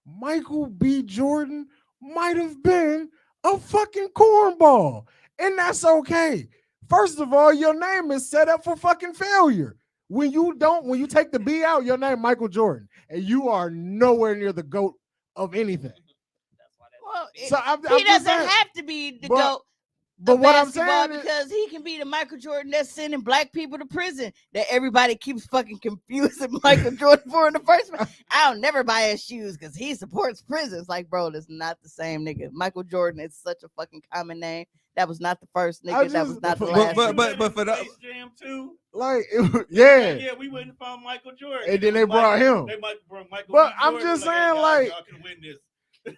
Michael B. Jordan might have been a fucking cornball, and that's okay. First of all, your name is set up for fucking failure. When you take the B out, your name Michael Jordan, and you are nowhere near the GOAT of anything. Well, So he doesn't have to be the GOAT. But what I'm saying is, because he can be the Michael Jordan that's sending black people to prison that everybody keeps fucking confusing Michael Jordan for in the first place. I'll never buy his shoes because he supports prisons. Like, bro, that's not the same nigga. Michael Jordan is such a fucking common name. That was not the first nigga. That was not the last. But for the Space Jam 2, like, yeah, we went and found Michael Jordan, and then they brought him. They might bring Michael. But B. I'm Jordan, just hey, saying, y'all, like, y'all can win this.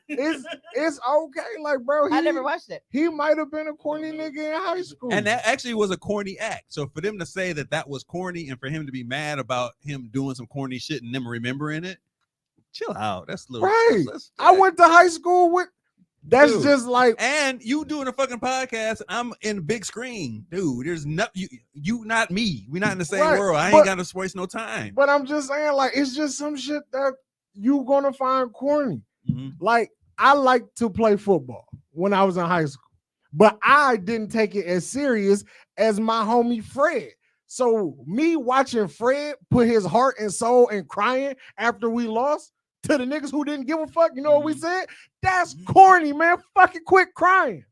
it's okay, like, bro. I never watched it. He might have been a corny nigga in high school, and that actually was a corny act. So for them to say that was corny, and for him to be mad about him doing some corny shit and them remembering it, chill out. That's a little right. that's- I went to high school with. That's Dude. just like, and you doing a fucking podcast. I'm in the big screen, dude. There's you not me. We're not in the same Right, world. I but- ain't got to waste no time. But I'm just saying, like, it's just some shit that you gonna find corny. Mhm. Like, I liked to play football when I was in high school, but I didn't take it as serious as my homie Fred. So me watching Fred put his heart and soul and crying after we lost to the niggas who didn't give a fuck, you know what we said? That's corny, man. Fucking quit crying.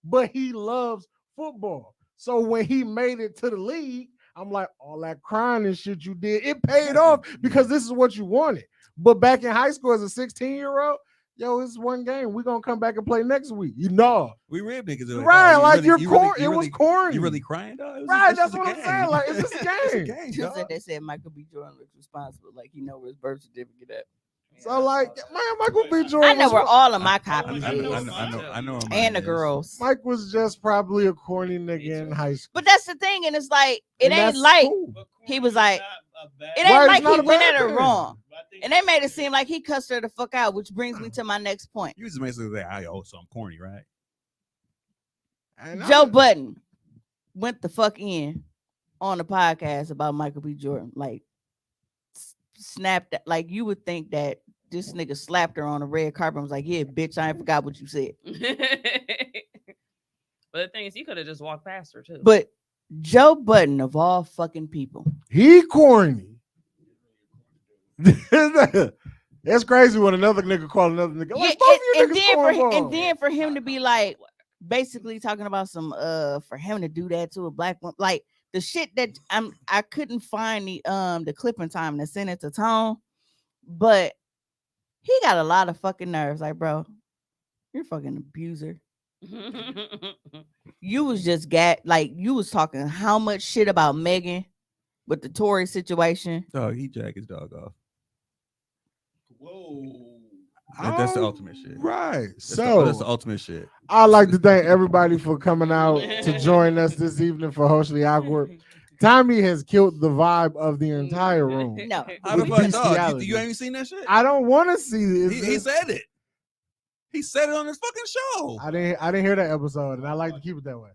But he loves football. So when he made it to the league, I'm like, all that crying and shit you did, it paid off because this is what you wanted. But back in high school as a 16-year-old, yo, it's one game. We're gonna come back and play next week. You know. We real niggas. Right, like you it was corny. You really crying, dog? Right, that's what I'm saying. Like, it's just a game. Just that they said Michael B. Jordan looks responsible, like he know where his birth certificate at. So like, man, Michael B. Jordan. I know where all of my I copies is. know. And the girls. Mike was just probably a corny nigga in high school. But that's the thing, and it's like it And ain't that's like cool. he was like it Right, ain't it's like not he a went bad at her thing. wrong. And they made it seem like he cussed her the fuck out, which brings me to my next point. You just basically say, "I so I'm corny, right?" And Joe Budden went the fuck in on the podcast about Michael B. Jordan. Like snapped like you would think that this nigga slapped her on the red carpet and was like, yeah, bitch, I ain't forgot what you said. But the thing is, he could have just walked past her too. But Joe Budden of all fucking people. he corny. That's crazy when another nigga call another nigga. Like, both of you niggas and then for him to be like basically talking about some for him to do that to a black woman, like the shit that I couldn't find the clipping time to send it to Tone, but he got a lot of fucking nerves. Like, bro, you're a fucking abuser. You was just you was talking how much shit about Megan with the Tory situation. Dog, he jacked his dog off. Whoa. That's the ultimate shit. Right. That's So the ultimate shit. I'd like to thank everybody for coming out to join us this evening for Hostly Awkward. Tommy has killed the vibe of the entire room. No. How the With fuck, dog? bestiality. You ain't seen that shit? I don't want to see this. He said it. He said it on his fucking show. I didn't hear that episode, and I like to keep it that way.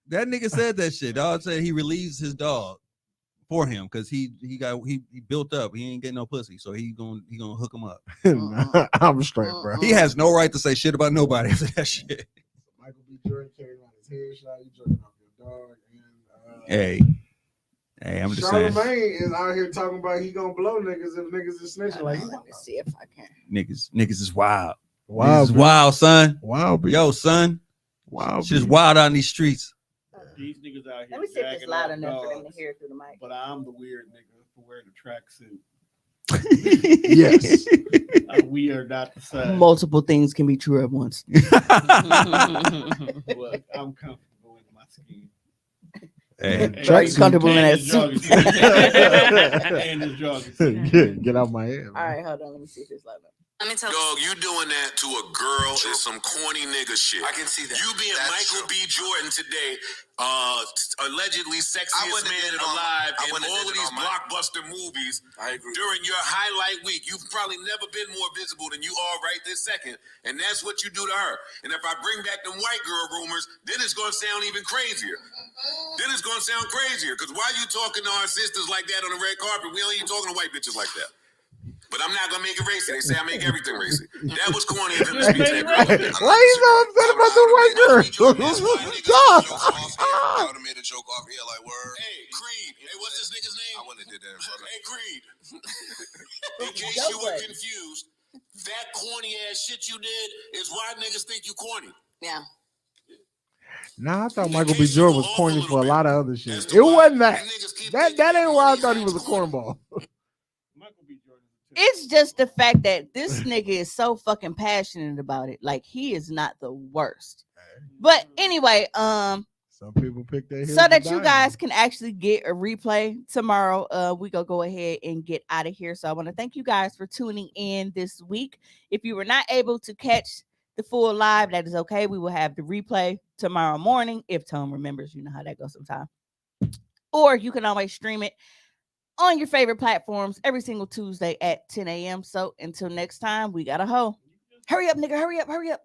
That nigga said that shit. Dog said he relieves his dog for him because he built up. He ain't getting no pussy, so he gonna hook him up. I'm straight, bro. He has no right to say shit about nobody after that shit. Michael B. Jordan carrying on his headshot. You jerking off your dog. Hey, I'm just saying. Charlamagne is out here talking about he gonna blow niggas if niggas is snitching. Like, Let me see if I can. Niggas is wild. wow, Niggas is wild, son. wow, Yo, son. wow, Shit is wild out in these streets. These niggas out here. Let me see if it's jacking loud off enough for them to dogs, hear through the mic. But I'm the weird nigga for wearing a tracksuit. Yes. We are not the same. Multiple things can be true at once. Look, I'm comfortable in my skin. Hey, Are you comfortable in that And suit? his jogging and his jogging suit. Get out my head. All right, hold on. Let me see if it's loud enough. Dog, you doing that to a girl is some corny nigga shit. I can see that. You being Michael B. Jordan today, allegedly sexiest man alive in all of these blockbuster movies. I agree. During your highlight week, you've probably never been more visible than you are right this second, and that's what you do to her. And if I bring back them white girl rumors, then it's gonna sound even crazier. Because why you talking to our sisters like that on the red carpet? We don't even talking to white bitches like that. But I'm not gonna make it racy. They say I make everything racy. That was corny of him to speak to that girl. Why you so upset about the white girl? I would have made a joke off here like word. Hey, Creed. Hey, what's this nigga's name? I wouldn't have did that. Hey, Creed. In case you were confused, that corny ass shit you did is why niggas think you corny. Yeah. Nah, I thought Michael B. Jordan was corny for a lot of other shit. It wasn't that. That ain't why I thought he was a cornball. It's just the fact that this nigga is so fucking passionate about it. Like, he is not the worst. But anyway, some people pick their so that you guys can actually get a replay tomorrow, we gonna go ahead and get out of here. So I want to thank you guys for tuning in this week. If you were not able to catch the full live, that is okay. We will have the replay tomorrow morning if Tom remembers. You know how that goes sometimes. Or you can always stream it on your favorite platforms every single Tuesday at 10 a.m. So until next time, we got a hoe. Hurry up, nigga. Hurry up.